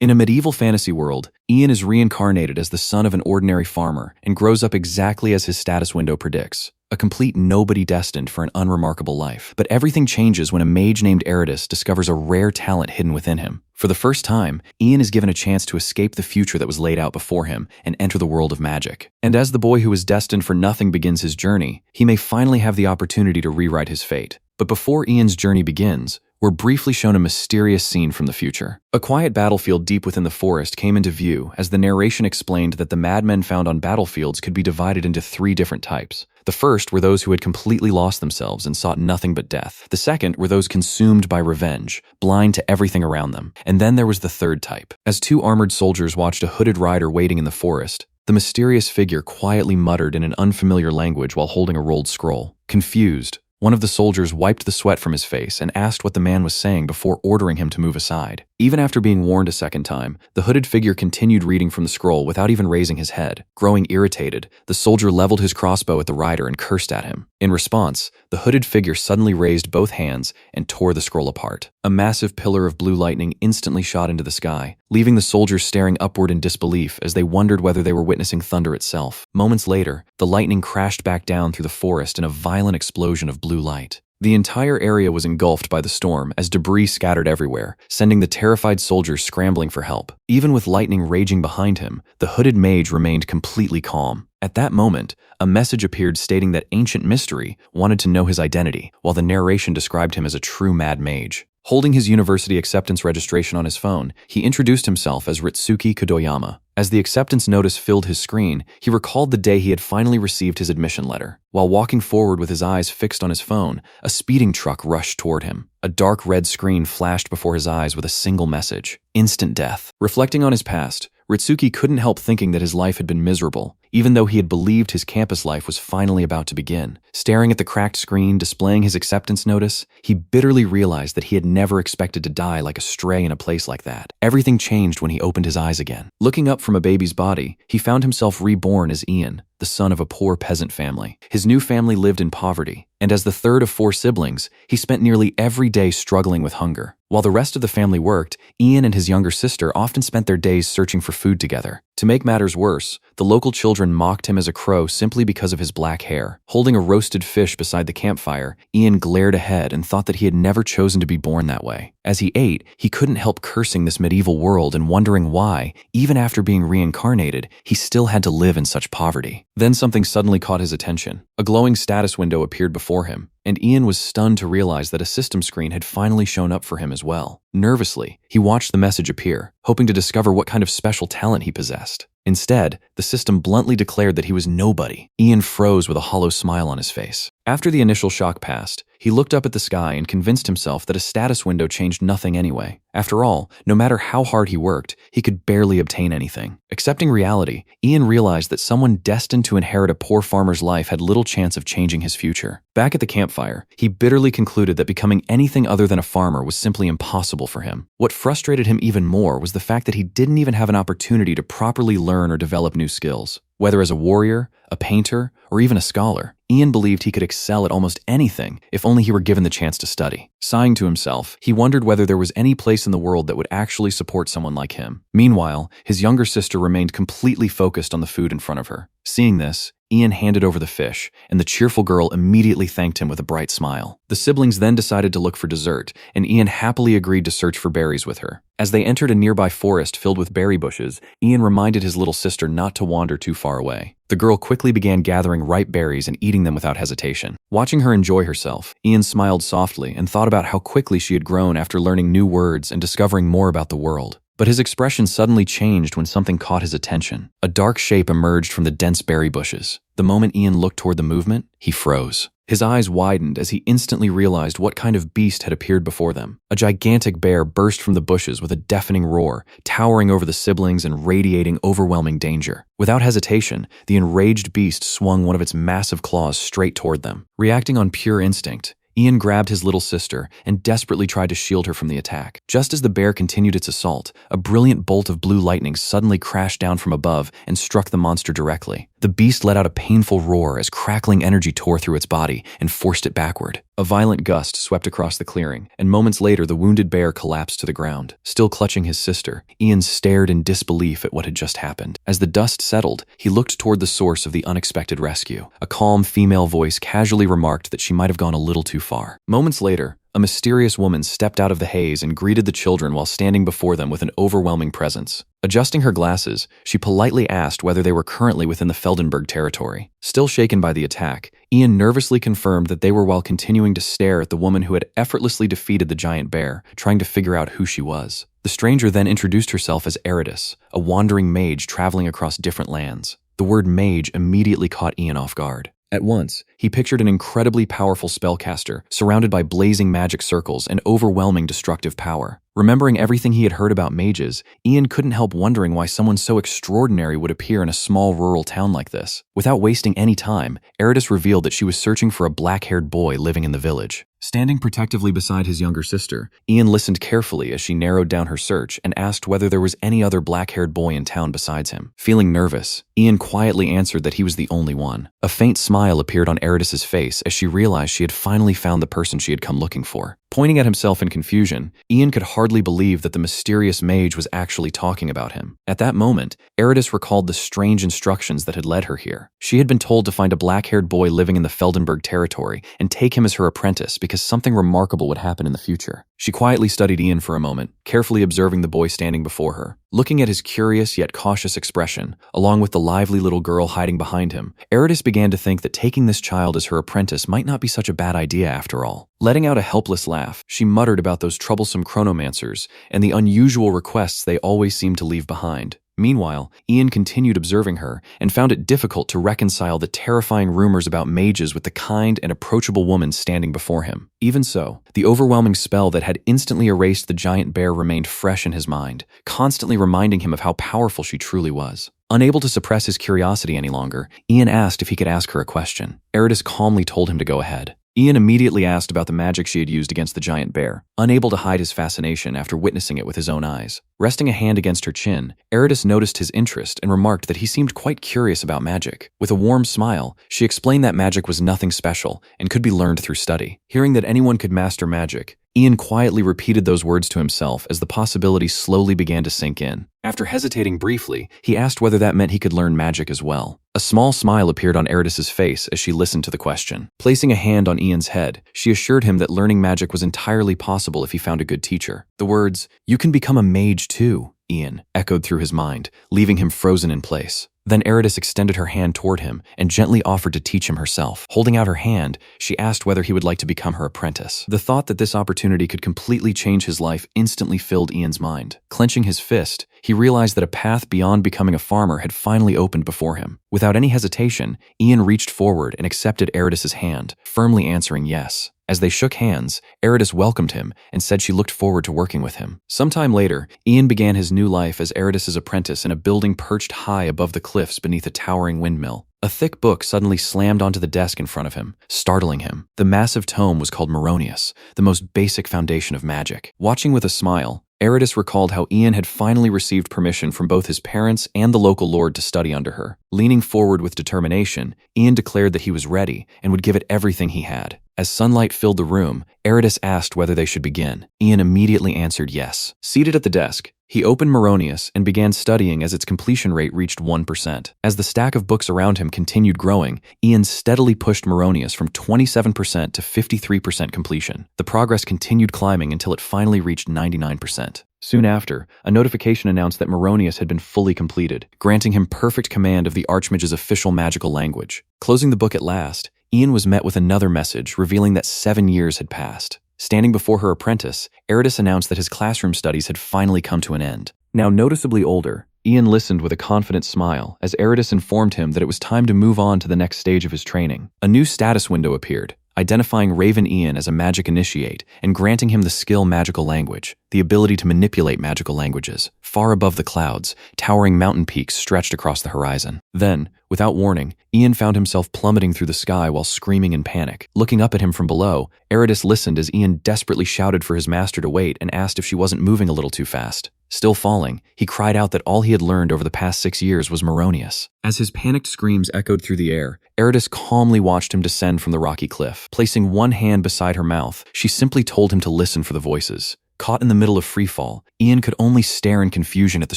In a medieval fantasy world, Ian is reincarnated as the son of an ordinary farmer and grows up exactly as his status window predicts, a complete nobody destined for an unremarkable life. But everything changes when a mage named Eridus discovers a rare talent hidden within him. For the first time, Ian is given a chance to escape the future that was laid out before him and enter the world of magic. And as the boy who is destined for nothing begins his journey, he may finally have the opportunity to rewrite his fate. But before Ian's journey begins, we're briefly shown a mysterious scene from the future. A quiet battlefield deep within the forest came into view as the narration explained that the madmen found on battlefields could be divided into 3 different types. The first were those who had completely lost themselves and sought nothing but death. The second were those consumed by revenge, blind to everything around them. And then there was the third type. As 2 armored soldiers watched a hooded rider waiting in the forest, the mysterious figure quietly muttered in an unfamiliar language while holding a rolled scroll. Confused, one of the soldiers wiped the sweat from his face and asked what the man was saying before ordering him to move aside. Even after being warned a second time, the hooded figure continued reading from the scroll without even raising his head. Growing irritated, the soldier leveled his crossbow at the rider and cursed at him. In response, the hooded figure suddenly raised both hands and tore the scroll apart. A massive pillar of blue lightning instantly shot into the sky, leaving the soldiers staring upward in disbelief as they wondered whether they were witnessing thunder itself. Moments later, the lightning crashed back down through the forest in a violent explosion of blue light. The entire area was engulfed by the storm as debris scattered everywhere, sending the terrified soldiers scrambling for help. Even with lightning raging behind him, the hooded mage remained completely calm. At that moment, a message appeared stating that Ancient Mystery wanted to know his identity, while the narration described him as a true mad mage. Holding his university acceptance registration on his phone, he introduced himself as Ritsuki Kadoyama. As the acceptance notice filled his screen, he recalled the day he had finally received his admission letter. While walking forward with his eyes fixed on his phone, a speeding truck rushed toward him. A dark red screen flashed before his eyes with a single message: instant death. Reflecting on his past, Ritsuki couldn't help thinking that his life had been miserable, even though he had believed his campus life was finally about to begin. Staring at the cracked screen displaying his acceptance notice, he bitterly realized that he had never expected to die like a stray in a place like that. Everything changed when he opened his eyes again. Looking up from a baby's body, he found himself reborn as Ian, the son of a poor peasant family. His new family lived in poverty, and as the third of 4 siblings, he spent nearly every day struggling with hunger. While the rest of the family worked, Ian and his younger sister often spent their days searching for food together. To make matters worse, the local children mocked him as a crow simply because of his black hair. Holding a roasted fish beside the campfire, Ian glared ahead and thought that he had never chosen to be born that way. As he ate, he couldn't help cursing this medieval world and wondering why, even after being reincarnated, he still had to live in such poverty. Then something suddenly caught his attention. A glowing status window appeared before him, and Ian was stunned to realize that a system screen had finally shown up for him as well. Nervously, he watched the message appear, hoping to discover what kind of special talent he possessed. Instead, the system bluntly declared that he was nobody. Ian froze with a hollow smile on his face. After the initial shock passed, he looked up at the sky and convinced himself that a status window changed nothing anyway. After all, no matter how hard he worked, he could barely obtain anything. Accepting reality, Ian realized that someone destined to inherit a poor farmer's life had little chance of changing his future. Back at the campfire, he bitterly concluded that becoming anything other than a farmer was simply impossible for him. What frustrated him even more was the fact that he didn't even have an opportunity to properly learn or develop new skills. Whether as a warrior, a painter, or even a scholar, Ian believed he could excel at almost anything if only he were given the chance to study. Sighing to himself, he wondered whether there was any place in the world that would actually support someone like him. Meanwhile, his younger sister remained completely focused on the food in front of her. Seeing this, Ian handed over the fish, and the cheerful girl immediately thanked him with a bright smile. The siblings then decided to look for dessert, and Ian happily agreed to search for berries with her. As they entered a nearby forest filled with berry bushes, Ian reminded his little sister not to wander too far away. The girl quickly began gathering ripe berries and eating them without hesitation. Watching her enjoy herself, Ian smiled softly and thought about how quickly she had grown after learning new words and discovering more about the world. But his expression suddenly changed when something caught his attention. A dark shape emerged from the dense berry bushes. The moment Ian looked toward the movement, he froze. His eyes widened as he instantly realized what kind of beast had appeared before them. A gigantic bear burst from the bushes with a deafening roar, towering over the siblings and radiating overwhelming danger. Without hesitation, the enraged beast swung one of its massive claws straight toward them. Reacting on pure instinct, Ian grabbed his little sister and desperately tried to shield her from the attack. Just as the bear continued its assault, a brilliant bolt of blue lightning suddenly crashed down from above and struck the monster directly. The beast let out a painful roar as crackling energy tore through its body and forced it backward. A violent gust swept across the clearing, and moments later the wounded bear collapsed to the ground. Still clutching his sister, Ian stared in disbelief at what had just happened. As the dust settled, he looked toward the source of the unexpected rescue. A calm female voice casually remarked that she might have gone a little too far. Moments later, a mysterious woman stepped out of the haze and greeted the children while standing before them with an overwhelming presence. Adjusting her glasses, she politely asked whether they were currently within the Feldenberg territory. Still shaken by the attack, Ian nervously confirmed that they were while continuing to stare at the woman who had effortlessly defeated the giant bear, trying to figure out who she was. The stranger then introduced herself as Eritis, a wandering mage traveling across different lands. The word mage immediately caught Ian off guard. At once, he pictured an incredibly powerful spellcaster, surrounded by blazing magic circles and overwhelming destructive power. Remembering everything he had heard about mages, Ian couldn't help wondering why someone so extraordinary would appear in a small rural town like this. Without wasting any time, Eritis revealed that she was searching for a black-haired boy living in the village. Standing protectively beside his younger sister, Ian listened carefully as she narrowed down her search and asked whether there was any other black-haired boy in town besides him. Feeling nervous, Ian quietly answered that he was the only one. A faint smile appeared on Eritis's face as she realized she had finally found the person she had come looking for. Pointing at himself in confusion, Ian could hardly believe that the mysterious mage was actually talking about him. At that moment, Eritis recalled the strange instructions that had led her here. She had been told to find a black-haired boy living in the Feldenberg territory and take him as her apprentice because something remarkable would happen in the future. She quietly studied Ian for a moment, carefully observing the boy standing before her. Looking at his curious yet cautious expression, along with the lively little girl hiding behind him, Eritis began to think that taking this child as her apprentice might not be such a bad idea after all. Letting out a helpless laugh, she muttered about those troublesome chronomancers and the unusual requests they always seemed to leave behind. Meanwhile, Ian continued observing her and found it difficult to reconcile the terrifying rumors about mages with the kind and approachable woman standing before him. Even so, the overwhelming spell that had instantly erased the giant bear remained fresh in his mind, constantly reminding him of how powerful she truly was. Unable to suppress his curiosity any longer, Ian asked if he could ask her a question. Eritis calmly told him to go ahead. Ian immediately asked about the magic she had used against the giant bear, unable to hide his fascination after witnessing it with his own eyes. Resting a hand against her chin, Eritis noticed his interest and remarked that he seemed quite curious about magic. With a warm smile, she explained that magic was nothing special and could be learned through study. Hearing that anyone could master magic, Ian quietly repeated those words to himself as the possibility slowly began to sink in. After hesitating briefly, he asked whether that meant he could learn magic as well. A small smile appeared on Eritis's face as she listened to the question. Placing a hand on Ian's head, she assured him that learning magic was entirely possible if he found a good teacher. The words, "You can become a mage too," Ian echoed through his mind, leaving him frozen in place. Then Eritis extended her hand toward him and gently offered to teach him herself. Holding out her hand, she asked whether he would like to become her apprentice. The thought that this opportunity could completely change his life instantly filled Ian's mind. Clenching his fist, he realized that a path beyond becoming a farmer had finally opened before him. Without any hesitation, Ian reached forward and accepted Eritis's hand, firmly answering yes. As they shook hands, Eritis welcomed him and said she looked forward to working with him. Sometime later, Ian began his new life as Eritis's apprentice in a building perched high above the cliffs beneath a towering windmill. A thick book suddenly slammed onto the desk in front of him, startling him. The massive tome was called Maronius, the most basic foundation of magic. Watching with a smile, Eritis recalled how Ian had finally received permission from both his parents and the local lord to study under her. Leaning forward with determination, Ian declared that he was ready and would give it everything he had. As sunlight filled the room, Eritis asked whether they should begin. Ian immediately answered yes. Seated at the desk, he opened Maronius and began studying as its completion rate reached 1%. As the stack of books around him continued growing, Ian steadily pushed Maronius from 27% to 53% completion. The progress continued climbing until it finally reached 99%. Soon after, a notification announced that Maronius had been fully completed, granting him perfect command of the Archmage's official magical language. Closing the book at last, Ian was met with another message revealing that 7 years had passed. Standing before her apprentice, Eritis announced that his classroom studies had finally come to an end. Now noticeably older, Ian listened with a confident smile as Eritis informed him that it was time to move on to the next stage of his training. A new status window appeared, identifying Raven Ian as a magic initiate and granting him the skill magical language. the ability to manipulate magical languages. Far above the clouds, towering mountain peaks stretched across the horizon. Then, without warning, Ian found himself plummeting through the sky while screaming in panic. Looking up at him from below, Eridus listened as Ian desperately shouted for his master to wait and asked if she wasn't moving a little too fast. Still falling, he cried out that all he had learned over the past 6 years was Moronius. As his panicked screams echoed through the air, Eridus calmly watched him descend from the rocky cliff. Placing one hand beside her mouth, she simply told him to listen for the voices. Caught in the middle of freefall, Ian could only stare in confusion at the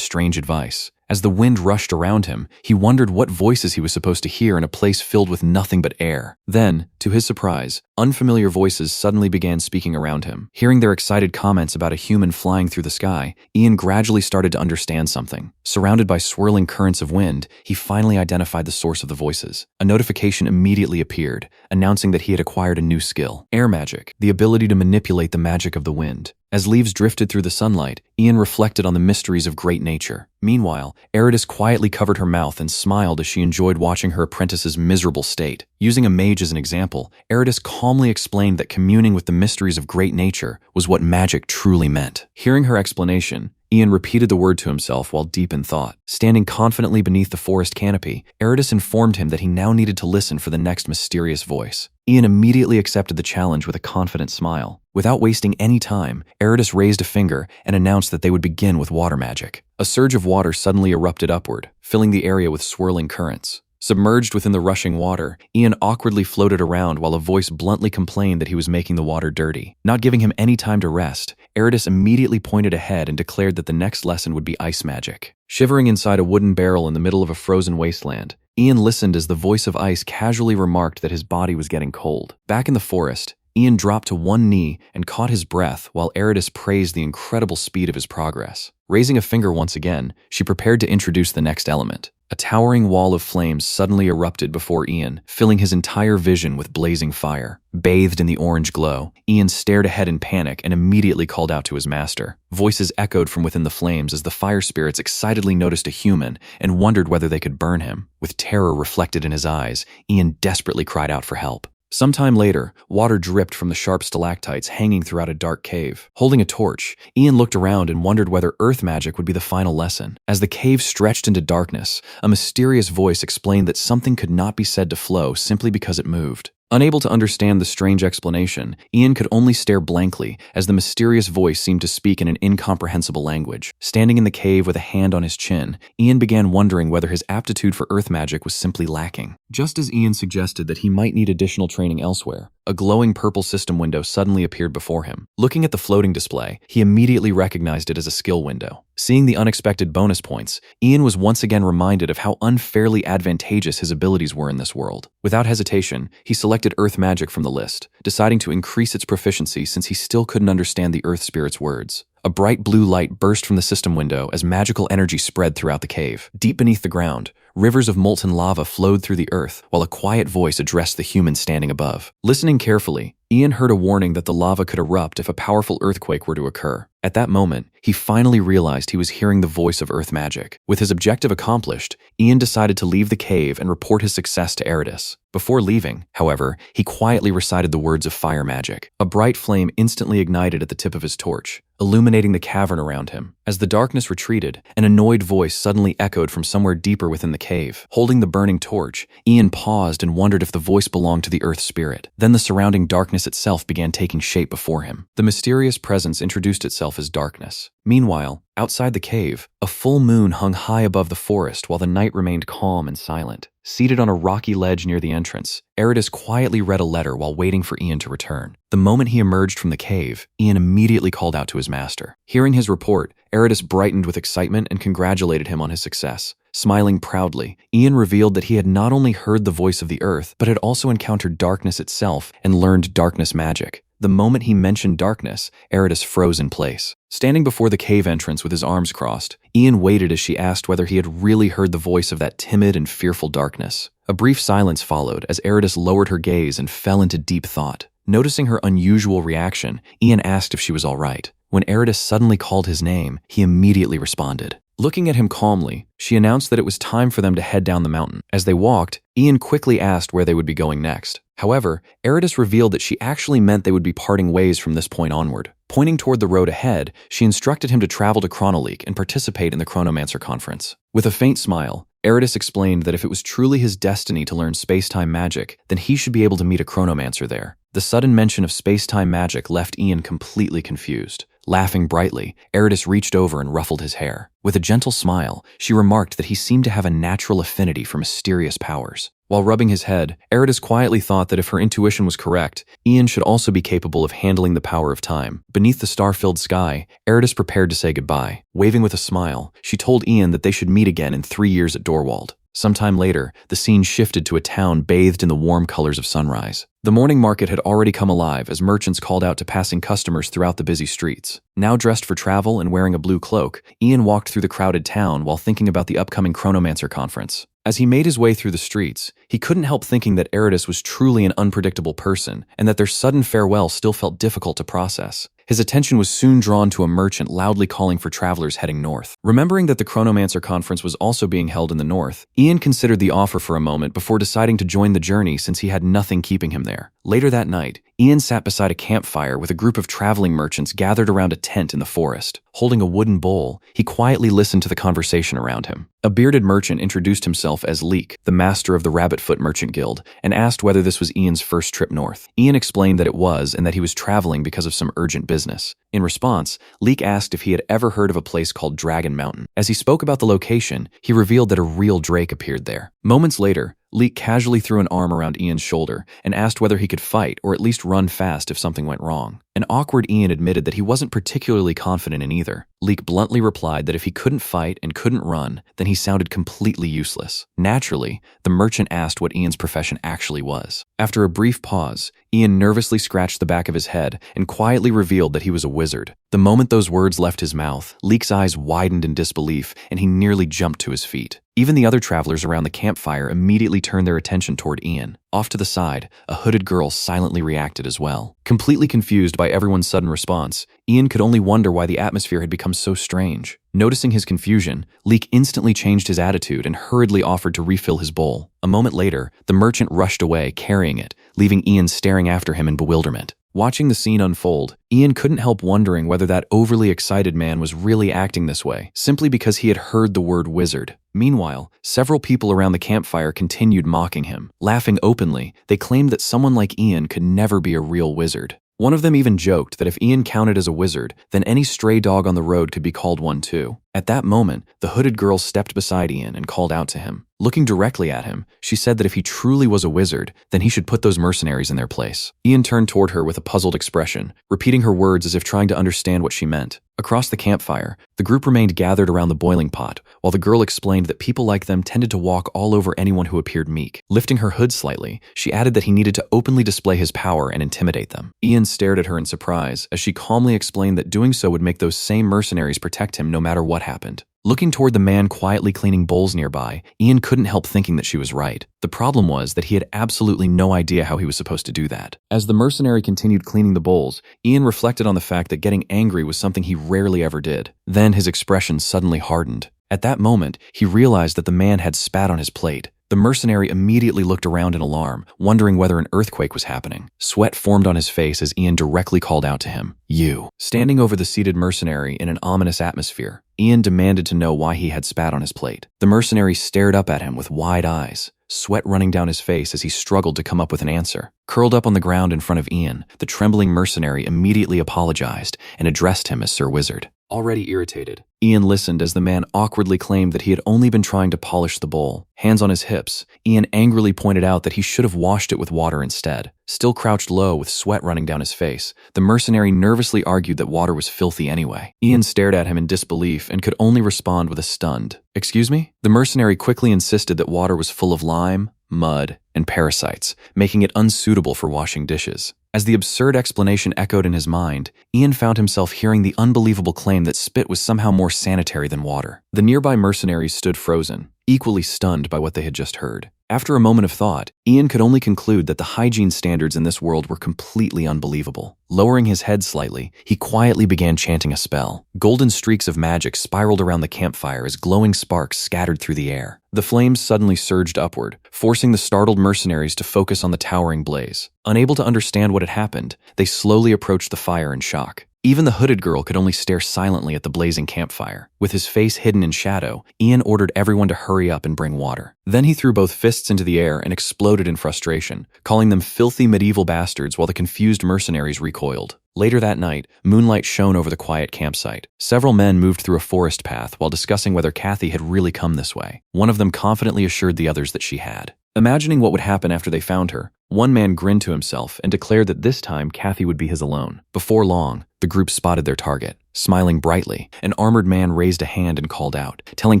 strange advice. As the wind rushed around him, he wondered what voices he was supposed to hear in a place filled with nothing but air. Then, to his surprise, unfamiliar voices suddenly began speaking around him. Hearing their excited comments about a human flying through the sky, Ian gradually started to understand something. Surrounded by swirling currents of wind, he finally identified the source of the voices. A notification immediately appeared, announcing that he had acquired a new skill: air magic, the ability to manipulate the magic of the wind. As leaves drifted through the sunlight, Ian reflected on the mysteries of great nature. Meanwhile, Eridus quietly covered her mouth and smiled as she enjoyed watching her apprentice's miserable state. Using a mage as an example, Eridus calmly explained that communing with the mysteries of great nature was what magic truly meant. Hearing her explanation, Ian repeated the word to himself while deep in thought. Standing confidently beneath the forest canopy, Eridus informed him that he now needed to listen for the next mysterious voice. Ian immediately accepted the challenge with a confident smile. Without wasting any time, Eridus raised a finger and announced that they would begin with water magic. A surge of water suddenly erupted upward, filling the area with swirling currents. Submerged within the rushing water, Ian awkwardly floated around while a voice bluntly complained that he was making the water dirty. Not giving him any time to rest, Eridus immediately pointed ahead and declared that the next lesson would be ice magic. Shivering inside a wooden barrel in the middle of a frozen wasteland, Ian listened as the voice of ice casually remarked that his body was getting cold. Back in the forest, Ian dropped to one knee and caught his breath while Eridus praised the incredible speed of his progress. Raising a finger once again, she prepared to introduce the next element. A towering wall of flames suddenly erupted before Ian, filling his entire vision with blazing fire. Bathed in the orange glow, Ian stared ahead in panic and immediately called out to his master. Voices echoed from within the flames as the fire spirits excitedly noticed a human and wondered whether they could burn him. With terror reflected in his eyes, Ian desperately cried out for help. Sometime later, water dripped from the sharp stalactites hanging throughout a dark cave. Holding a torch, Ian looked around and wondered whether earth magic would be the final lesson. As the cave stretched into darkness, a mysterious voice explained that something could not be said to flow simply because it moved. Unable to understand the strange explanation, Ian could only stare blankly as the mysterious voice seemed to speak in an incomprehensible language. Standing in the cave with a hand on his chin, Ian began wondering whether his aptitude for earth magic was simply lacking. Just as Ian suggested that he might need additional training elsewhere, a glowing purple system window suddenly appeared before him. Looking at the floating display, he immediately recognized it as a skill window. Seeing the unexpected bonus points, Ian was once again reminded of how unfairly advantageous his abilities were in this world. Without hesitation, he selected earth magic from the list, deciding to increase its proficiency since he still couldn't understand the earth spirit's words. A bright blue light burst from the system window as magical energy spread throughout the cave. Deep beneath the ground, rivers of molten lava flowed through the earth while a quiet voice addressed the human standing above. Listening carefully, Ian heard a warning that the lava could erupt if a powerful earthquake were to occur. At that moment, he finally realized he was hearing the voice of earth magic. With his objective accomplished, Ian decided to leave the cave and report his success to Eridus. Before leaving, however, he quietly recited the words of fire magic. A bright flame instantly ignited at the tip of his torch, illuminating the cavern around him. As the darkness retreated, an annoyed voice suddenly echoed from somewhere deeper within the cave. Holding the burning torch, Ian paused and wondered if the voice belonged to the earth spirit. Then the surrounding darkness itself began taking shape before him. The mysterious presence introduced itself as darkness. Meanwhile, outside the cave, a full moon hung high above the forest while the night remained calm and silent. Seated on a rocky ledge near the entrance, Eridus quietly read a letter while waiting for Ian to return. The moment he emerged from the cave, Ian immediately called out to his master. Hearing his report, Eridus brightened with excitement and congratulated him on his success. Smiling proudly, Ian revealed that he had not only heard the voice of the earth, but had also encountered darkness itself and learned darkness magic. The moment he mentioned darkness, Eridus froze in place. Standing before the cave entrance with his arms crossed, Ian waited as she asked whether he had really heard the voice of that timid and fearful darkness. A brief silence followed as Eridus lowered her gaze and fell into deep thought. Noticing her unusual reaction, Ian asked if she was all right. When Eridus suddenly called his name, he immediately responded. Looking at him calmly, she announced that it was time for them to head down the mountain. As they walked, Ian quickly asked where they would be going next. However, Eridas revealed that she actually meant they would be parting ways from this point onward. Pointing toward the road ahead, she instructed him to travel to Chronoleak and participate in the Chronomancer conference. With a faint smile, Eridas explained that if it was truly his destiny to learn space-time magic, then he should be able to meet a Chronomancer there. The sudden mention of space-time magic left Ian completely confused. Laughing brightly, Eridas reached over and ruffled his hair. With a gentle smile, she remarked that he seemed to have a natural affinity for mysterious powers. While rubbing his head, Eridas quietly thought that if her intuition was correct, Ian should also be capable of handling the power of time. Beneath the star-filled sky, Eridas prepared to say goodbye. Waving with a smile, she told Ian that they should meet again in 3 years at Dorwald. Sometime later, the scene shifted to a town bathed in the warm colors of sunrise. The morning market had already come alive as merchants called out to passing customers throughout the busy streets. Now dressed for travel and wearing a blue cloak, Ian walked through the crowded town while thinking about the upcoming Chronomancer conference. As he made his way through the streets, he couldn't help thinking that Eridas was truly an unpredictable person and that their sudden farewell still felt difficult to process. His attention was soon drawn to a merchant loudly calling for travelers heading north. Remembering that the Chronomancer conference was also being held in the north, Ian considered the offer for a moment before deciding to join the journey since he had nothing keeping him there. Later that night, Ian sat beside a campfire with a group of traveling merchants gathered around a tent in the forest. Holding a wooden bowl, he quietly listened to the conversation around him. A bearded merchant introduced himself as Leek, the master of the Rabbitfoot Merchant Guild, and asked whether this was Ian's first trip north. Ian explained that it was and that he was traveling because of some urgent business. In response, Leek asked if he had ever heard of a place called Dragon Mountain. As he spoke about the location, he revealed that a real drake appeared there. Moments later, Leek casually threw an arm around Ian's shoulder and asked whether he could fight or at least run fast if something went wrong. An awkward Ian admitted that he wasn't particularly confident in either. Leek bluntly replied that if he couldn't fight and couldn't run, then he sounded completely useless. Naturally, the merchant asked what Ian's profession actually was. After a brief pause, Ian nervously scratched the back of his head and quietly revealed that he was a wizard. The moment those words left his mouth, Leek's eyes widened in disbelief and he nearly jumped to his feet. Even the other travelers around the campfire immediately turned their attention toward Ian. Off to the side, a hooded girl silently reacted as well. Completely confused by everyone's sudden response, Ian could only wonder why the atmosphere had become so strange. Noticing his confusion, Leek instantly changed his attitude and hurriedly offered to refill his bowl. A moment later, the merchant rushed away, carrying it, leaving Ian staring after him in bewilderment. Watching the scene unfold, Ian couldn't help wondering whether that overly excited man was really acting this way, simply because he had heard the word wizard. Meanwhile, several people around the campfire continued mocking him. Laughing openly, they claimed that someone like Ian could never be a real wizard. One of them even joked that if Ian counted as a wizard, then any stray dog on the road could be called one too. At that moment, the hooded girl stepped beside Ian and called out to him. Looking directly at him, she said that if he truly was a wizard, then he should put those mercenaries in their place. Ian turned toward her with a puzzled expression, repeating her words as if trying to understand what she meant. Across the campfire, the group remained gathered around the boiling pot, while the girl explained that people like them tended to walk all over anyone who appeared meek. Lifting her hood slightly, she added that he needed to openly display his power and intimidate them. Ian stared at her in surprise as she calmly explained that doing so would make those same mercenaries protect him no matter what happened. Looking toward the man quietly cleaning bowls nearby, Ian couldn't help thinking that she was right. The problem was that he had absolutely no idea how he was supposed to do that. As the mercenary continued cleaning the bowls, Ian reflected on the fact that getting angry was something he rarely ever did. Then his expression suddenly hardened. At that moment, he realized that the man had spat on his plate. The mercenary immediately looked around in alarm, wondering whether an earthquake was happening. Sweat formed on his face as Ian directly called out to him, "You." Standing over the seated mercenary in an ominous atmosphere, Ian demanded to know why he had spat on his plate. The mercenary stared up at him with wide eyes, sweat running down his face as he struggled to come up with an answer. Curled up on the ground in front of Ian, the trembling mercenary immediately apologized and addressed him as Sir Wizard. Already irritated, Ian listened as the man awkwardly claimed that he had only been trying to polish the bowl. Hands on his hips, Ian angrily pointed out that he should have washed it with water instead. Still crouched low with sweat running down his face, the mercenary nervously argued that water was filthy anyway. Ian stared at him in disbelief and could only respond with a stunned, "Excuse me?" The mercenary quickly insisted that water was full of lime, mud, and parasites, making it unsuitable for washing dishes. As the absurd explanation echoed in his mind, Ian found himself hearing the unbelievable claim that spit was somehow more sanitary than water. The nearby mercenaries stood frozen, equally stunned by what they had just heard. After a moment of thought, Ian could only conclude that the hygiene standards in this world were completely unbelievable. Lowering his head slightly, he quietly began chanting a spell. Golden streaks of magic spiraled around the campfire as glowing sparks scattered through the air. The flames suddenly surged upward, forcing the startled mercenaries to focus on the towering blaze. Unable to understand what had happened, they slowly approached the fire in shock. Even the hooded girl could only stare silently at the blazing campfire. With his face hidden in shadow, Ian ordered everyone to hurry up and bring water. Then he threw both fists into the air and exploded in frustration, calling them filthy medieval bastards while the confused mercenaries recoiled. Later that night, moonlight shone over the quiet campsite. Several men moved through a forest path while discussing whether Kathy had really come this way. One of them confidently assured the others that she had. Imagining what would happen after they found her, one man grinned to himself and declared that this time Kathy would be his alone. Before long, the group spotted their target. Smiling brightly, an armored man raised a hand and called out, telling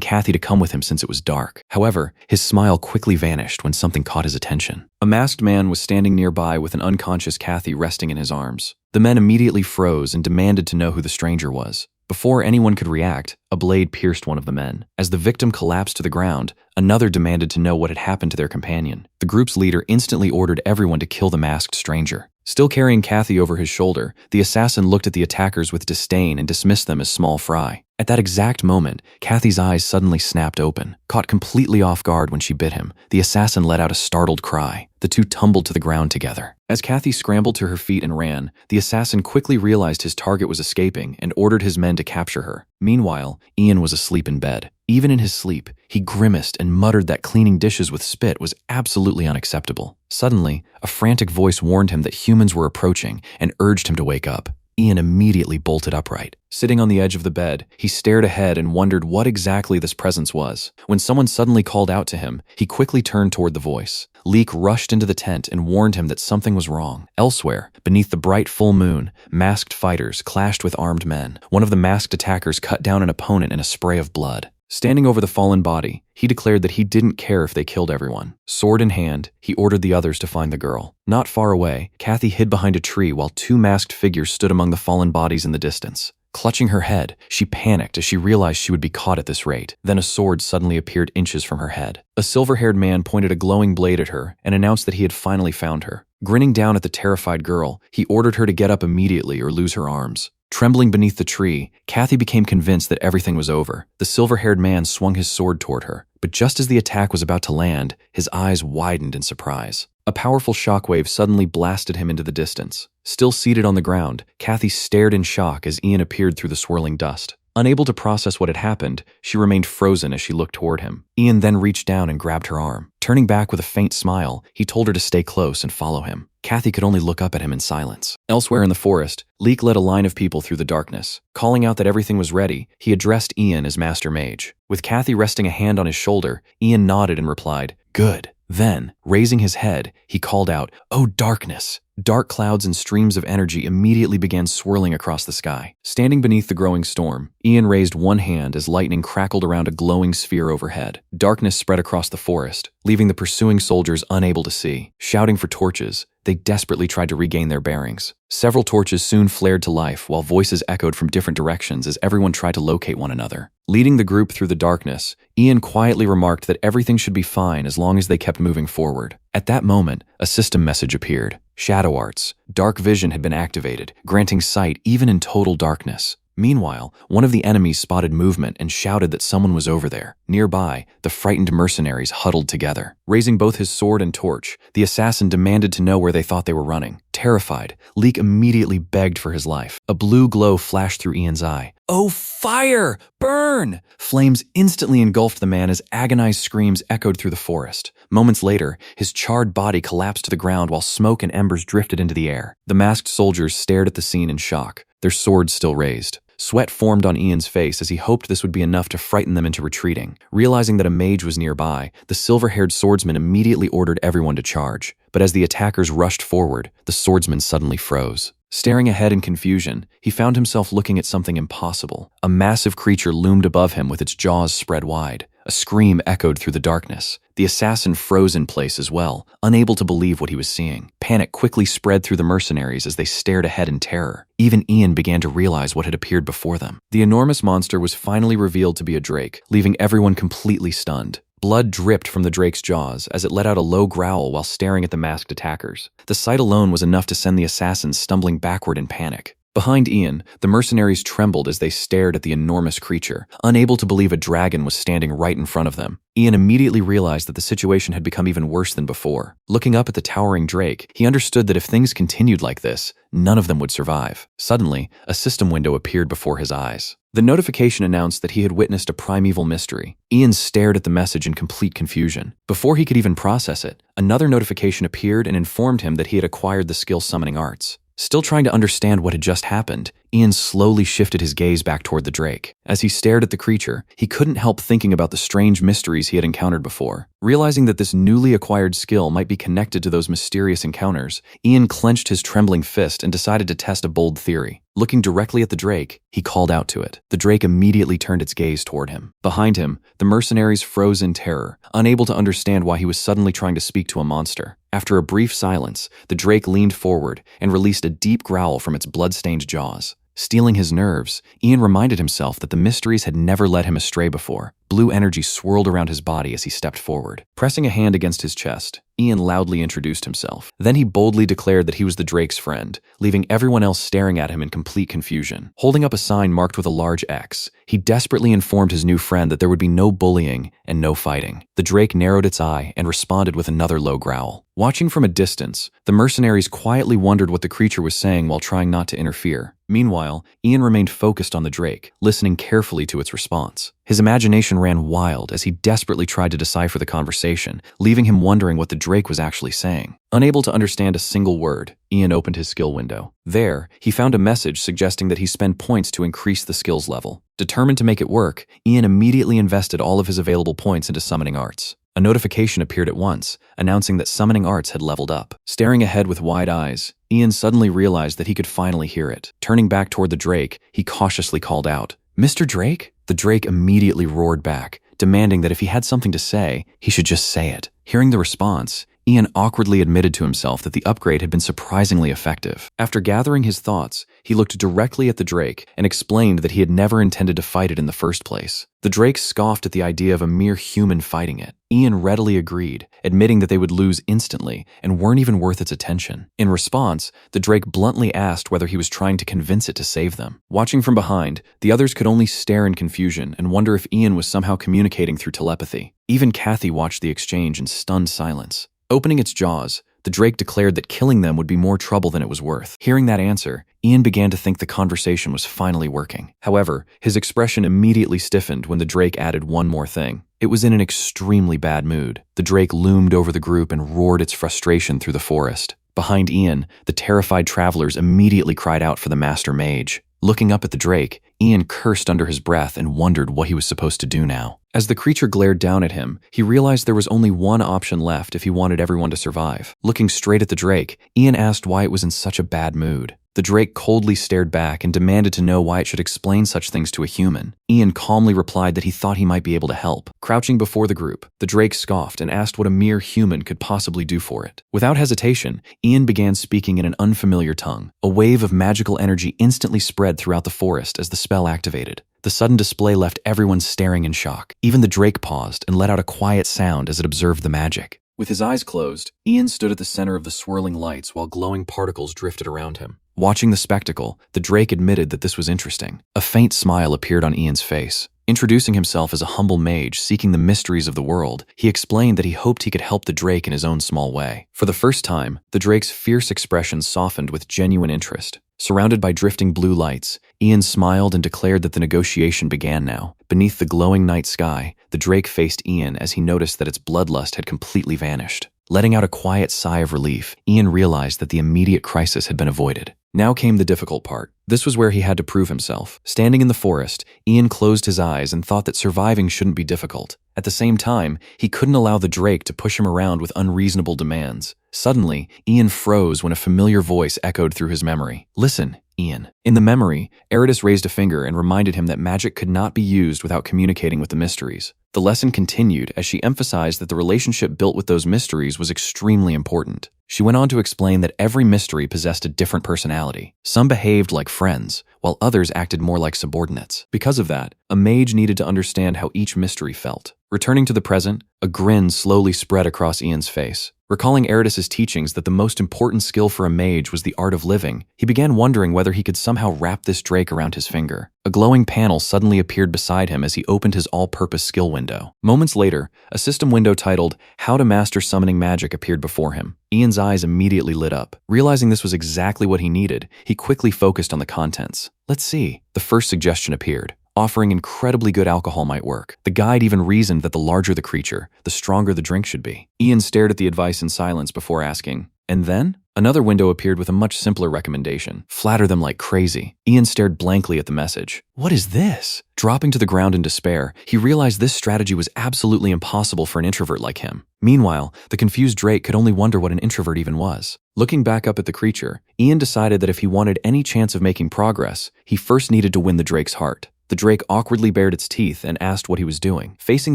Kathy to come with him since it was dark. However, his smile quickly vanished when something caught his attention. A masked man was standing nearby with an unconscious Kathy resting in his arms. The men immediately froze and demanded to know who the stranger was. Before anyone could react, a blade pierced one of the men. As the victim collapsed to the ground, another demanded to know what had happened to their companion. The group's leader instantly ordered everyone to kill the masked stranger. Still carrying Kathy over his shoulder, the assassin looked at the attackers with disdain and dismissed them as small fry. At that exact moment, Kathy's eyes suddenly snapped open. Caught completely off guard when she bit him, the assassin let out a startled cry. The two tumbled to the ground together. As Kathy scrambled to her feet and ran, the assassin quickly realized his target was escaping and ordered his men to capture her. Meanwhile, Ian was asleep in bed. Even in his sleep, he grimaced and muttered that cleaning dishes with spit was absolutely unacceptable. Suddenly, a frantic voice warned him that humans were approaching and urged him to wake up. Ian immediately bolted upright. Sitting on the edge of the bed, he stared ahead and wondered what exactly this presence was. When someone suddenly called out to him, he quickly turned toward the voice. Leek rushed into the tent and warned him that something was wrong. Elsewhere, beneath the bright full moon, masked fighters clashed with armed men. One of the masked attackers cut down an opponent in a spray of blood. Standing over the fallen body, he declared that he didn't care if they killed everyone. Sword in hand, he ordered the others to find the girl. Not far away, Kathy hid behind a tree while two masked figures stood among the fallen bodies in the distance. Clutching her head, she panicked as she realized she would be caught at this rate. Then a sword suddenly appeared inches from her head. A silver-haired man pointed a glowing blade at her and announced that he had finally found her. Grinning down at the terrified girl, he ordered her to get up immediately or lose her arms. Trembling beneath the tree, Kathy became convinced that everything was over. The silver-haired man swung his sword toward her, but just as the attack was about to land, his eyes widened in surprise. A powerful shockwave suddenly blasted him into the distance. Still seated on the ground, Kathy stared in shock as Ian appeared through the swirling dust. Unable to process what had happened, she remained frozen as she looked toward him. Ian then reached down and grabbed her arm. Turning back with a faint smile, he told her to stay close and follow him. Kathy could only look up at him in silence. Elsewhere in the forest, Leek led a line of people through the darkness. Calling out that everything was ready, he addressed Ian as Master Mage. With Kathy resting a hand on his shoulder, Ian nodded and replied, "Good." Then, raising his head, he called out, "Oh, darkness!" Dark clouds and streams of energy immediately began swirling across the sky. Standing beneath the growing storm, Ian raised one hand as lightning crackled around a glowing sphere overhead. Darkness spread across the forest, leaving the pursuing soldiers unable to see. Shouting for torches, they desperately tried to regain their bearings. Several torches soon flared to life while voices echoed from different directions as everyone tried to locate one another. Leading the group through the darkness, Ian quietly remarked that everything should be fine as long as they kept moving forward. At that moment, a system message appeared. Shadow Arts. Dark vision had been activated, granting sight even in total darkness. Meanwhile, one of the enemies spotted movement and shouted that someone was over there. Nearby, the frightened mercenaries huddled together. Raising both his sword and torch, the assassin demanded to know where they thought they were running. Terrified, Leek immediately begged for his life. A blue glow flashed through Ian's eye. "Oh, fire! Burn!" Flames instantly engulfed the man as agonized screams echoed through the forest. Moments later, his charred body collapsed to the ground while smoke and embers drifted into the air. The masked soldiers stared at the scene in shock, their swords still raised. Sweat formed on Ian's face as he hoped this would be enough to frighten them into retreating. Realizing that a mage was nearby, the silver-haired swordsman immediately ordered everyone to charge. But as the attackers rushed forward, the swordsman suddenly froze. Staring ahead in confusion, he found himself looking at something impossible. A massive creature loomed above him with its jaws spread wide. A scream echoed through the darkness. The assassin froze in place as well, unable to believe what he was seeing. Panic quickly spread through the mercenaries as they stared ahead in terror. Even Ian began to realize what had appeared before them. The enormous monster was finally revealed to be a drake, leaving everyone completely stunned. Blood dripped from the drake's jaws as it let out a low growl while staring at the masked attackers. The sight alone was enough to send the assassins stumbling backward in panic. Behind Ian, the mercenaries trembled as they stared at the enormous creature, unable to believe a dragon was standing right in front of them. Ian immediately realized that the situation had become even worse than before. Looking up at the towering drake, he understood that if things continued like this, none of them would survive. Suddenly, a system window appeared before his eyes. The notification announced that he had witnessed a primeval mystery. Ian stared at the message in complete confusion. Before he could even process it, another notification appeared and informed him that he had acquired the skill summoning arts. Still trying to understand what had just happened, Ian slowly shifted his gaze back toward the drake. As he stared at the creature, he couldn't help thinking about the strange mysteries he had encountered before. Realizing that this newly acquired skill might be connected to those mysterious encounters, Ian clenched his trembling fist and decided to test a bold theory. Looking directly at the drake, he called out to it. The drake immediately turned its gaze toward him. Behind him, the mercenaries froze in terror, unable to understand why he was suddenly trying to speak to a monster. After a brief silence, the drake leaned forward and released a deep growl from its blood-stained jaws. Stealing his nerves, Ian reminded himself that the mysteries had never led him astray before. Blue energy swirled around his body as he stepped forward. Pressing a hand against his chest, Ian loudly introduced himself. Then he boldly declared that he was the drake's friend, leaving everyone else staring at him in complete confusion. Holding up a sign marked with a large X, he desperately informed his new friend that there would be no bullying and no fighting. The drake narrowed its eye and responded with another low growl. Watching from a distance, the mercenaries quietly wondered what the creature was saying while trying not to interfere. Meanwhile, Ian remained focused on the drake, listening carefully to its response. His imagination ran wild as he desperately tried to decipher the conversation, leaving him wondering what the drake was actually saying. Unable to understand a single word, Ian opened his skill window. There, he found a message suggesting that he spend points to increase the skills level. Determined to make it work, Ian immediately invested all of his available points into summoning arts. A notification appeared at once, announcing that summoning arts had leveled up. Staring ahead with wide eyes, Ian suddenly realized that he could finally hear it. Turning back toward the drake, he cautiously called out, "Mr. Drake?" The drake immediately roared back, demanding that if he had something to say, he should just say it. Hearing the response, Ian awkwardly admitted to himself that the upgrade had been surprisingly effective. After gathering his thoughts, he looked directly at the drake and explained that he had never intended to fight it in the first place. The drake scoffed at the idea of a mere human fighting it. Ian readily agreed, admitting that they would lose instantly and weren't even worth its attention. In response, the drake bluntly asked whether he was trying to convince it to save them. Watching from behind, the others could only stare in confusion and wonder if Ian was somehow communicating through telepathy. Even Kathy watched the exchange in stunned silence. Opening its jaws, the drake declared that killing them would be more trouble than it was worth. Hearing that answer, Ian began to think the conversation was finally working. However, his expression immediately stiffened when the drake added one more thing. It was in an extremely bad mood. The drake loomed over the group and roared its frustration through the forest. Behind Ian, the terrified travelers immediately cried out for the master mage. Looking up at the drake, Ian cursed under his breath and wondered what he was supposed to do now. As the creature glared down at him, he realized there was only one option left if he wanted everyone to survive. Looking straight at the drake, Ian asked why it was in such a bad mood. The drake coldly stared back and demanded to know why it should explain such things to a human. Ian calmly replied that he thought he might be able to help. Crouching before the group, the drake scoffed and asked what a mere human could possibly do for it. Without hesitation, Ian began speaking in an unfamiliar tongue. A wave of magical energy instantly spread throughout the forest as the spell activated. The sudden display left everyone staring in shock. Even the drake paused and let out a quiet sound as it observed the magic. With his eyes closed, Ian stood at the center of the swirling lights while glowing particles drifted around him. Watching the spectacle, the drake admitted that this was interesting. A faint smile appeared on Ian's face. Introducing himself as a humble mage seeking the mysteries of the world, he explained that he hoped he could help the drake in his own small way. For the first time, the drake's fierce expression softened with genuine interest. Surrounded by drifting blue lights, Ian smiled and declared that the negotiation began now. Beneath the glowing night sky, the drake faced Ian as he noticed that its bloodlust had completely vanished. Letting out a quiet sigh of relief, Ian realized that the immediate crisis had been avoided. Now came the difficult part. This was where he had to prove himself. Standing in the forest, Ian closed his eyes and thought that surviving shouldn't be difficult. At the same time, he couldn't allow the drake to push him around with unreasonable demands. Suddenly, Ian froze when a familiar voice echoed through his memory. "Listen, Ian." In the memory, Eridus raised a finger and reminded him that magic could not be used without communicating with the mysteries. The lesson continued as she emphasized that the relationship built with those mysteries was extremely important. She went on to explain that every mystery possessed a different personality. Some behaved like friends, while others acted more like subordinates. Because of that, a mage needed to understand how each mystery felt. Returning to the present, a grin slowly spread across Ian's face. Recalling Eridus's teachings that the most important skill for a mage was the art of living, he began wondering whether he could somehow wrap this drake around his finger. A glowing panel suddenly appeared beside him as he opened his all-purpose skill window. Moments later, a system window titled How to Master Summoning Magic appeared before him. Ian's eyes immediately lit up. Realizing this was exactly what he needed, he quickly focused on the contents. Let's see. The first suggestion appeared. Offering incredibly good alcohol might work. The guide even reasoned that the larger the creature, the stronger the drink should be. Ian stared at the advice in silence before asking, "And then?" Another window appeared with a much simpler recommendation. Flatter them like crazy. Ian stared blankly at the message. What is this? Dropping to the ground in despair, he realized this strategy was absolutely impossible for an introvert like him. Meanwhile, the confused Drake could only wonder what an introvert even was. Looking back up at the creature, Ian decided that if he wanted any chance of making progress, he first needed to win the Drake's heart. The Drake awkwardly bared its teeth and asked what he was doing. Facing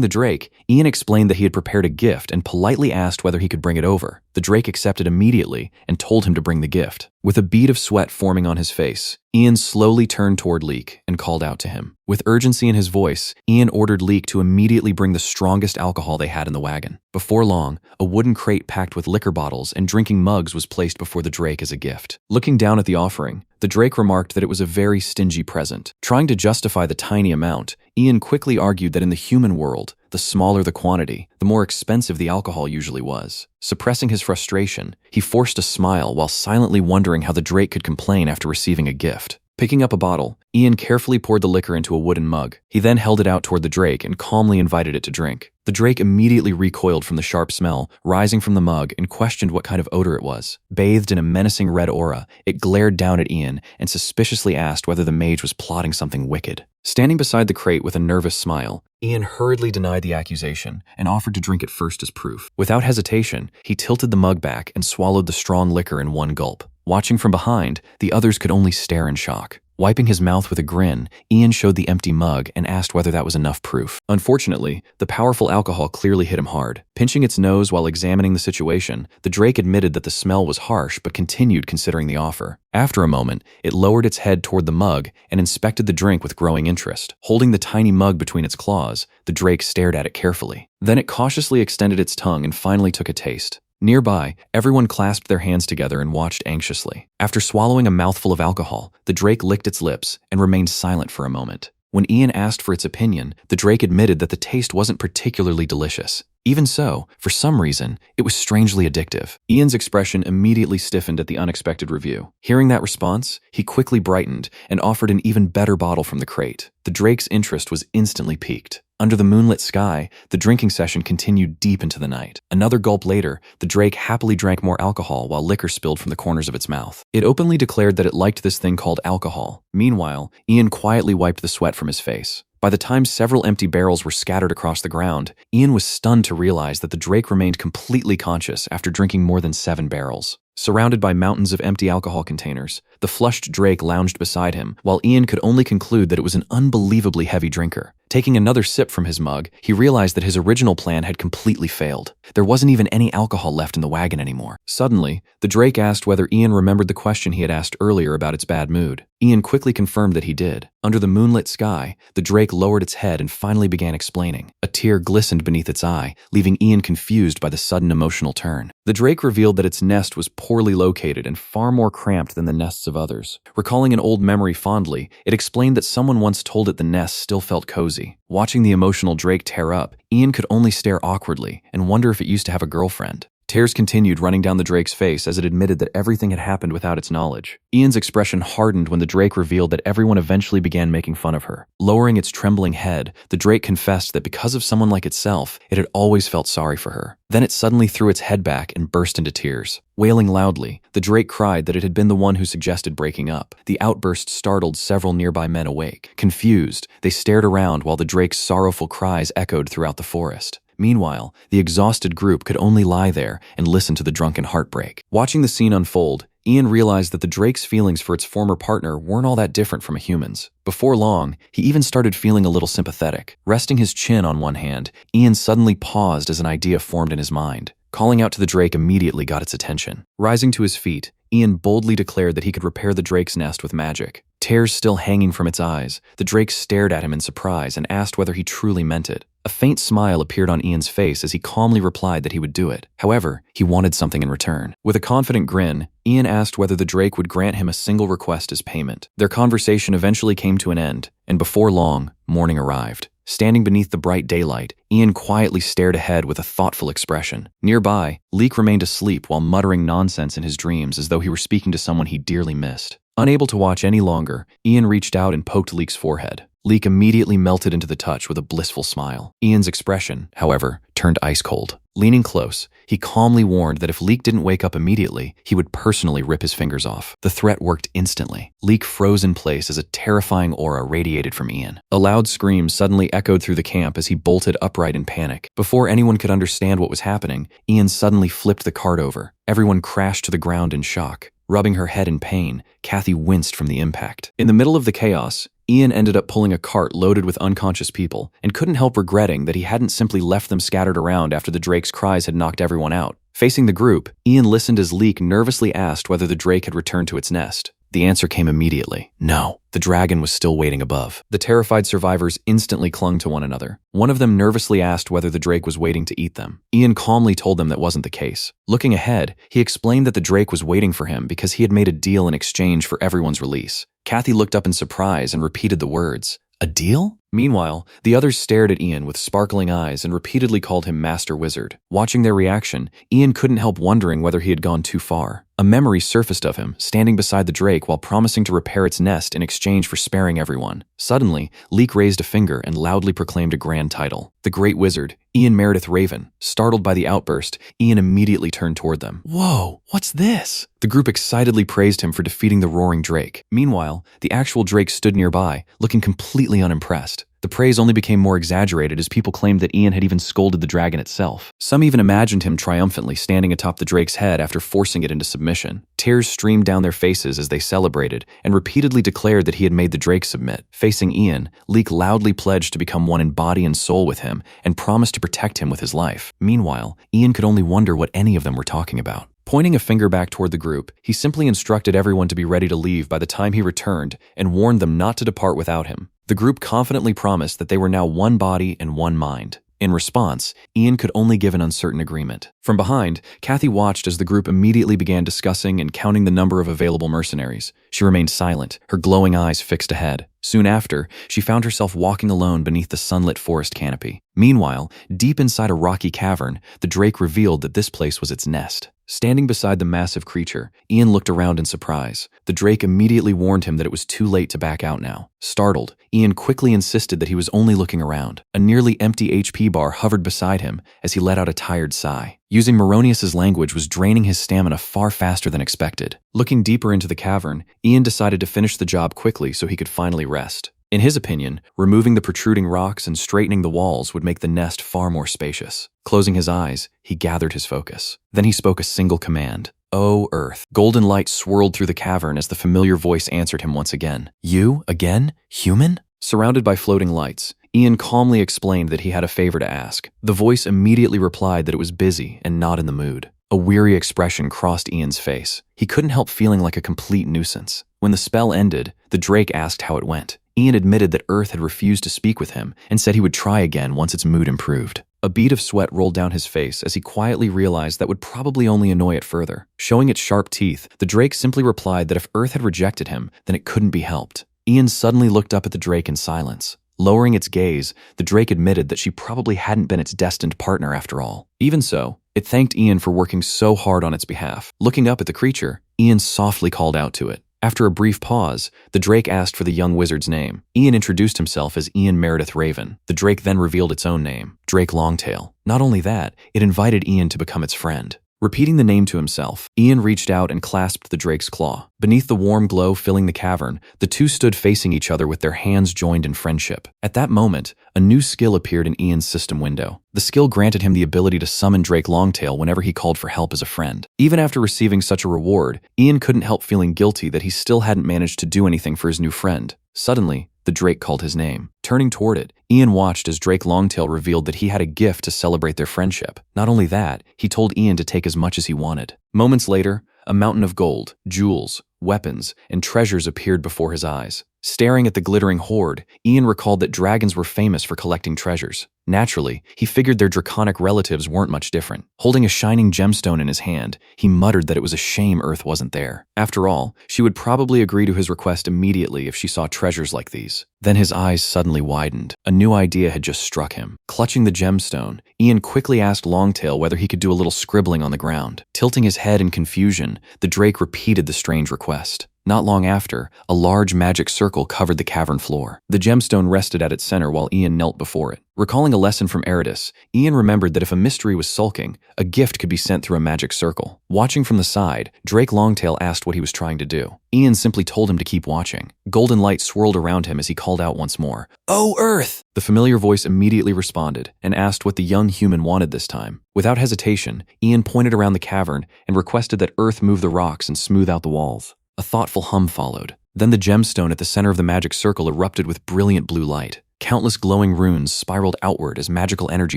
the Drake, Ian explained that he had prepared a gift and politely asked whether he could bring it over. The Drake accepted immediately and told him to bring the gift. With a bead of sweat forming on his face, Ian slowly turned toward Leek and called out to him. With urgency in his voice, Ian ordered Leek to immediately bring the strongest alcohol they had in the wagon. Before long, a wooden crate packed with liquor bottles and drinking mugs was placed before the Drake as a gift. Looking down at the offering, the Drake remarked that it was a very stingy present. Trying to justify the tiny amount, Ian quickly argued that in the human world, the smaller the quantity, the more expensive the alcohol usually was. Suppressing his frustration, he forced a smile while silently wondering how the Drake could complain after receiving a gift. Picking up a bottle, Ian carefully poured the liquor into a wooden mug. He then held it out toward the Drake and calmly invited it to drink. The Drake immediately recoiled from the sharp smell, rising from the mug, and questioned what kind of odor it was. Bathed in a menacing red aura, it glared down at Ian and suspiciously asked whether the mage was plotting something wicked. Standing beside the crate with a nervous smile, Ian hurriedly denied the accusation and offered to drink it first as proof. Without hesitation, he tilted the mug back and swallowed the strong liquor in one gulp. Watching from behind, the others could only stare in shock. Wiping his mouth with a grin, Ian showed the empty mug and asked whether that was enough proof. Unfortunately, the powerful alcohol clearly hit him hard. Pinching its nose while examining the situation, the Drake admitted that the smell was harsh but continued considering the offer. After a moment, it lowered its head toward the mug and inspected the drink with growing interest. Holding the tiny mug between its claws, the Drake stared at it carefully. Then it cautiously extended its tongue and finally took a taste. Nearby, everyone clasped their hands together and watched anxiously. After swallowing a mouthful of alcohol, the Drake licked its lips and remained silent for a moment. When Ian asked for its opinion, the Drake admitted that the taste wasn't particularly delicious. Even so, for some reason, it was strangely addictive. Ian's expression immediately stiffened at the unexpected review. Hearing that response, he quickly brightened and offered an even better bottle from the crate. The Drake's interest was instantly piqued. Under the moonlit sky, the drinking session continued deep into the night. Another gulp later, the Drake happily drank more alcohol while liquor spilled from the corners of its mouth. It openly declared that it liked this thing called alcohol. Meanwhile, Ian quietly wiped the sweat from his face. By the time several empty barrels were scattered across the ground, Ian was stunned to realize that the Drake remained completely conscious after drinking more than 7 barrels. Surrounded by mountains of empty alcohol containers, the flushed Drake lounged beside him, while Ian could only conclude that it was an unbelievably heavy drinker. Taking another sip from his mug, he realized that his original plan had completely failed. There wasn't even any alcohol left in the wagon anymore. Suddenly, the Drake asked whether Ian remembered the question he had asked earlier about its bad mood. Ian quickly confirmed that he did. Under the moonlit sky, the Drake lowered its head and finally began explaining. A tear glistened beneath its eye, leaving Ian confused by the sudden emotional turn. The Drake revealed that its nest was poorly located and far more cramped than the nests of others. Recalling an old memory fondly, it explained that someone once told it the nest still felt cozy. Watching the emotional Drake tear up, Ian could only stare awkwardly and wonder if it used to have a girlfriend. Tears continued running down the Drake's face as it admitted that everything had happened without its knowledge. Ian's expression hardened when the Drake revealed that everyone eventually began making fun of her. Lowering its trembling head, the Drake confessed that because of someone like itself, it had always felt sorry for her. Then it suddenly threw its head back and burst into tears. Wailing loudly, the Drake cried that it had been the one who suggested breaking up. The outburst startled several nearby men awake. Confused, they stared around while the Drake's sorrowful cries echoed throughout the forest. Meanwhile, the exhausted group could only lie there and listen to the drunken heartbreak. Watching the scene unfold, Ian realized that the Drake's feelings for its former partner weren't all that different from a human's. Before long, he even started feeling a little sympathetic. Resting his chin on one hand, Ian suddenly paused as an idea formed in his mind. Calling out to the Drake immediately got its attention. Rising to his feet, Ian boldly declared that he could repair the Drake's nest with magic. Tears still hanging from its eyes, the Drake stared at him in surprise and asked whether he truly meant it. A faint smile appeared on Ian's face as he calmly replied that he would do it. However, he wanted something in return. With a confident grin, Ian asked whether the Drake would grant him a single request as payment. Their conversation eventually came to an end, and before long, morning arrived. Standing beneath the bright daylight, Ian quietly stared ahead with a thoughtful expression. Nearby, Leek remained asleep while muttering nonsense in his dreams as though he were speaking to someone he dearly missed. Unable to watch any longer, Ian reached out and poked Leek's forehead. Leek immediately melted into the touch with a blissful smile. Ian's expression, however, turned ice cold. Leaning close, he calmly warned that if Leek didn't wake up immediately, he would personally rip his fingers off. The threat worked instantly. Leek froze in place as a terrifying aura radiated from Ian. A loud scream suddenly echoed through the camp as he bolted upright in panic. Before anyone could understand what was happening, Ian suddenly flipped the cart over. Everyone crashed to the ground in shock. Rubbing her head in pain, Kathy winced from the impact. In the middle of the chaos, Ian ended up pulling a cart loaded with unconscious people and couldn't help regretting that he hadn't simply left them scattered around after the Drake's cries had knocked everyone out. Facing the group, Ian listened as Leek nervously asked whether the Drake had returned to its nest. The answer came immediately. No, the dragon was still waiting above. The terrified survivors instantly clung to one another. One of them nervously asked whether the Drake was waiting to eat them. Ian calmly told them that wasn't the case. Looking ahead, he explained that the Drake was waiting for him because he had made a deal in exchange for everyone's release. Kathy looked up in surprise and repeated the words, "A deal?" Meanwhile, the others stared at Ian with sparkling eyes and repeatedly called him Master Wizard. Watching their reaction, Ian couldn't help wondering whether he had gone too far. A memory surfaced of him, standing beside the Drake while promising to repair its nest in exchange for sparing everyone. Suddenly, Leek raised a finger and loudly proclaimed a grand title. The Great Wizard, Ian Meredith Raven. Startled by the outburst, Ian immediately turned toward them. "Whoa, what's this?" The group excitedly praised him for defeating the roaring Drake. Meanwhile, the actual Drake stood nearby, looking completely unimpressed. The praise only became more exaggerated as people claimed that Ian had even scolded the dragon itself. Some even imagined him triumphantly standing atop the Drake's head after forcing it into submission. Tears streamed down their faces as they celebrated and repeatedly declared that he had made the Drake submit. Facing Ian, Leek loudly pledged to become one in body and soul with him and promised to protect him with his life. Meanwhile, Ian could only wonder what any of them were talking about. Pointing a finger back toward the group, he simply instructed everyone to be ready to leave by the time he returned and warned them not to depart without him. The group confidently promised that they were now one body and one mind. In response, Ian could only give an uncertain agreement. From behind, Kathy watched as the group immediately began discussing and counting the number of available mercenaries. She remained silent, her glowing eyes fixed ahead. Soon after, she found herself walking alone beneath the sunlit forest canopy. Meanwhile, deep inside a rocky cavern, the Drake revealed that this place was its nest. Standing beside the massive creature, Ian looked around in surprise. The Drake immediately warned him that it was too late to back out now. Startled, Ian quickly insisted that he was only looking around. A nearly empty HP bar hovered beside him as he let out a tired sigh. Using Moronius's language was draining his stamina far faster than expected. Looking deeper into the cavern, Ian decided to finish the job quickly so he could finally rest. In his opinion, removing the protruding rocks and straightening the walls would make the nest far more spacious. Closing his eyes, he gathered his focus. Then he spoke a single command. "O Earth." Golden light swirled through the cavern as the familiar voice answered him once again. "You, again? Human?" Surrounded by floating lights, Ian calmly explained that he had a favor to ask. The voice immediately replied that it was busy and not in the mood. A weary expression crossed Ian's face. He couldn't help feeling like a complete nuisance. When the spell ended, the Drake asked how it went. Ian admitted that Earth had refused to speak with him and said he would try again once its mood improved. A bead of sweat rolled down his face as he quietly realized that would probably only annoy it further. Showing its sharp teeth, the Drake simply replied that if Earth had rejected him, then it couldn't be helped. Ian suddenly looked up at the Drake in silence. Lowering its gaze, the Drake admitted that she probably hadn't been its destined partner after all. Even so, it thanked Ian for working so hard on its behalf. Looking up at the creature, Ian softly called out to it. After a brief pause, the Drake asked for the young wizard's name. Ian introduced himself as Ian Meredith Raven. The Drake then revealed its own name, Drake Longtail. Not only that, it invited Ian to become its friend. Repeating the name to himself, Ian reached out and clasped the Drake's claw. Beneath the warm glow filling the cavern, the two stood facing each other with their hands joined in friendship. At that moment, a new skill appeared in Ian's system window. The skill granted him the ability to summon Drake Longtail whenever he called for help as a friend. Even after receiving such a reward, Ian couldn't help feeling guilty that he still hadn't managed to do anything for his new friend. Suddenly, the Drake called his name. Turning toward it, Ian watched as Drake Longtail revealed that he had a gift to celebrate their friendship. Not only that, he told Ian to take as much as he wanted. Moments later, a mountain of gold, jewels, weapons, and treasures appeared before his eyes. Staring at the glittering hoard, Ian recalled that dragons were famous for collecting treasures. Naturally, he figured their draconic relatives weren't much different. Holding a shining gemstone in his hand, he muttered that it was a shame Earth wasn't there. After all, she would probably agree to his request immediately if she saw treasures like these. Then his eyes suddenly widened. A new idea had just struck him. Clutching the gemstone, Ian quickly asked Longtail whether he could do a little scribbling on the ground. Tilting his head in confusion, the drake repeated the strange request. Not long after, a large magic circle covered the cavern floor. The gemstone rested at its center while Ian knelt before it. Recalling a lesson from Eridus, Ian remembered that if a mystery was sulking, a gift could be sent through a magic circle. Watching from the side, Drake Longtail asked what he was trying to do. Ian simply told him to keep watching. Golden light swirled around him as he called out once more, "Oh, Earth!" The familiar voice immediately responded and asked what the young human wanted this time. Without hesitation, Ian pointed around the cavern and requested that Earth move the rocks and smooth out the walls. A thoughtful hum followed. Then the gemstone at the center of the magic circle erupted with brilliant blue light. Countless glowing runes spiraled outward as magical energy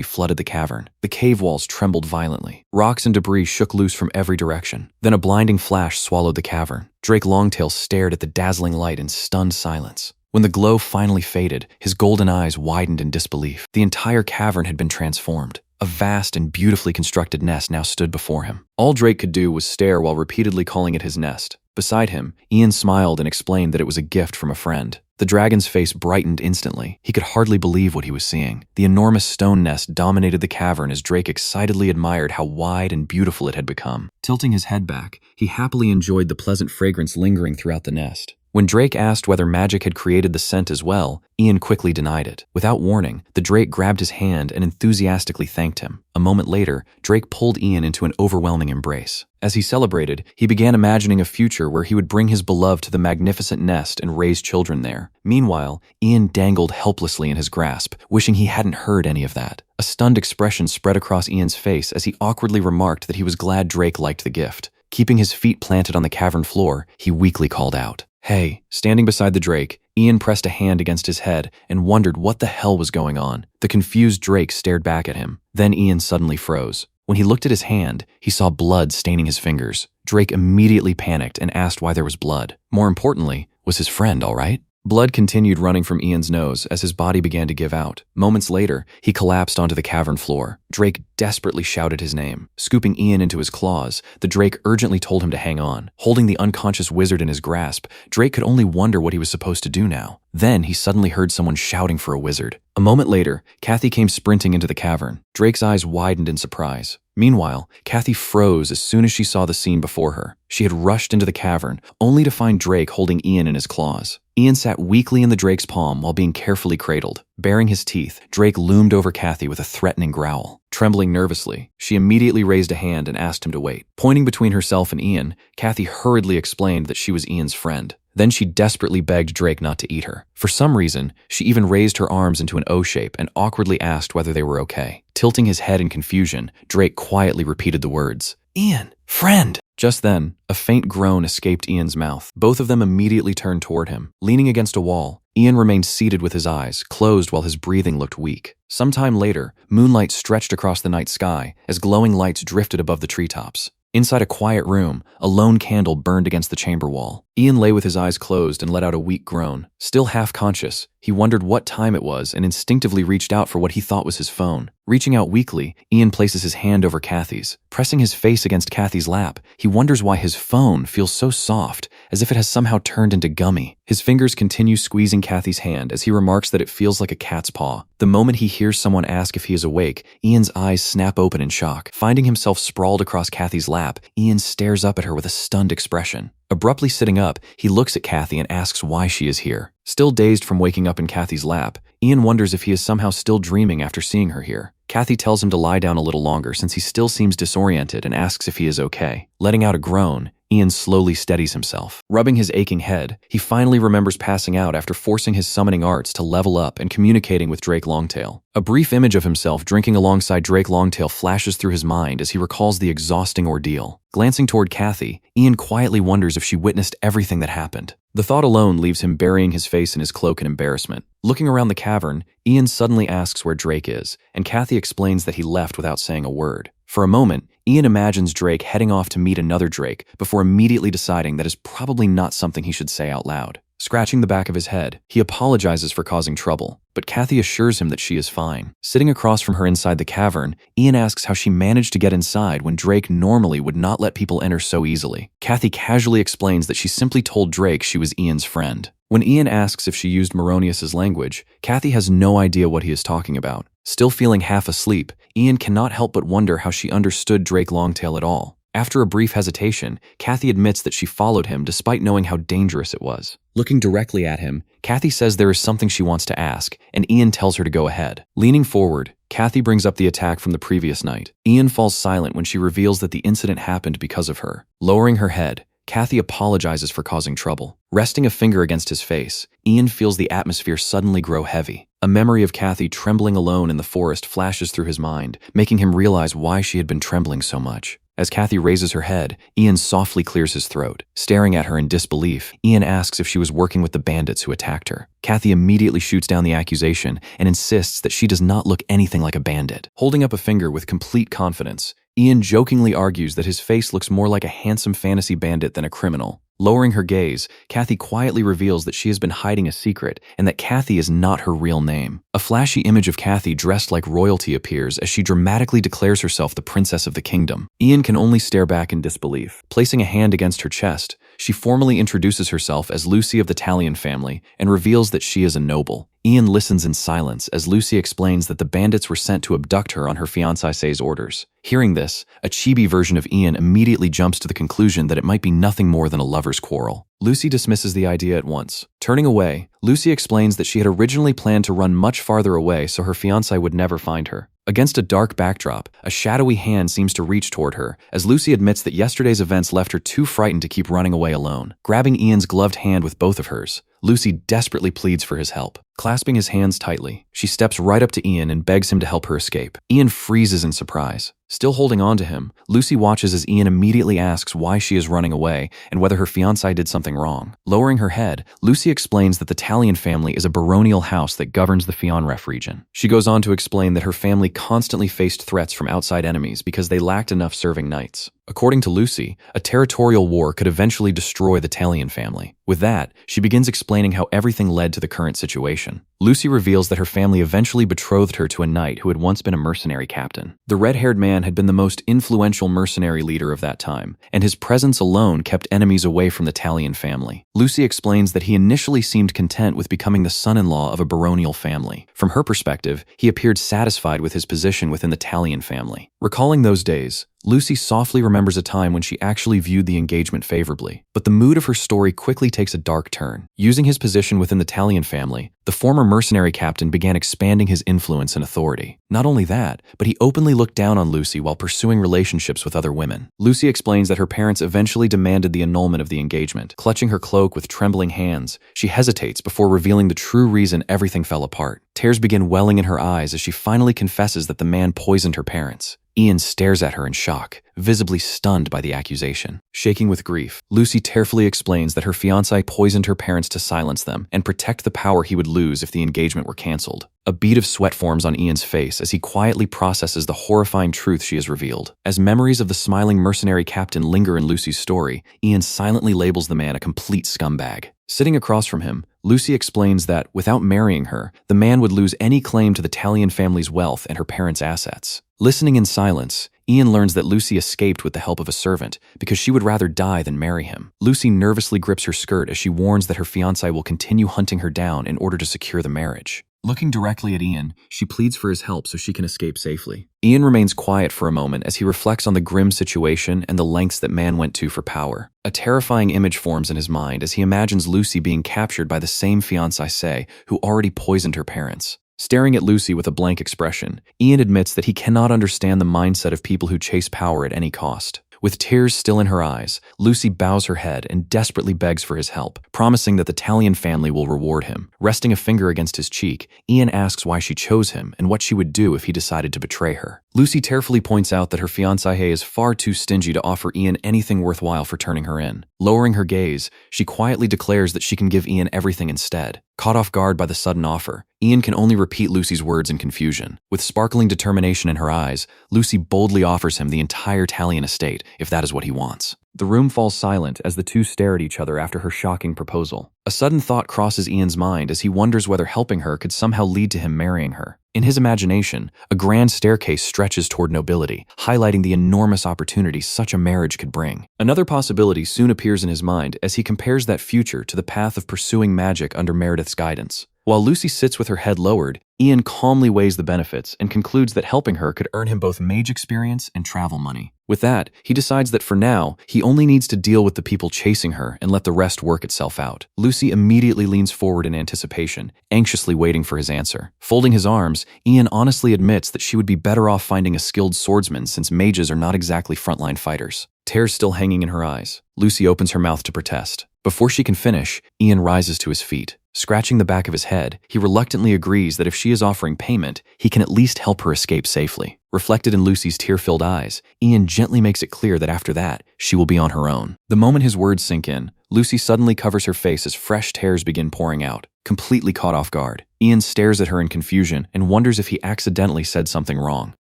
flooded the cavern. The cave walls trembled violently. Rocks and debris shook loose from every direction. Then a blinding flash swallowed the cavern. Drake Longtail stared at the dazzling light in stunned silence. When the glow finally faded, his golden eyes widened in disbelief. The entire cavern had been transformed. A vast and beautifully constructed nest now stood before him. All Drake could do was stare while repeatedly calling it his nest. Beside him, Ian smiled and explained that it was a gift from a friend. The dragon's face brightened instantly. He could hardly believe what he was seeing. The enormous stone nest dominated the cavern as Drake excitedly admired how wide and beautiful it had become. Tilting his head back, he happily enjoyed the pleasant fragrance lingering throughout the nest. When Drake asked whether magic had created the scent as well, Ian quickly denied it. Without warning, the drake grabbed his hand and enthusiastically thanked him. A moment later, Drake pulled Ian into an overwhelming embrace. As he celebrated, he began imagining a future where he would bring his beloved to the magnificent nest and raise children there. Meanwhile, Ian dangled helplessly in his grasp, wishing he hadn't heard any of that. A stunned expression spread across Ian's face as he awkwardly remarked that he was glad Drake liked the gift. Keeping his feet planted on the cavern floor, he weakly called out, "Hey." Standing beside the drake, Ian pressed a hand against his head and wondered what the hell was going on. The confused drake stared back at him. Then Ian suddenly froze. When he looked at his hand, he saw blood staining his fingers. Drake immediately panicked and asked why there was blood. More importantly, was his friend all right? Blood continued running from Ian's nose as his body began to give out. Moments later, he collapsed onto the cavern floor. Drake desperately shouted his name. Scooping Ian into his claws, the drake urgently told him to hang on. Holding the unconscious wizard in his grasp, Drake could only wonder what he was supposed to do now. Then he suddenly heard someone shouting for a wizard. A moment later, Kathy came sprinting into the cavern. Drake's eyes widened in surprise. Meanwhile, Kathy froze as soon as she saw the scene before her. She had rushed into the cavern, only to find Drake holding Ian in his claws. Ian sat weakly in the drake's palm while being carefully cradled. Baring his teeth, Drake loomed over Kathy with a threatening growl. Trembling nervously, she immediately raised a hand and asked him to wait. Pointing between herself and Ian, Kathy hurriedly explained that she was Ian's friend. Then she desperately begged Drake not to eat her. For some reason, she even raised her arms into an O shape and awkwardly asked whether they were okay. Tilting his head in confusion, Drake quietly repeated the words, "Ian, friend." Just then, a faint groan escaped Ian's mouth. Both of them immediately turned toward him. Leaning against a wall, Ian remained seated with his eyes closed while his breathing looked weak. Sometime later, moonlight stretched across the night sky as glowing lights drifted above the treetops. Inside a quiet room, a lone candle burned against the chamber wall. Ian lay with his eyes closed and let out a weak groan. Still half conscious, he wondered what time it was and instinctively reached out for what he thought was his phone. Reaching out weakly, Ian places his hand over Kathy's. Pressing his face against Kathy's lap, he wonders why his phone feels so soft, as if it has somehow turned into gummy. His fingers continue squeezing Kathy's hand as he remarks that it feels like a cat's paw. The moment he hears someone ask if he is awake, Ian's eyes snap open in shock. Finding himself sprawled across Kathy's lap, Ian stares up at her with a stunned expression. Abruptly sitting up, he looks at Kathy and asks why she is here. Still dazed from waking up in Kathy's lap, Ian wonders if he is somehow still dreaming after seeing her here. Kathy tells him to lie down a little longer since he still seems disoriented and asks if he is okay. Letting out a groan, Ian slowly steadies himself. Rubbing his aching head, he finally remembers passing out after forcing his summoning arts to level up and communicating with Drake Longtail. A brief image of himself drinking alongside Drake Longtail flashes through his mind as he recalls the exhausting ordeal. Glancing toward Kathy, Ian quietly wonders if she witnessed everything that happened. The thought alone leaves him burying his face in his cloak in embarrassment. Looking around the cavern, Ian suddenly asks where Drake is, and Kathy explains that he left without saying a word. For a moment, Ian imagines Drake heading off to meet another Drake before immediately deciding that is probably not something he should say out loud. Scratching the back of his head, he apologizes for causing trouble, but Kathy assures him that she is fine. Sitting across from her inside the cavern, Ian asks how she managed to get inside when Drake normally would not let people enter so easily. Kathy casually explains that she simply told Drake she was Ian's friend. When Ian asks if she used Moronius's language, Kathy has no idea what he is talking about. Still feeling half asleep, Ian cannot help but wonder how she understood Drake Longtail at all. After a brief hesitation, Kathy admits that she followed him despite knowing how dangerous it was. Looking directly at him, Kathy says there is something she wants to ask, and Ian tells her to go ahead. Leaning forward, Kathy brings up the attack from the previous night. Ian falls silent when she reveals that the incident happened because of her. Lowering her head, Kathy apologizes for causing trouble. Resting a finger against his face, Ian feels the atmosphere suddenly grow heavy. A memory of Kathy trembling alone in the forest flashes through his mind, making him realize why she had been trembling so much. As Kathy raises her head, Ian softly clears his throat. Staring at her in disbelief, Ian asks if she was working with the bandits who attacked her. Kathy immediately shoots down the accusation and insists that she does not look anything like a bandit. Holding up a finger with complete confidence, Ian jokingly argues that his face looks more like a handsome fantasy bandit than a criminal. Lowering her gaze, Kathy quietly reveals that she has been hiding a secret and that Kathy is not her real name. A flashy image of Kathy dressed like royalty appears as she dramatically declares herself the princess of the kingdom. Ian can only stare back in disbelief. Placing a hand against her chest, she formally introduces herself as Lucy of the Talion family and reveals that she is a noble. Ian listens in silence as Lucy explains that the bandits were sent to abduct her on her fiancé's orders. Hearing this, a chibi version of Ian immediately jumps to the conclusion that it might be nothing more than a lover's quarrel. Lucy dismisses the idea at once. Turning away, Lucy explains that she had originally planned to run much farther away so her fiancé would never find her. Against a dark backdrop, a shadowy hand seems to reach toward her, as Lucy admits that yesterday's events left her too frightened to keep running away alone. Grabbing Ian's gloved hand with both of hers, Lucy desperately pleads for his help. Clasping his hands tightly, she steps right up to Ian and begs him to help her escape. Ian freezes in surprise. Still holding on to him, Lucy watches as Ian immediately asks why she is running away and whether her fiancé did something wrong. Lowering her head, Lucy explains that the Talion family is a baronial house that governs the Fionref region. She goes on to explain that her family constantly faced threats from outside enemies because they lacked enough serving knights. According to Lucy, a territorial war could eventually destroy the Talion family. With that, she begins explaining how everything led to the current situation. Lucy reveals that her family eventually betrothed her to a knight who had once been a mercenary captain. The red-haired man had been the most influential mercenary leader of that time, and his presence alone kept enemies away from the Talion family. Lucy explains that he initially seemed content with becoming the son-in-law of a baronial family. From her perspective, he appeared satisfied with his position within the Talion family. Recalling those days, Lucy softly remembers a time when she actually viewed the engagement favorably, but the mood of her story quickly takes a dark turn. Using his position within the Talion family, the former mercenary captain began expanding his influence and authority. Not only that, but he openly looked down on Lucy while pursuing relationships with other women. Lucy explains that her parents eventually demanded the annulment of the engagement. Clutching her cloak with trembling hands, she hesitates before revealing the true reason everything fell apart. Tears begin welling in her eyes as she finally confesses that the man poisoned her parents. Ian stares at her in shock, visibly stunned by the accusation. Shaking with grief, Lucy tearfully explains that her fiancé poisoned her parents to silence them and protect the power he would lose if the engagement were cancelled. A bead of sweat forms on Ian's face as he quietly processes the horrifying truth she has revealed. As memories of the smiling mercenary captain linger in Lucy's story, Ian silently labels the man a complete scumbag. Sitting across from him, Lucy explains that, without marrying her, the man would lose any claim to the Talion family's wealth and her parents' assets. Listening in silence, Ian learns that Lucy escaped with the help of a servant because she would rather die than marry him. Lucy nervously grips her skirt as she warns that her fiancé will continue hunting her down in order to secure the marriage. Looking directly at Ian, she pleads for his help so she can escape safely. Ian remains quiet for a moment as he reflects on the grim situation and the lengths that man went to for power. A terrifying image forms in his mind as he imagines Lucy being captured by the same fiancé who already poisoned her parents. Staring at Lucy with a blank expression, Ian admits that he cannot understand the mindset of people who chase power at any cost. With tears still in her eyes, Lucy bows her head and desperately begs for his help, promising that the Talion family will reward him. Resting a finger against his cheek, Ian asks why she chose him and what she would do if he decided to betray her. Lucy tearfully points out that her fiancé is far too stingy to offer Ian anything worthwhile for turning her in. Lowering her gaze, she quietly declares that she can give Ian everything instead. Caught off guard by the sudden offer, Ian can only repeat Lucy's words in confusion. With sparkling determination in her eyes, Lucy boldly offers him the entire Talion estate if that is what he wants. The room falls silent as the two stare at each other after her shocking proposal. A sudden thought crosses Ian's mind as he wonders whether helping her could somehow lead to him marrying her. In his imagination, a grand staircase stretches toward nobility, highlighting the enormous opportunity such a marriage could bring. Another possibility soon appears in his mind as he compares that future to the path of pursuing magic under Meredith's guidance. While Lucy sits with her head lowered, Ian calmly weighs the benefits and concludes that helping her could earn him both mage experience and travel money. With that, he decides that for now, he only needs to deal with the people chasing her and let the rest work itself out. Lucy immediately leans forward in anticipation, anxiously waiting for his answer. Folding his arms, Ian honestly admits that she would be better off finding a skilled swordsman since mages are not exactly frontline fighters. Tears still hanging in her eyes, Lucy opens her mouth to protest. Before she can finish, Ian rises to his feet. Scratching the back of his head, he reluctantly agrees that if she is offering payment, he can at least help her escape safely. Reflected in Lucy's tear-filled eyes, Ian gently makes it clear that after that, she will be on her own. The moment his words sink in, Lucy suddenly covers her face as fresh tears begin pouring out. Completely caught off guard, Ian stares at her in confusion and wonders if he accidentally said something wrong.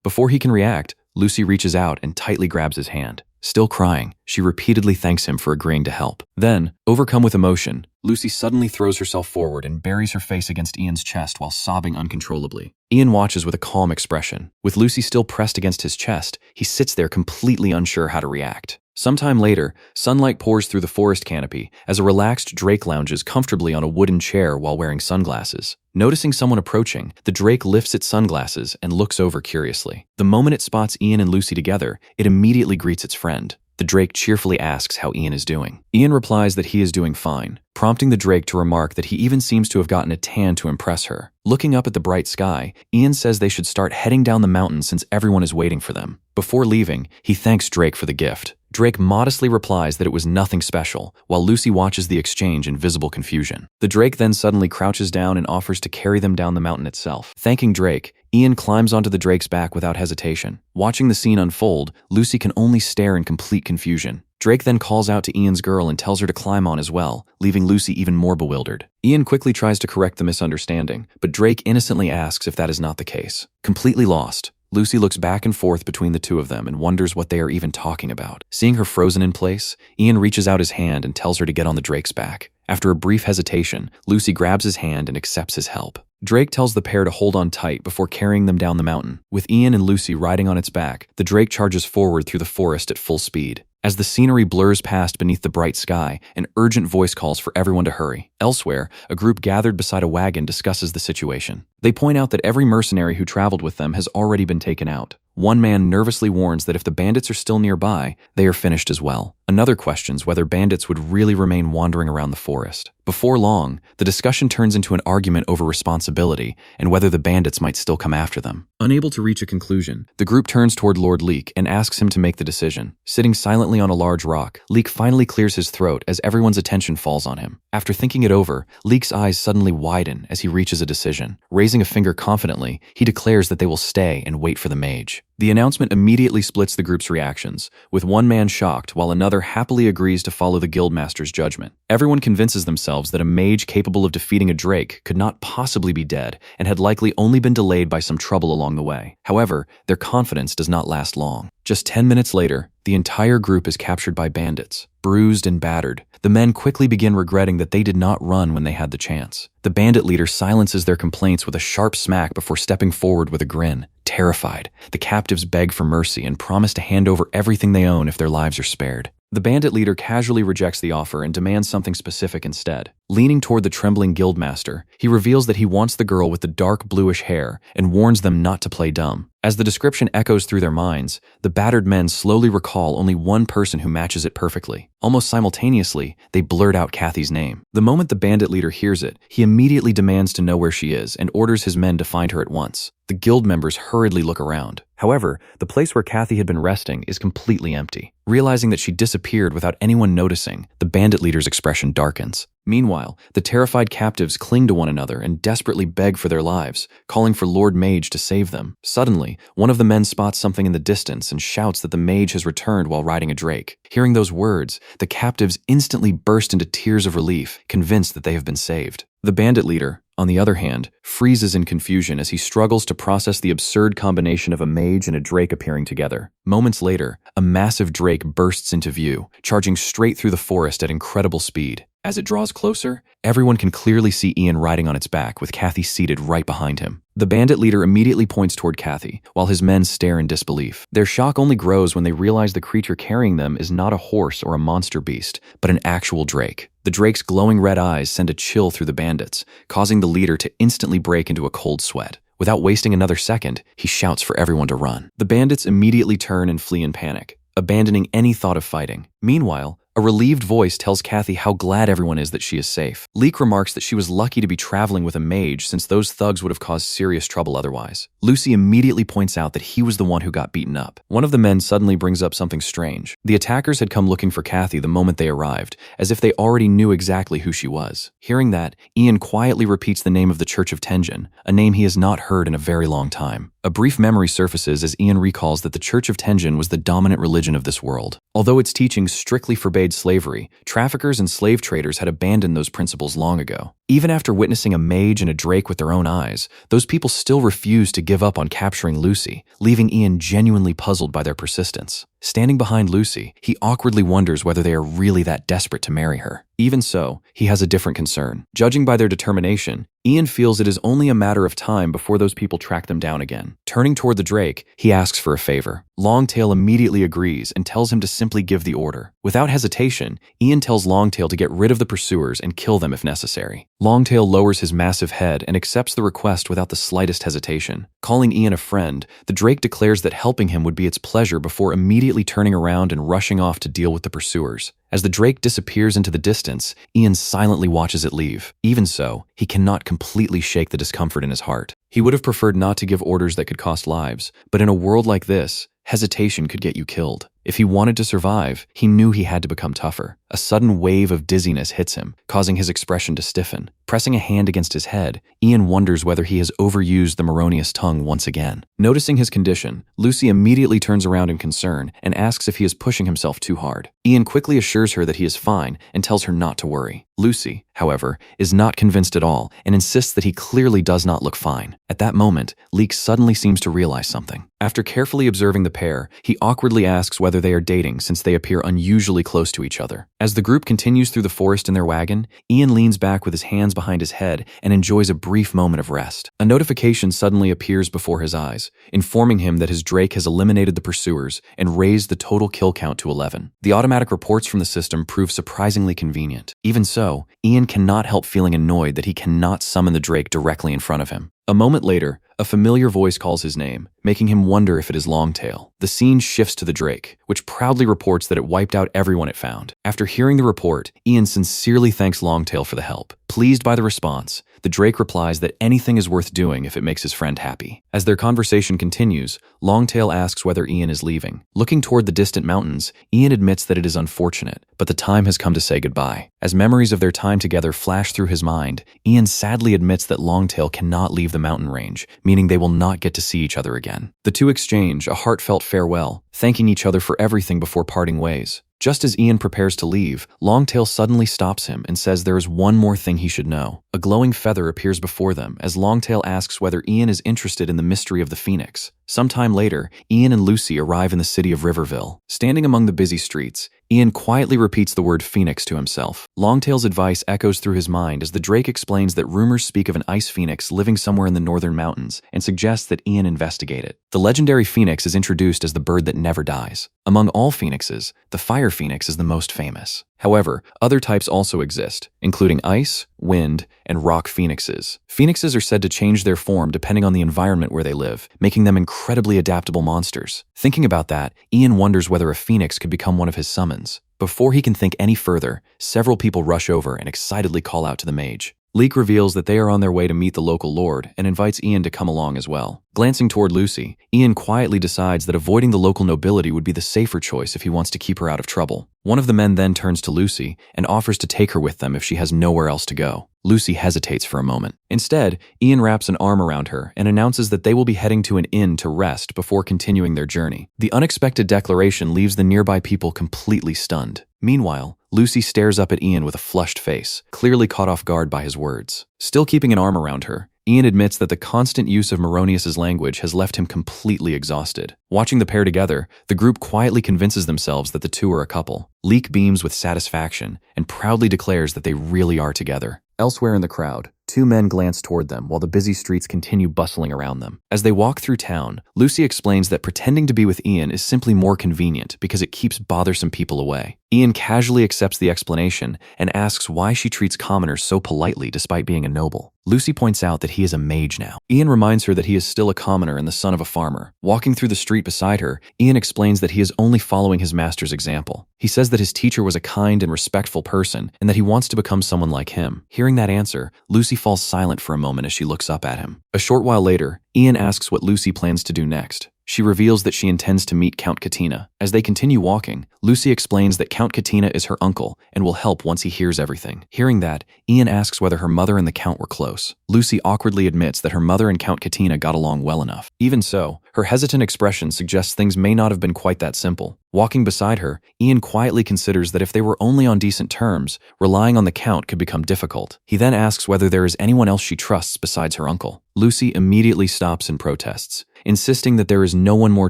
Before he can react, Lucy reaches out and tightly grabs his hand. Still crying, she repeatedly thanks him for agreeing to help. Then, overcome with emotion, Lucy suddenly throws herself forward and buries her face against Ian's chest while sobbing uncontrollably. Ian watches with a calm expression. With Lucy still pressed against his chest, he sits there completely unsure how to react. Sometime later, sunlight pours through the forest canopy as a relaxed drake lounges comfortably on a wooden chair while wearing sunglasses. Noticing someone approaching, the drake lifts its sunglasses and looks over curiously. The moment it spots Ian and Lucy together, it immediately greets its friend. The drake cheerfully asks how Ian is doing. Ian replies that he is doing fine, prompting the drake to remark that he even seems to have gotten a tan to impress her. Looking up at the bright sky, Ian says they should start heading down the mountain since everyone is waiting for them. Before leaving, he thanks Drake for the gift. Drake modestly replies that it was nothing special, while Lucy watches the exchange in visible confusion. The drake then suddenly crouches down and offers to carry them down the mountain itself. Thanking Drake, Ian climbs onto the drake's back without hesitation. Watching the scene unfold, Lucy can only stare in complete confusion. Drake then calls out to Ian's girl and tells her to climb on as well, leaving Lucy even more bewildered. Ian quickly tries to correct the misunderstanding, but Drake innocently asks if that is not the case. Completely lost, Lucy looks back and forth between the two of them and wonders what they are even talking about. Seeing her frozen in place, Ian reaches out his hand and tells her to get on the drake's back. After a brief hesitation, Lucy grabs his hand and accepts his help. Drake tells the pair to hold on tight before carrying them down the mountain. With Ian and Lucy riding on its back, the drake charges forward through the forest at full speed. As the scenery blurs past beneath the bright sky, an urgent voice calls for everyone to hurry. Elsewhere, a group gathered beside a wagon discusses the situation. They point out that every mercenary who traveled with them has already been taken out. One man nervously warns that if the bandits are still nearby, they are finished as well. Another questions whether bandits would really remain wandering around the forest. Before long, the discussion turns into an argument over responsibility and whether the bandits might still come after them. Unable to reach a conclusion, the group turns toward Lord Leek and asks him to make the decision. Sitting silently on a large rock, Leek finally clears his throat as everyone's attention falls on him. After thinking it over, Leek's eyes suddenly widen as he reaches a decision. Raising a finger confidently, he declares that they will stay and wait for the mage. The announcement immediately splits the group's reactions, with one man shocked while another happily agrees to follow the guildmaster's judgment. Everyone convinces themselves that a mage capable of defeating a drake could not possibly be dead and had likely only been delayed by some trouble along the way. However, their confidence does not last long. Just 10 minutes later, the entire group is captured by bandits. Bruised and battered, the men quickly begin regretting that they did not run when they had the chance. The bandit leader silences their complaints with a sharp smack before stepping forward with a grin. Terrified, the captives beg for mercy and promise to hand over everything they own if their lives are spared. The bandit leader casually rejects the offer and demands something specific instead. Leaning toward the trembling guildmaster, he reveals that he wants the girl with the dark bluish hair and warns them not to play dumb. As the description echoes through their minds, the battered men slowly recall only one person who matches it perfectly. Almost simultaneously, they blurt out Kathy's name. The moment the bandit leader hears it, he immediately demands to know where she is and orders his men to find her at once. The guild members hurriedly look around. However, the place where Kathy had been resting is completely empty. Realizing that she disappeared without anyone noticing, the bandit leader's expression darkens. Meanwhile, the terrified captives cling to one another and desperately beg for their lives, calling for Lord Mage to save them. Suddenly, one of the men spots something in the distance and shouts that the mage has returned while riding a drake. Hearing those words, the captives instantly burst into tears of relief, convinced that they have been saved. The bandit leader, on the other hand, freezes in confusion as he struggles to process the absurd combination of a mage and a drake appearing together. Moments later, a massive drake bursts into view, charging straight through the forest at incredible speed. As it draws closer, everyone can clearly see Ian riding on its back, with Kathy seated right behind him. The bandit leader immediately points toward Kathy, while his men stare in disbelief. Their shock only grows when they realize the creature carrying them is not a horse or a monster beast, but an actual drake. The drake's glowing red eyes send a chill through the bandits, causing the leader to instantly break into a cold sweat. Without wasting another second, he shouts for everyone to run. The bandits immediately turn and flee in panic, abandoning any thought of fighting. Meanwhile, a relieved voice tells Kathy how glad everyone is that she is safe. Leek remarks that she was lucky to be traveling with a mage, since those thugs would have caused serious trouble otherwise. Lucy immediately points out that he was the one who got beaten up. One of the men suddenly brings up something strange. The attackers had come looking for Kathy the moment they arrived, as if they already knew exactly who she was. Hearing that, Ian quietly repeats the name of the Church of Tenjin, a name he has not heard in a very long time. A brief memory surfaces as Ian recalls that the Church of Tenjin was the dominant religion of this world. Although its teachings strictly forbade slavery, traffickers and slave traders had abandoned those principles long ago. Even after witnessing a mage and a drake with their own eyes, those people still refused to give up on capturing Lucy, leaving Ian genuinely puzzled by their persistence. Standing behind Lucy, he awkwardly wonders whether they are really that desperate to marry her. Even so, he has a different concern. Judging by their determination, Ian feels it is only a matter of time before those people track them down again. Turning toward the drake, he asks for a favor. Longtail immediately agrees and tells him to simply give the order. Without hesitation, Ian tells Longtail to get rid of the pursuers and kill them if necessary. Longtail lowers his massive head and accepts the request without the slightest hesitation. Calling Ian a friend, the drake declares that helping him would be its pleasure before immediately turning around and rushing off to deal with the pursuers. As the drake disappears into the distance, Ian silently watches it leave. Even so, he cannot completely shake the discomfort in his heart. He would have preferred not to give orders that could cost lives, but in a world like this, hesitation could get you killed. If he wanted to survive, he knew he had to become tougher. A sudden wave of dizziness hits him, causing his expression to stiffen. Pressing a hand against his head, Ian wonders whether he has overused the Moronius tongue once again. Noticing his condition, Lucy immediately turns around in concern and asks if he is pushing himself too hard. Ian quickly assures her that he is fine and tells her not to worry. Lucy, however, is not convinced at all and insists that he clearly does not look fine. At that moment, Leek suddenly seems to realize something. After carefully observing the pair, he awkwardly asks whether they are dating since they appear unusually close to each other. As the group continues through the forest in their wagon, Ian leans back with his hands behind his head and enjoys a brief moment of rest. A notification suddenly appears before his eyes, informing him that his drake has eliminated the pursuers and raised the total kill count to 11. The automatic reports from the system prove surprisingly convenient. Even so, Ian cannot help feeling annoyed that he cannot summon the drake directly in front of him. A moment later, a familiar voice calls his name, making him wonder if it is Longtail. The scene shifts to the drake, which proudly reports that it wiped out everyone it found. After hearing the report, Ian sincerely thanks Longtail for the help. Pleased by the response, the drake replies that anything is worth doing if it makes his friend happy. As their conversation continues, Longtail asks whether Ian is leaving. Looking toward the distant mountains, Ian admits that it is unfortunate, but the time has come to say goodbye. As memories of their time together flash through his mind, Ian sadly admits that Longtail cannot leave the mountain range, meaning they will not get to see each other again. The two exchange a heartfelt farewell, thanking each other for everything before parting ways. Just as Ian prepares to leave, Longtail suddenly stops him and says there is one more thing he should know. A glowing feather appears before them as Longtail asks whether Ian is interested in the mystery of the phoenix. Sometime later, Ian and Lucy arrive in the city of Riverville. Standing among the busy streets, Ian quietly repeats the word phoenix to himself. Longtail's advice echoes through his mind as the drake explains that rumors speak of an ice phoenix living somewhere in the northern mountains and suggests that Ian investigate it. The legendary phoenix is introduced as the bird that never dies. Among all phoenixes, the fire phoenix is the most famous. However, other types also exist, including ice, wind, and rock phoenixes. Phoenixes are said to change their form depending on the environment where they live, making them incredibly adaptable monsters. Thinking about that, Ian wonders whether a phoenix could become one of his summons. Before he can think any further, several people rush over and excitedly call out to the mage. Leek reveals that they are on their way to meet the local lord and invites Ian to come along as well. Glancing toward Lucy, Ian quietly decides that avoiding the local nobility would be the safer choice if he wants to keep her out of trouble. One of the men then turns to Lucy and offers to take her with them if she has nowhere else to go. Lucy hesitates for a moment. Instead, Ian wraps an arm around her and announces that they will be heading to an inn to rest before continuing their journey. The unexpected declaration leaves the nearby people completely stunned. Meanwhile, Lucy stares up at Ian with a flushed face, clearly caught off guard by his words. Still keeping an arm around her, Ian admits that the constant use of Moronius's language has left him completely exhausted. Watching the pair together, the group quietly convinces themselves that the two are a couple. Leek beams with satisfaction and proudly declares that they really are together. Elsewhere in the crowd, two men glance toward them while the busy streets continue bustling around them. As they walk through town, Lucy explains that pretending to be with Ian is simply more convenient because it keeps bothersome people away. Ian casually accepts the explanation and asks why she treats commoners so politely despite being a noble. Lucy points out that he is a mage now. Ian reminds her that he is still a commoner and the son of a farmer. Walking through the street beside her, Ian explains that he is only following his master's example. He says that his teacher was a kind and respectful person and that he wants to become someone like him. Hearing that answer, Lucy falls silent for a moment as she looks up at him. A short while later, Ian asks what Lucy plans to do next. She reveals that she intends to meet Count Katina. As they continue walking, Lucy explains that Count Katina is her uncle and will help once he hears everything. Hearing that, Ian asks whether her mother and the Count were close. Lucy awkwardly admits that her mother and Count Katina got along well enough. Even so, her hesitant expression suggests things may not have been quite that simple. Walking beside her, Ian quietly considers that if they were only on decent terms, relying on the Count could become difficult. He then asks whether there is anyone else she trusts besides her uncle. Lucy immediately stops and protests, insisting that there is no one more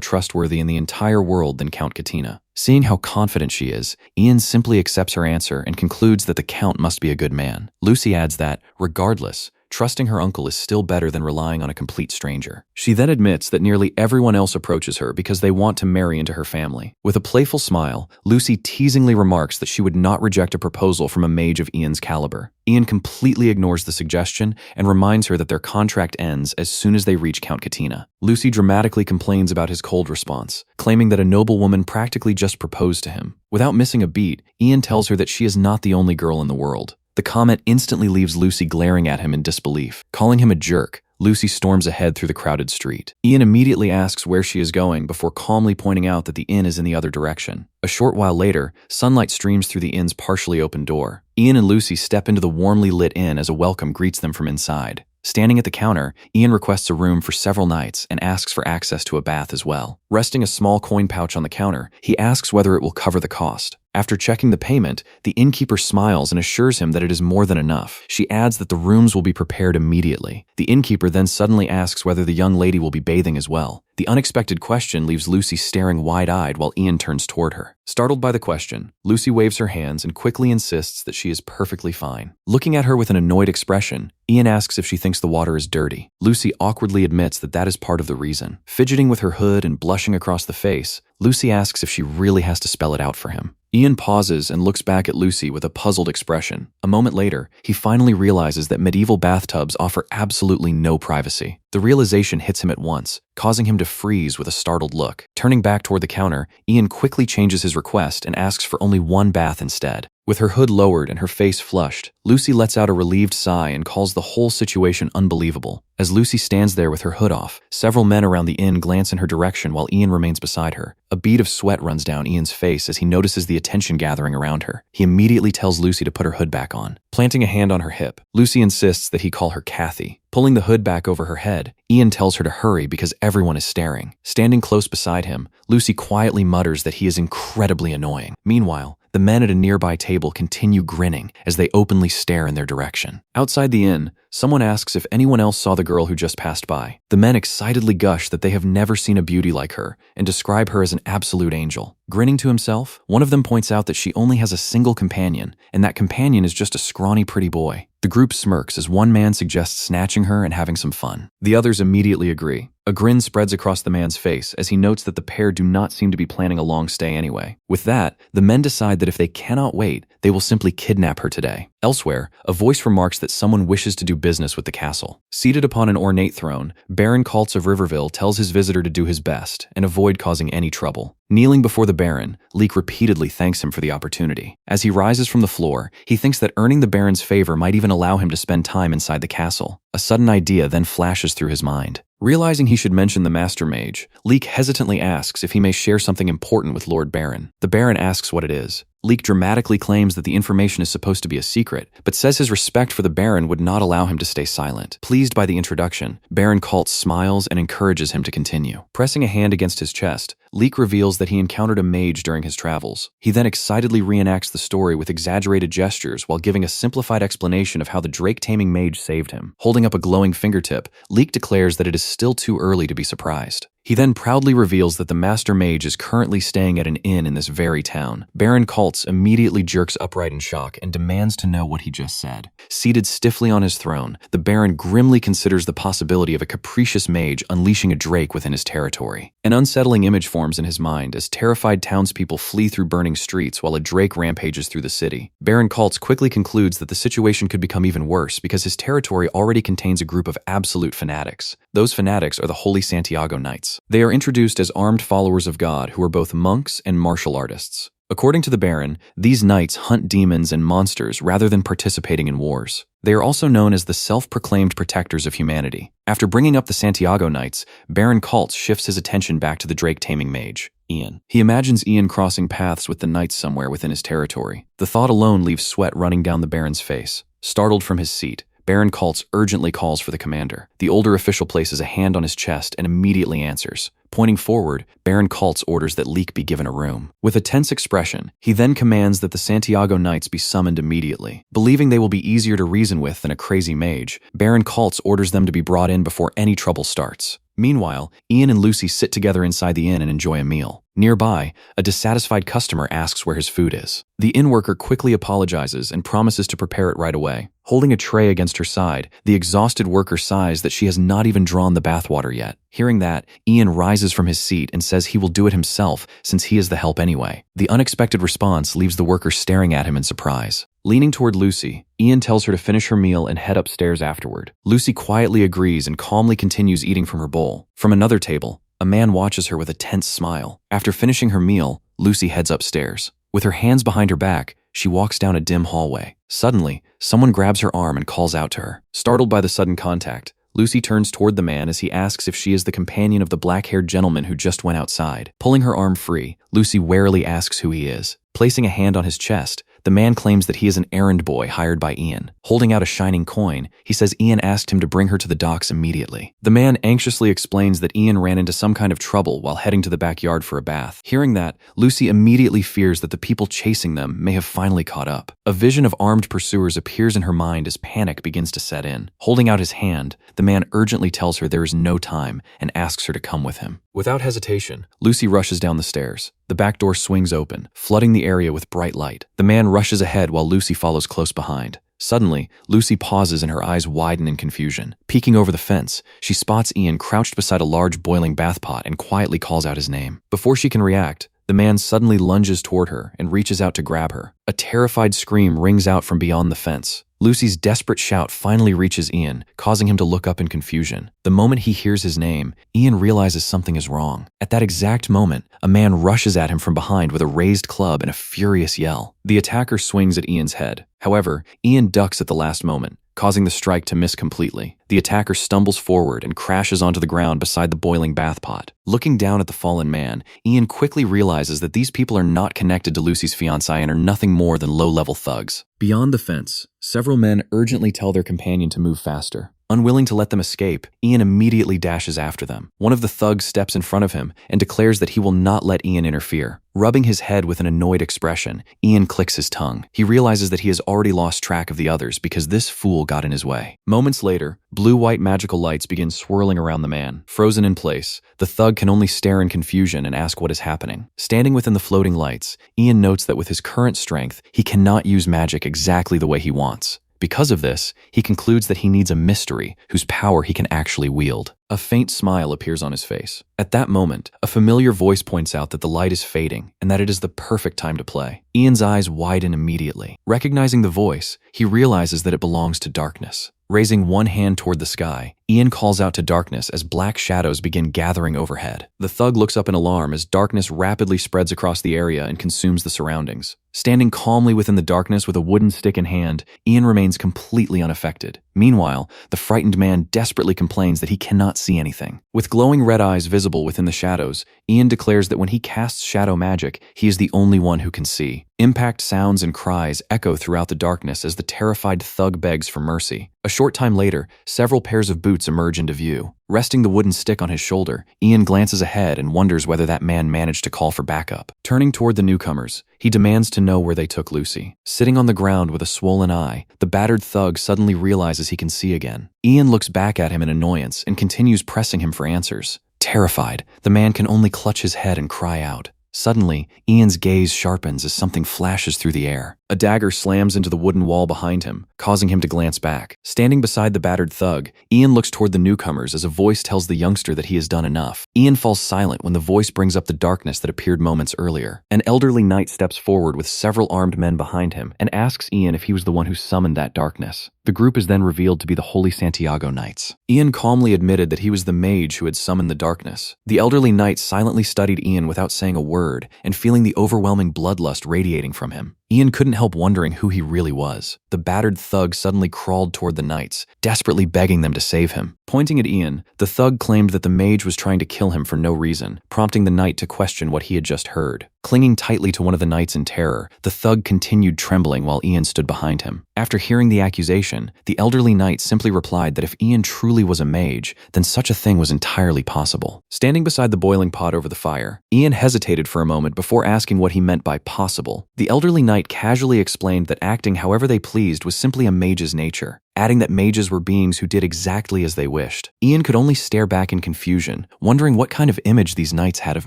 trustworthy in the entire world than Count Katina. Seeing how confident she is, Ian simply accepts her answer and concludes that the Count must be a good man. Lucy adds that, regardless, trusting her uncle is still better than relying on a complete stranger. She then admits that nearly everyone else approaches her because they want to marry into her family. With a playful smile, Lucy teasingly remarks that she would not reject a proposal from a mage of Ian's caliber. Ian completely ignores the suggestion and reminds her that their contract ends as soon as they reach Count Katina. Lucy dramatically complains about his cold response, claiming that a noble woman practically just proposed to him. Without missing a beat, Ian tells her that she is not the only girl in the world. The comment instantly leaves Lucy glaring at him in disbelief. Calling him a jerk, Lucy storms ahead through the crowded street. Ian immediately asks where she is going before calmly pointing out that the inn is in the other direction. A short while later, sunlight streams through the inn's partially open door. Ian and Lucy step into the warmly lit inn as a welcome greets them from inside. Standing at the counter, Ian requests a room for several nights and asks for access to a bath as well. Resting a small coin pouch on the counter, he asks whether it will cover the cost. After checking the payment, the innkeeper smiles and assures him that it is more than enough. She adds that the rooms will be prepared immediately. The innkeeper then suddenly asks whether the young lady will be bathing as well. The unexpected question leaves Lucy staring wide-eyed while Ian turns toward her. Startled by the question, Lucy waves her hands and quickly insists that she is perfectly fine. Looking at her with an annoyed expression, Ian asks if she thinks the water is dirty. Lucy awkwardly admits that that is part of the reason. Fidgeting with her hood and blushing across the face, Lucy asks if she really has to spell it out for him. Ian pauses and looks back at Lucy with a puzzled expression. A moment later, he finally realizes that medieval bathtubs offer absolutely no privacy. The realization hits him at once, causing him to freeze with a startled look. Turning back toward the counter, Ian quickly changes his request and asks for only one bath instead. With her hood lowered and her face flushed, Lucy lets out a relieved sigh and calls the whole situation unbelievable. As Lucy stands there with her hood off, several men around the inn glance in her direction while Ian remains beside her. A bead of sweat runs down Ian's face as he notices the attention gathering around her. He immediately tells Lucy to put her hood back on. Planting a hand on her hip, Lucy insists that he call her Kathy. Pulling the hood back over her head, Ian tells her to hurry because everyone is staring. Standing close beside him, Lucy quietly mutters that he is incredibly annoying. Meanwhile, the men at a nearby table continue grinning as they openly stare in their direction. Outside the inn, someone asks if anyone else saw the girl who just passed by. The men excitedly gush that they have never seen a beauty like her and describe her as an absolute angel. Grinning to himself, one of them points out that she only has a single companion, and that companion is just a scrawny pretty boy. The group smirks as one man suggests snatching her and having some fun. The others immediately agree. A grin spreads across the man's face as he notes that the pair do not seem to be planning a long stay anyway. With that, the men decide that if they cannot wait, they will simply kidnap her today. Elsewhere, a voice remarks that someone wishes to do business with the castle. Seated upon an ornate throne, Baron Kaltz of Riverville tells his visitor to do his best and avoid causing any trouble. Kneeling before the Baron, Leek repeatedly thanks him for the opportunity. As he rises from the floor, he thinks that earning the Baron's favor might even allow him to spend time inside the castle. A sudden idea then flashes through his mind. Realizing he should mention the Master Mage, Leek hesitantly asks if he may share something important with Lord Baron. The Baron asks what it is. Leek dramatically claims that the information is supposed to be a secret, but says his respect for the Baron would not allow him to stay silent. Pleased by the introduction, Baron Kaltz smiles and encourages him to continue. Pressing a hand against his chest, Leek reveals that he encountered a mage during his travels. He then excitedly reenacts the story with exaggerated gestures while giving a simplified explanation of how the Drake-taming mage saved him. Holding up a glowing fingertip, Leek declares that it is still too early to be surprised. He then proudly reveals that the Master Mage is currently staying at an inn in this very town. Baron Kaltz immediately jerks upright in shock and demands to know what he just said. Seated stiffly on his throne, the Baron grimly considers the possibility of a capricious mage unleashing a drake within his territory. An unsettling image forms in his mind as terrified townspeople flee through burning streets while a drake rampages through the city. Baron Kaltz quickly concludes that the situation could become even worse because his territory already contains a group of absolute fanatics. Those fanatics are the Holy Santiago Knights. They are introduced as armed followers of God who are both monks and martial artists. According to the Baron, these knights hunt demons and monsters rather than participating in wars. They are also known as the self-proclaimed protectors of humanity. After bringing up the Santiago Knights, Baron Kaltz shifts his attention back to the Drake-taming mage, Ian. He imagines Ian crossing paths with the knights somewhere within his territory. The thought alone leaves sweat running down the Baron's face. Startled from his seat, Baron Kaltz urgently calls for the commander. The older official places a hand on his chest and immediately answers. Pointing forward, Baron Kaltz orders that Leek be given a room. With a tense expression, he then commands that the Santiago Knights be summoned immediately. Believing they will be easier to reason with than a crazy mage, Baron Kaltz orders them to be brought in before any trouble starts. Meanwhile, Ian and Lucy sit together inside the inn and enjoy a meal. Nearby, a dissatisfied customer asks where his food is. The inn worker quickly apologizes and promises to prepare it right away. Holding a tray against her side, the exhausted worker sighs that she has not even drawn the bathwater yet. Hearing that, Ian rises from his seat and says he will do it himself since he is the help anyway. The unexpected response leaves the worker staring at him in surprise. Leaning toward Lucy, Ian tells her to finish her meal and head upstairs afterward. Lucy quietly agrees and calmly continues eating from her bowl. From another table, a man watches her with a tense smile. After finishing her meal, Lucy heads upstairs. With her hands behind her back, she walks down a dim hallway. Suddenly, someone grabs her arm and calls out to her. Startled by the sudden contact, Lucy turns toward the man as he asks if she is the companion of the black-haired gentleman who just went outside. Pulling her arm free, Lucy warily asks who he is. Placing a hand on his chest, the man claims that he is an errand boy hired by Ian. Holding out a shining coin, he says Ian asked him to bring her to the docks immediately. The man anxiously explains that Ian ran into some kind of trouble while heading to the backyard for a bath. Hearing that, Lucy immediately fears that the people chasing them may have finally caught up. A vision of armed pursuers appears in her mind as panic begins to set in. Holding out his hand, the man urgently tells her there is no time and asks her to come with him. Without hesitation, Lucy rushes down the stairs. The back door swings open, flooding the area with bright light. The man rushes ahead while Lucy follows close behind. Suddenly, Lucy pauses and her eyes widen in confusion. Peeking over the fence, she spots Ian crouched beside a large boiling bath pot and quietly calls out his name. Before she can react, the man suddenly lunges toward her and reaches out to grab her. A terrified scream rings out from beyond the fence. Lucy's desperate shout finally reaches Ian, causing him to look up in confusion. The moment he hears his name, Ian realizes something is wrong. At that exact moment, a man rushes at him from behind with a raised club and a furious yell. The attacker swings at Ian's head. However, Ian ducks at the last moment, causing the strike to miss completely. The attacker stumbles forward and crashes onto the ground beside the boiling bath pot. Looking down at the fallen man, Ian quickly realizes that these people are not connected to Lucy's fiancé and are nothing more than low-level thugs. Beyond the fence, several men urgently tell their companion to move faster. Unwilling to let them escape, Ian immediately dashes after them. One of the thugs steps in front of him and declares that he will not let Ian interfere. Rubbing his head with an annoyed expression, Ian clicks his tongue. He realizes that he has already lost track of the others because this fool got in his way. Moments later, blue-white magical lights begin swirling around the man. Frozen in place, the thug can only stare in confusion and ask what is happening. Standing within the floating lights, Ian notes that with his current strength, he cannot use magic exactly the way he wants. Because of this, he concludes that he needs a mystery whose power he can actually wield. A faint smile appears on his face. At that moment, a familiar voice points out that the light is fading and that it is the perfect time to play. Ian's eyes widen immediately. Recognizing the voice, he realizes that it belongs to darkness. Raising one hand toward the sky, Ian calls out to darkness as black shadows begin gathering overhead. The thug looks up in alarm as darkness rapidly spreads across the area and consumes the surroundings. Standing calmly within the darkness with a wooden stick in hand, Ian remains completely unaffected. Meanwhile, the frightened man desperately complains that he cannot see anything. With glowing red eyes visible within the shadows, Ian declares that when he casts shadow magic, he is the only one who can see. Impact sounds and cries echo throughout the darkness as the terrified thug begs for mercy. A short time later, several pairs of boots emerge into view. Resting the wooden stick on his shoulder, Ian glances ahead and wonders whether that man managed to call for backup. Turning toward the newcomers, he demands to know where they took Lucy. Sitting on the ground with a swollen eye, the battered thug suddenly realizes he can see again. Ian looks back at him in annoyance and continues pressing him for answers. Terrified, the man can only clutch his head and cry out. Suddenly, Ian's gaze sharpens as something flashes through the air. A dagger slams into the wooden wall behind him, causing him to glance back. Standing beside the battered thug, Ian looks toward the newcomers as a voice tells the youngster that he has done enough. Ian falls silent when the voice brings up the darkness that appeared moments earlier. An elderly knight steps forward with several armed men behind him and asks Ian if he was the one who summoned that darkness. The group is then revealed to be the Holy Santiago Knights. Ian calmly admitted that he was the mage who had summoned the darkness. The elderly knight silently studied Ian without saying a word and feeling the overwhelming bloodlust radiating from him. Ian couldn't help wondering who he really was. The battered thug suddenly crawled toward the knights, desperately begging them to save him. Pointing at Ian, the thug claimed that the mage was trying to kill him for no reason, prompting the knight to question what he had just heard. Clinging tightly to one of the knights in terror, the thug continued trembling while Ian stood behind him. After hearing the accusation, the elderly knight simply replied that if Ian truly was a mage, then such a thing was entirely possible. Standing beside the boiling pot over the fire, Ian hesitated for a moment before asking what he meant by possible. The elderly knight casually explained that acting however they pleased was simply a mage's nature, adding that mages were beings who did exactly as they wished. Ian could only stare back in confusion, wondering what kind of image these knights had of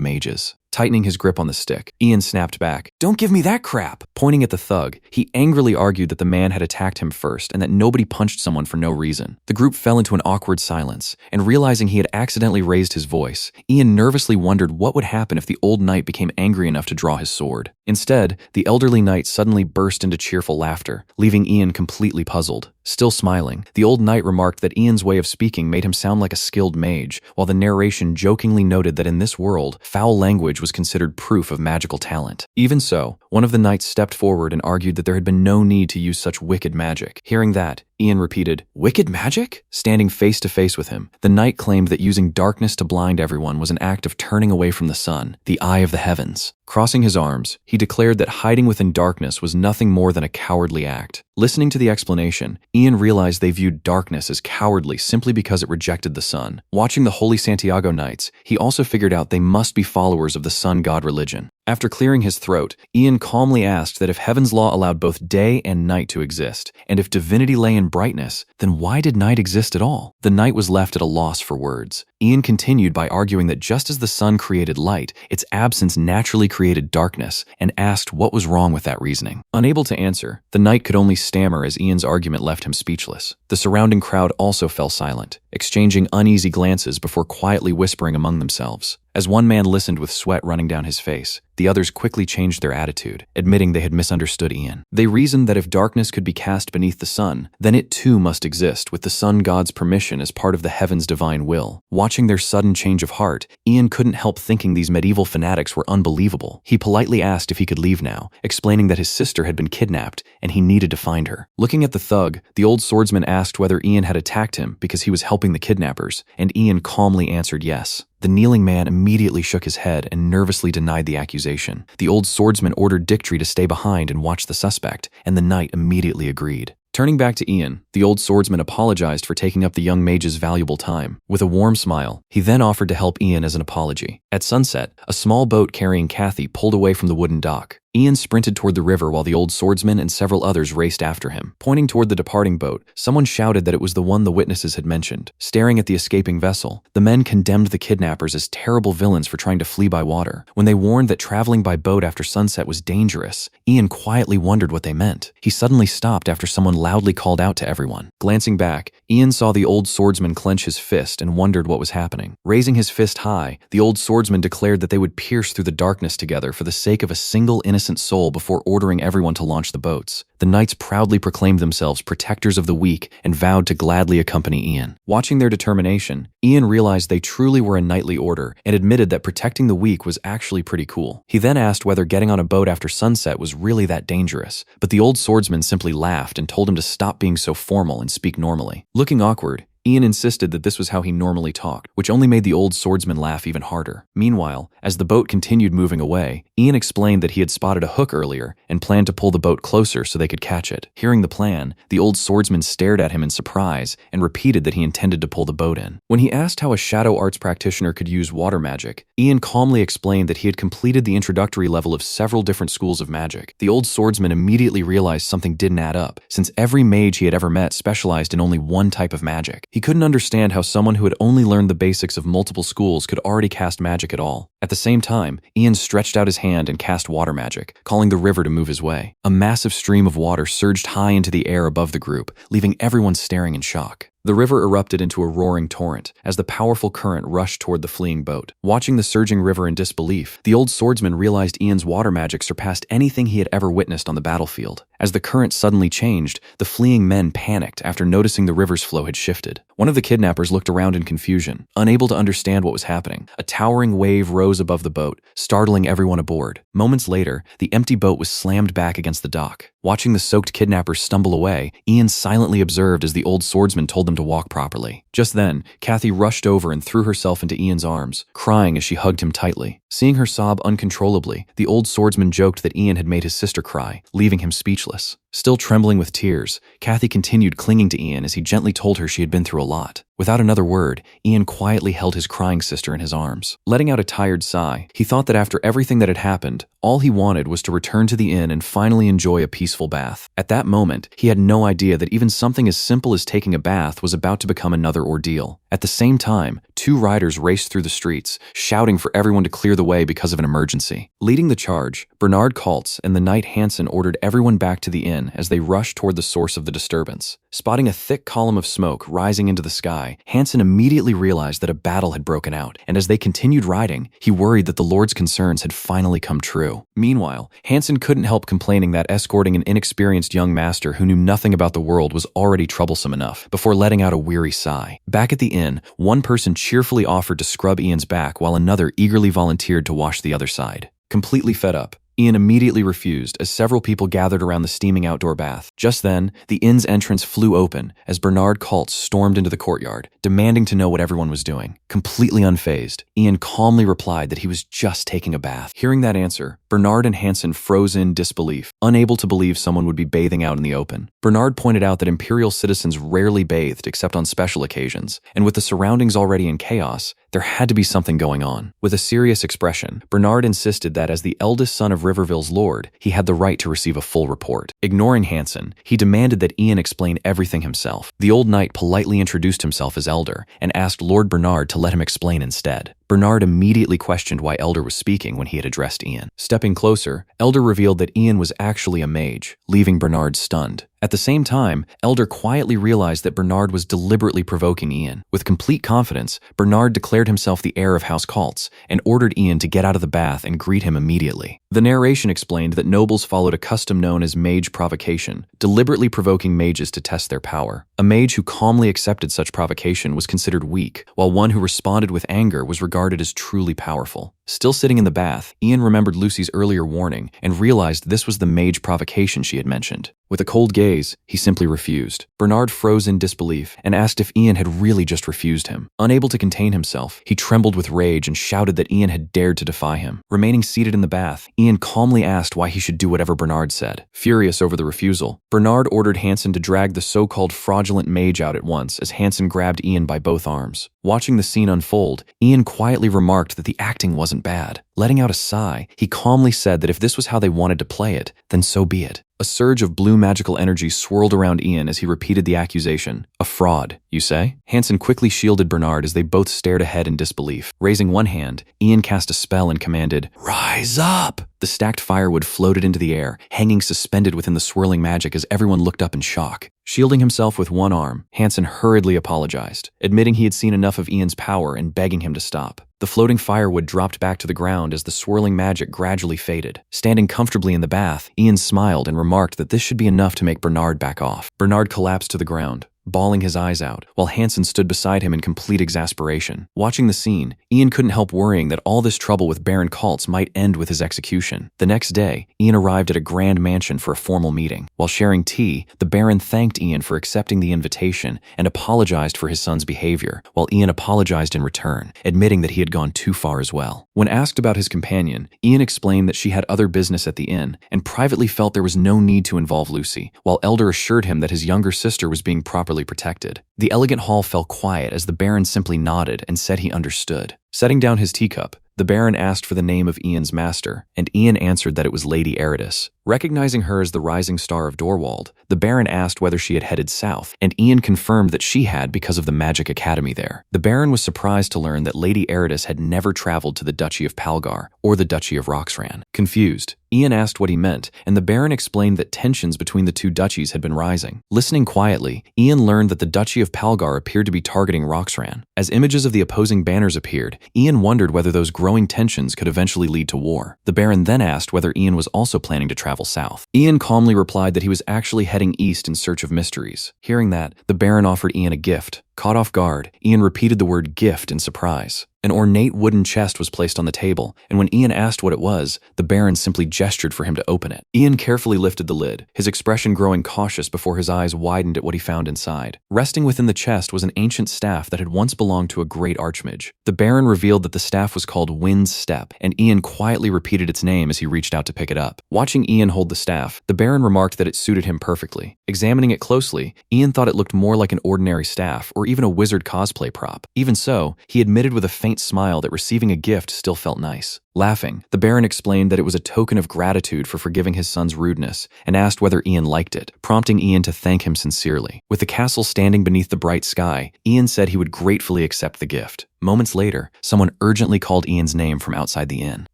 mages. Tightening his grip on the stick, Ian snapped back, "Don't give me that crap!" Pointing at the thug, he angrily argued that the man had attacked him first and that nobody punched someone for no reason. The group fell into an awkward silence, and realizing he had accidentally raised his voice, Ian nervously wondered what would happen if the old knight became angry enough to draw his sword. Instead, the elderly knight suddenly burst into cheerful laughter, leaving Ian completely puzzled. Still smiling, the old knight remarked that Ian's way of speaking made him sound like a skilled mage, while the narration jokingly noted that in this world, foul language was considered proof of magical talent. Even so, one of the knights stepped forward and argued that there had been no need to use such wicked magic. Hearing that, Ian repeated, "Wicked magic?" Standing face to face with him, the knight claimed that using darkness to blind everyone was an act of turning away from the sun, the eye of the heavens. Crossing his arms, he declared that hiding within darkness was nothing more than a cowardly act. Listening to the explanation, Ian realized they viewed darkness as cowardly simply because it rejected the sun. Watching the Holy Santiago Knights, he also figured out they must be followers of the sun god religion. After clearing his throat, Ian calmly asked that if heaven's law allowed both day and night to exist, and if divinity lay in brightness, then why did night exist at all? The knight was left at a loss for words. Ian continued by arguing that just as the sun created light, its absence naturally created darkness, and asked what was wrong with that reasoning. Unable to answer, the knight could only stammer as Ian's argument left him speechless. The surrounding crowd also fell silent, exchanging uneasy glances before quietly whispering among themselves. As one man listened with sweat running down his face, the others quickly changed their attitude, admitting they had misunderstood Ian. They reasoned that if darkness could be cast beneath the sun, then it too must exist with the sun god's permission as part of the heaven's divine will. Watching their sudden change of heart, Ian couldn't help thinking these medieval fanatics were unbelievable. He politely asked if he could leave now, explaining that his sister had been kidnapped and he needed to find her. Looking at the thug, the old swordsman asked whether Ian had attacked him because he was helping the kidnappers, and Ian calmly answered yes. The kneeling man immediately shook his head and nervously denied the accusation. The old swordsman ordered Dictree to stay behind and watch the suspect, and the knight immediately agreed. Turning back to Ian, the old swordsman apologized for taking up the young mage's valuable time. With a warm smile, he then offered to help Ian as an apology. At sunset, a small boat carrying Kathy pulled away from the wooden dock. Ian sprinted toward the river while the old swordsman and several others raced after him. Pointing toward the departing boat, someone shouted that it was the one the witnesses had mentioned. Staring at the escaping vessel, the men condemned the kidnappers as terrible villains for trying to flee by water. When they warned that traveling by boat after sunset was dangerous, Ian quietly wondered what they meant. He suddenly stopped after someone loudly called out to everyone. Glancing back, Ian saw the old swordsman clench his fist and wondered what was happening. Raising his fist high, the old swordsman declared that they would pierce through the darkness together for the sake of a single innocent innocent soul before ordering everyone to launch the boats. The knights proudly proclaimed themselves protectors of the weak and vowed to gladly accompany Ian. Watching their determination, Ian realized they truly were a knightly order and admitted that protecting the weak was actually pretty cool. He then asked whether getting on a boat after sunset was really that dangerous, but the old swordsman simply laughed and told him to stop being so formal and speak normally. Looking awkward, Ian insisted that this was how he normally talked, which only made the old swordsman laugh even harder. Meanwhile, as the boat continued moving away, Ian explained that he had spotted a hook earlier and planned to pull the boat closer so they could catch it. Hearing the plan, the old swordsman stared at him in surprise and repeated that he intended to pull the boat in. When he asked how a shadow arts practitioner could use water magic, Ian calmly explained that he had completed the introductory level of several different schools of magic. The old swordsman immediately realized something didn't add up, since every mage he had ever met specialized in only one type of magic. He couldn't understand how someone who had only learned the basics of multiple schools could already cast magic at all. At the same time, Ian stretched out his hand and cast water magic, calling the river to move his way. A massive stream of water surged high into the air above the group, leaving everyone staring in shock. The river erupted into a roaring torrent as the powerful current rushed toward the fleeing boat. Watching the surging river in disbelief, the old swordsman realized Ian's water magic surpassed anything he had ever witnessed on the battlefield. As the current suddenly changed, the fleeing men panicked after noticing the river's flow had shifted. One of the kidnappers looked around in confusion, unable to understand what was happening. A towering wave rose above the boat, startling everyone aboard. Moments later, the empty boat was slammed back against the dock. Watching the soaked kidnappers stumble away, Ian silently observed as the old swordsman told them to walk properly. Just then, Kathy rushed over and threw herself into Ian's arms, crying as she hugged him tightly. Seeing her sob uncontrollably, the old swordsman joked that Ian had made his sister cry, leaving him speechless. Still trembling with tears, Kathy continued clinging to Ian as he gently told her she had been through a lot. Without another word, Ian quietly held his crying sister in his arms. Letting out a tired sigh, he thought that after everything that had happened, all he wanted was to return to the inn and finally enjoy a peaceful bath. At that moment, he had no idea that even something as simple as taking a bath was about to become another ordeal. At the same time, two riders raced through the streets, shouting for everyone to clear the way because of an emergency. Leading the charge, Bernard Kaltz and the knight Hansen ordered everyone back to the inn as they rushed toward the source of the disturbance. Spotting a thick column of smoke rising into the sky, Hansen immediately realized that a battle had broken out, and as they continued riding, he worried that the Lord's concerns had finally come true. Meanwhile, Hansen couldn't help complaining that escorting an inexperienced young master who knew nothing about the world was already troublesome enough, before letting out a weary sigh. Back at the inn, one person cheerfully offered to scrub Ian's back while another eagerly volunteered to wash the other side. Completely fed up, Ian immediately refused as several people gathered around the steaming outdoor bath. Just then, the inn's entrance flew open as Bernard Kaltz stormed into the courtyard, demanding to know what everyone was doing. Completely unfazed, Ian calmly replied that he was just taking a bath. Hearing that answer, Bernard and Hansen froze in disbelief, unable to believe someone would be bathing out in the open. Bernard pointed out that Imperial citizens rarely bathed except on special occasions, and with the surroundings already in chaos, there had to be something going on. With a serious expression, Bernard insisted that as the eldest son of Riverville's lord, he had the right to receive a full report. Ignoring Hansen, he demanded that Ian explain everything himself. The old knight politely introduced himself as Elder and asked Lord Bernard to let him explain instead. Bernard immediately questioned why Elder was speaking when he had addressed Ian. Stepping closer, Elder revealed that Ian was actually a mage, leaving Bernard stunned. At the same time, Elder quietly realized that Bernard was deliberately provoking Ian. With complete confidence, Bernard declared himself the heir of House Kaltz and ordered Ian to get out of the bath and greet him immediately. The narration explained that nobles followed a custom known as mage provocation, deliberately provoking mages to test their power. A mage who calmly accepted such provocation was considered weak, while one who responded with anger was regarded as truly powerful. Still sitting in the bath, Ian remembered Lucy's earlier warning and realized this was the mage provocation she had mentioned. With a cold gaze, he simply refused. Bernard froze in disbelief and asked if Ian had really just refused him. Unable to contain himself, he trembled with rage and shouted that Ian had dared to defy him. Remaining seated in the bath, Ian calmly asked why he should do whatever Bernard said. Furious over the refusal, Bernard ordered Hansen to drag the so-called fraudulent mage out at once as Hansen grabbed Ian by both arms. Watching the scene unfold, Ian quietly remarked that the acting wasn't bad. Letting out a sigh, he calmly said that if this was how they wanted to play it, then so be it. A surge of blue magical energy swirled around Ian as he repeated the accusation. A fraud, you say? Hansen quickly shielded Bernard as they both stared ahead in disbelief. Raising one hand, Ian cast a spell and commanded, "Rise up!" The stacked firewood floated into the air, hanging suspended within the swirling magic as everyone looked up in shock. Shielding himself with one arm, Hansen hurriedly apologized, admitting he had seen enough of Ian's power and begging him to stop. The floating firewood dropped back to the ground as the swirling magic gradually faded. Standing comfortably in the bath, Ian smiled and remarked that this should be enough to make Bernard back off. Bernard collapsed to the ground, bawling his eyes out, while Hansen stood beside him in complete exasperation. Watching the scene, Ian couldn't help worrying that all this trouble with Baron Kaltz might end with his execution. The next day, Ian arrived at a grand mansion for a formal meeting. While sharing tea, the Baron thanked Ian for accepting the invitation and apologized for his son's behavior, while Ian apologized in return, admitting that he had gone too far as well. When asked about his companion, Ian explained that she had other business at the inn and privately felt there was no need to involve Lucy, while Elder assured him that his younger sister was being properly protected. The elegant hall fell quiet as the Baron simply nodded and said he understood. Setting down his teacup, the Baron asked for the name of Ian's master, and Ian answered that it was Lady Eritis. Recognizing her as the rising star of Dorwald, the Baron asked whether she had headed south, and Ian confirmed that she had because of the Magic Academy there. The Baron was surprised to learn that Lady Eritis had never traveled to the Duchy of Palgar or the Duchy of Roxran. Confused, Ian asked what he meant, and the Baron explained that tensions between the two duchies had been rising. Listening quietly, Ian learned that the Duchy of Palgar appeared to be targeting Roxran. As images of the opposing banners appeared, Ian wondered whether those growing tensions could eventually lead to war. The Baron then asked whether Ian was also planning to travel south. Ian calmly replied that he was actually heading east in search of mysteries. Hearing that, the Baron offered Ian a gift. Caught off guard, Ian repeated the word gift in surprise. An ornate wooden chest was placed on the table, and when Ian asked what it was, the Baron simply gestured for him to open it. Ian carefully lifted the lid, his expression growing cautious before his eyes widened at what he found inside. Resting within the chest was an ancient staff that had once belonged to a great archmage. The Baron revealed that the staff was called Wind's Step, and Ian quietly repeated its name as he reached out to pick it up. Watching Ian hold the staff, the Baron remarked that it suited him perfectly. Examining it closely, Ian thought it looked more like an ordinary staff or even a wizard cosplay prop. Even so, he admitted with a faint smile that receiving a gift still felt nice. Laughing, the Baron explained that it was a token of gratitude for forgiving his son's rudeness and asked whether Ian liked it, prompting Ian to thank him sincerely. With the castle standing beneath the bright sky, Ian said he would gratefully accept the gift. Moments later, someone urgently called Ian's name from outside the inn.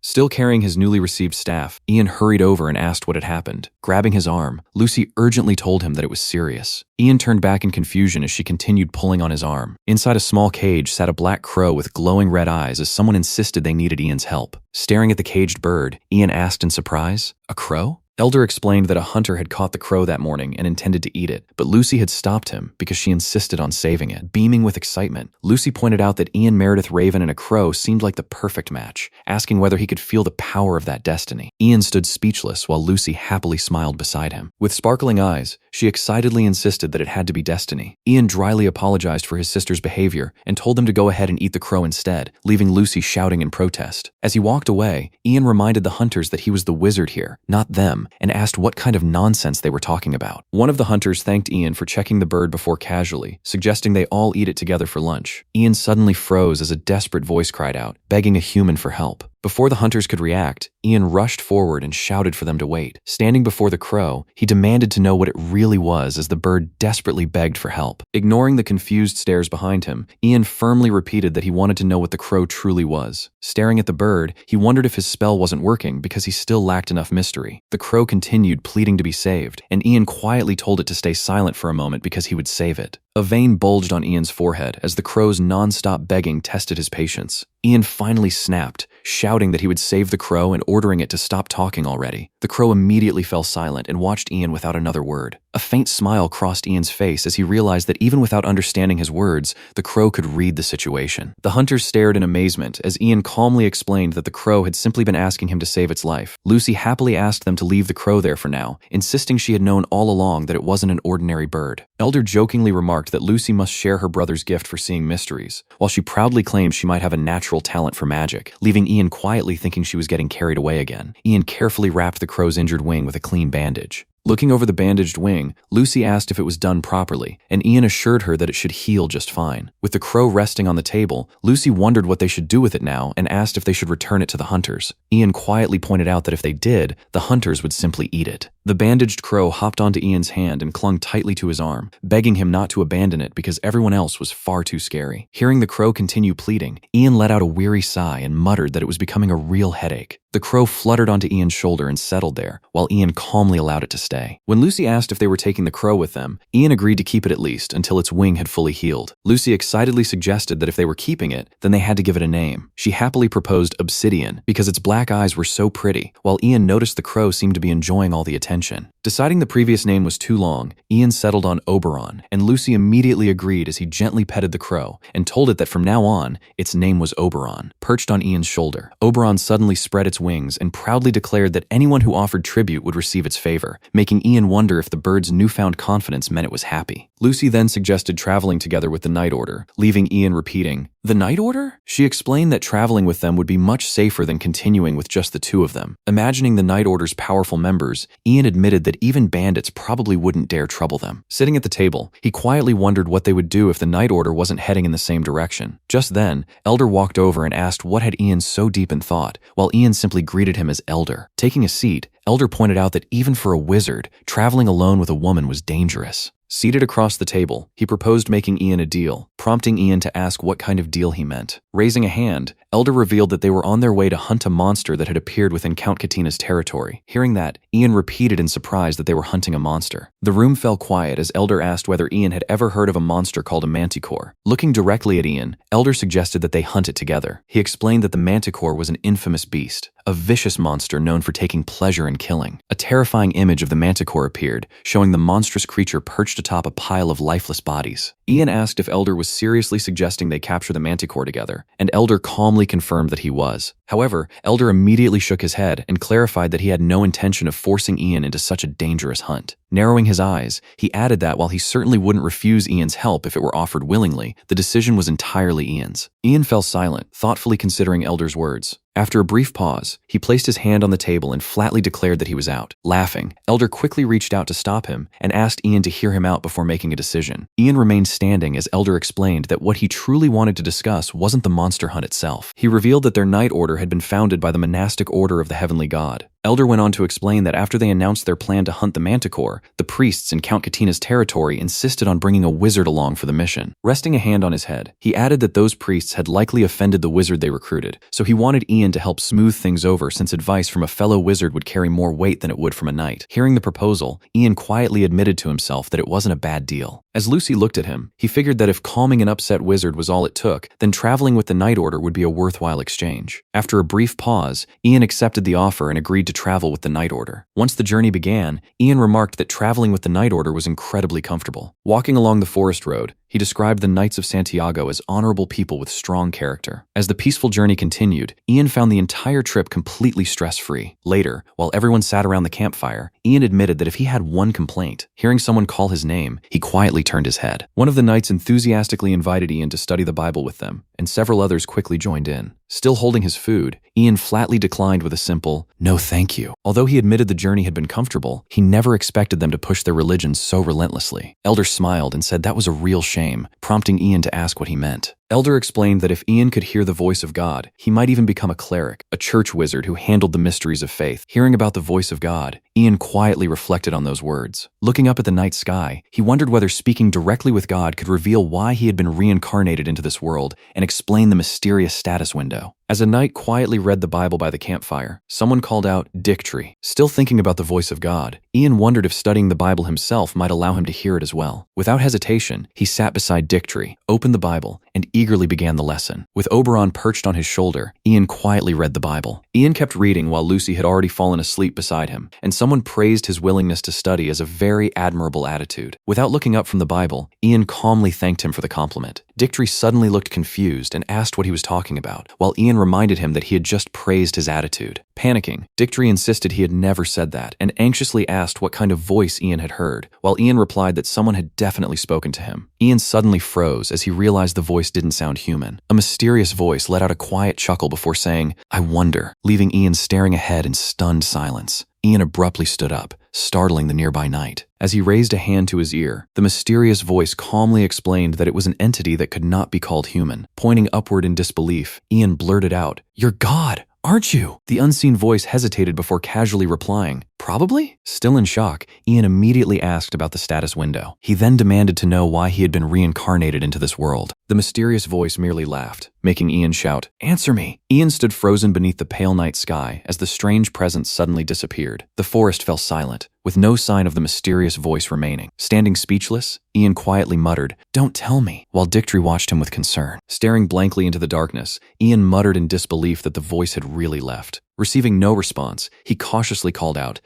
Still carrying his newly received staff, Ian hurried over and asked what had happened. Grabbing his arm, Lucy urgently told him that it was serious. Ian turned back in confusion as she continued pulling on his arm. Inside a small cage sat a black crow with glowing red eyes as someone insisted they needed Ian's help. Staring at the caged bird, Ian asked in surprise, "A crow?" Elder explained that a hunter had caught the crow that morning and intended to eat it, but Lucy had stopped him because she insisted on saving it. Beaming with excitement, Lucy pointed out that Ian Meredith Raven and a crow seemed like the perfect match, asking whether he could feel the power of that destiny. Ian stood speechless while Lucy happily smiled beside him. With sparkling eyes, she excitedly insisted that it had to be destiny. Ian dryly apologized for his sister's behavior and told them to go ahead and eat the crow instead, leaving Lucy shouting in protest. As he walked away, Ian reminded the hunters that he was the wizard here, not them, and asked what kind of nonsense they were talking about. One of the hunters thanked Ian for checking the bird before casually, suggesting they all eat it together for lunch. Ian suddenly froze as a desperate voice cried out, begging a human for help. Before the hunters could react, Ian rushed forward and shouted for them to wait. Standing before the crow, he demanded to know what it really was as the bird desperately begged for help. Ignoring the confused stares behind him, Ian firmly repeated that he wanted to know what the crow truly was. Staring at the bird, he wondered if his spell wasn't working because he still lacked enough mystery. The crow continued pleading to be saved, and Ian quietly told it to stay silent for a moment because he would save it. A vein bulged on Ian's forehead as the crow's non-stop begging tested his patience. Ian finally snapped, shouting that he would save the crow and ordering it to stop talking already. The crow immediately fell silent and watched Ian without another word. A faint smile crossed Ian's face as he realized that even without understanding his words, the crow could read the situation. The hunters stared in amazement as Ian calmly explained that the crow had simply been asking him to save its life. Lucy happily asked them to leave the crow there for now, insisting she had known all along that it wasn't an ordinary bird. Elder jokingly remarked that Lucy must share her brother's gift for seeing mysteries, while she proudly claimed she might have a natural talent for magic, leaving Ian quietly thinking she was getting carried away again. Ian carefully wrapped the crow's injured wing with a clean bandage. Looking over the bandaged wing, Lucy asked if it was done properly, and Ian assured her that it should heal just fine. With the crow resting on the table, Lucy wondered what they should do with it now and asked if they should return it to the hunters. Ian quietly pointed out that if they did, the hunters would simply eat it. The bandaged crow hopped onto Ian's hand and clung tightly to his arm, begging him not to abandon it because everyone else was far too scary. Hearing the crow continue pleading, Ian let out a weary sigh and muttered that it was becoming a real headache. The crow fluttered onto Ian's shoulder and settled there, while Ian calmly allowed it to stay. When Lucy asked if they were taking the crow with them, Ian agreed to keep it at least until its wing had fully healed. Lucy excitedly suggested that if they were keeping it, then they had to give it a name. She happily proposed Obsidian because its black eyes were so pretty, while Ian noticed the crow seemed to be enjoying all the attention. Deciding the previous name was too long, Ian settled on Oberon, and Lucy immediately agreed as he gently petted the crow and told it that from now on, its name was Oberon. Perched on Ian's shoulder, Oberon suddenly spread its wings and proudly declared that anyone who offered tribute would receive its favor, making Ian wonder if the bird's newfound confidence meant it was happy. Lucy then suggested traveling together with the Night Order, leaving Ian repeating, "The Night Order?" She explained that traveling with them would be much safer than continuing with just the two of them. Imagining the Night Order's powerful members, Ian admitted that even bandits probably wouldn't dare trouble them. Sitting at the table, he quietly wondered what they would do if the Night Order wasn't heading in the same direction. Just then, Elder walked over and asked what had Ian so deep in thought, while Ian simply greeted him as Elder. Taking a seat, Elder pointed out that even for a wizard, traveling alone with a woman was dangerous. Seated across the table, he proposed making Ian a deal, prompting Ian to ask what kind of deal he meant. Raising a hand, Elder revealed that they were on their way to hunt a monster that had appeared within Count Katina's territory. Hearing that, Ian repeated in surprise that they were hunting a monster. The room fell quiet as Elder asked whether Ian had ever heard of a monster called a manticore. Looking directly at Ian, Elder suggested that they hunt it together. He explained that the manticore was an infamous beast, a vicious monster known for taking pleasure in killing. A terrifying image of the manticore appeared, showing the monstrous creature perched atop a pile of lifeless bodies. Ian asked if Elder was seriously suggesting they capture the manticore together, and Elder calmly confirmed that he was. However, Elder immediately shook his head and clarified that he had no intention of forcing Ian into such a dangerous hunt. Narrowing his eyes, he added that while he certainly wouldn't refuse Ian's help if it were offered willingly, the decision was entirely Ian's. Ian fell silent, thoughtfully considering Elder's words. After a brief pause, he placed his hand on the table and flatly declared that he was out. Laughing, Elder quickly reached out to stop him and asked Ian to hear him out before making a decision. Ian remained standing as Elder explained that what he truly wanted to discuss wasn't the monster hunt itself. He revealed that their Night Order had been founded by the monastic order of the Heavenly God. Elder went on to explain that after they announced their plan to hunt the manticore, the priests in Count Katina's territory insisted on bringing a wizard along for the mission. Resting a hand on his head, he added that those priests had likely offended the wizard they recruited, so he wanted Ian to help smooth things over since advice from a fellow wizard would carry more weight than it would from a knight. Hearing the proposal, Ian quietly admitted to himself that it wasn't a bad deal. As Lucy looked at him, he figured that if calming an upset wizard was all it took, then traveling with the Night Order would be a worthwhile exchange. After a brief pause, Ian accepted the offer and agreed to travel with the Night Order. Once the journey began, Ian remarked that traveling with the Night Order was incredibly comfortable. Walking along the forest road, he described the Knights of Santiago as honorable people with strong character. As the peaceful journey continued, Ian found the entire trip completely stress-free. Later, while everyone sat around the campfire, Ian admitted that if he had one complaint, hearing someone call his name, he quietly turned his head. One of the knights enthusiastically invited Ian to study the Bible with them, and several others quickly joined in. Still holding his food, Ian flatly declined with a simple, "No thank you." Although he admitted the journey had been comfortable, he never expected them to push their religion so relentlessly. Elder smiled and said that was a real shame, prompting Ian to ask what he meant. Elder explained that if Ian could hear the voice of God, he might even become a cleric, a church wizard who handled the mysteries of faith. Hearing about the voice of God, Ian quietly reflected on those words. Looking up at the night sky, he wondered whether speaking directly with God could reveal why he had been reincarnated into this world and explain the mysterious status window. As a knight quietly read the Bible by the campfire, someone called out, "Dictory." Still thinking about the voice of God, Ian wondered if studying the Bible himself might allow him to hear it as well. Without hesitation, he sat beside Dictory, opened the Bible, and eagerly began the lesson. With Oberon perched on his shoulder, Ian quietly read the Bible. Ian kept reading while Lucy had already fallen asleep beside him, and someone praised his willingness to study as a very admirable attitude. Without looking up from the Bible, Ian calmly thanked him for the compliment. Dictory suddenly looked confused and asked what he was talking about, while Ian reminded him that he had just praised his attitude. Panicking, Dictory insisted he had never said that, and anxiously asked what kind of voice Ian had heard, while Ian replied that someone had definitely spoken to him. Ian suddenly froze as he realized the voice didn't sound human. A mysterious voice let out a quiet chuckle before saying, "I wonder," leaving Ian staring ahead in stunned silence. Ian abruptly stood up, startling the nearby night. As he raised a hand to his ear, the mysterious voice calmly explained that it was an entity that could not be called human. Pointing upward in disbelief, Ian blurted out, "You're God, aren't you?" The unseen voice hesitated before casually replying, "Probably?" Still in shock, Ian immediately asked about the status window. He then demanded to know why he had been reincarnated into this world. The mysterious voice merely laughed, making Ian shout, "Answer me!" Ian stood frozen beneath the pale night sky as the strange presence suddenly disappeared. The forest fell silent, with no sign of the mysterious voice remaining. Standing speechless, Ian quietly muttered, "Don't tell me," while Dictry watched him with concern. Staring blankly into the darkness, Ian muttered in disbelief that the voice had really left. Receiving no response, he cautiously called out,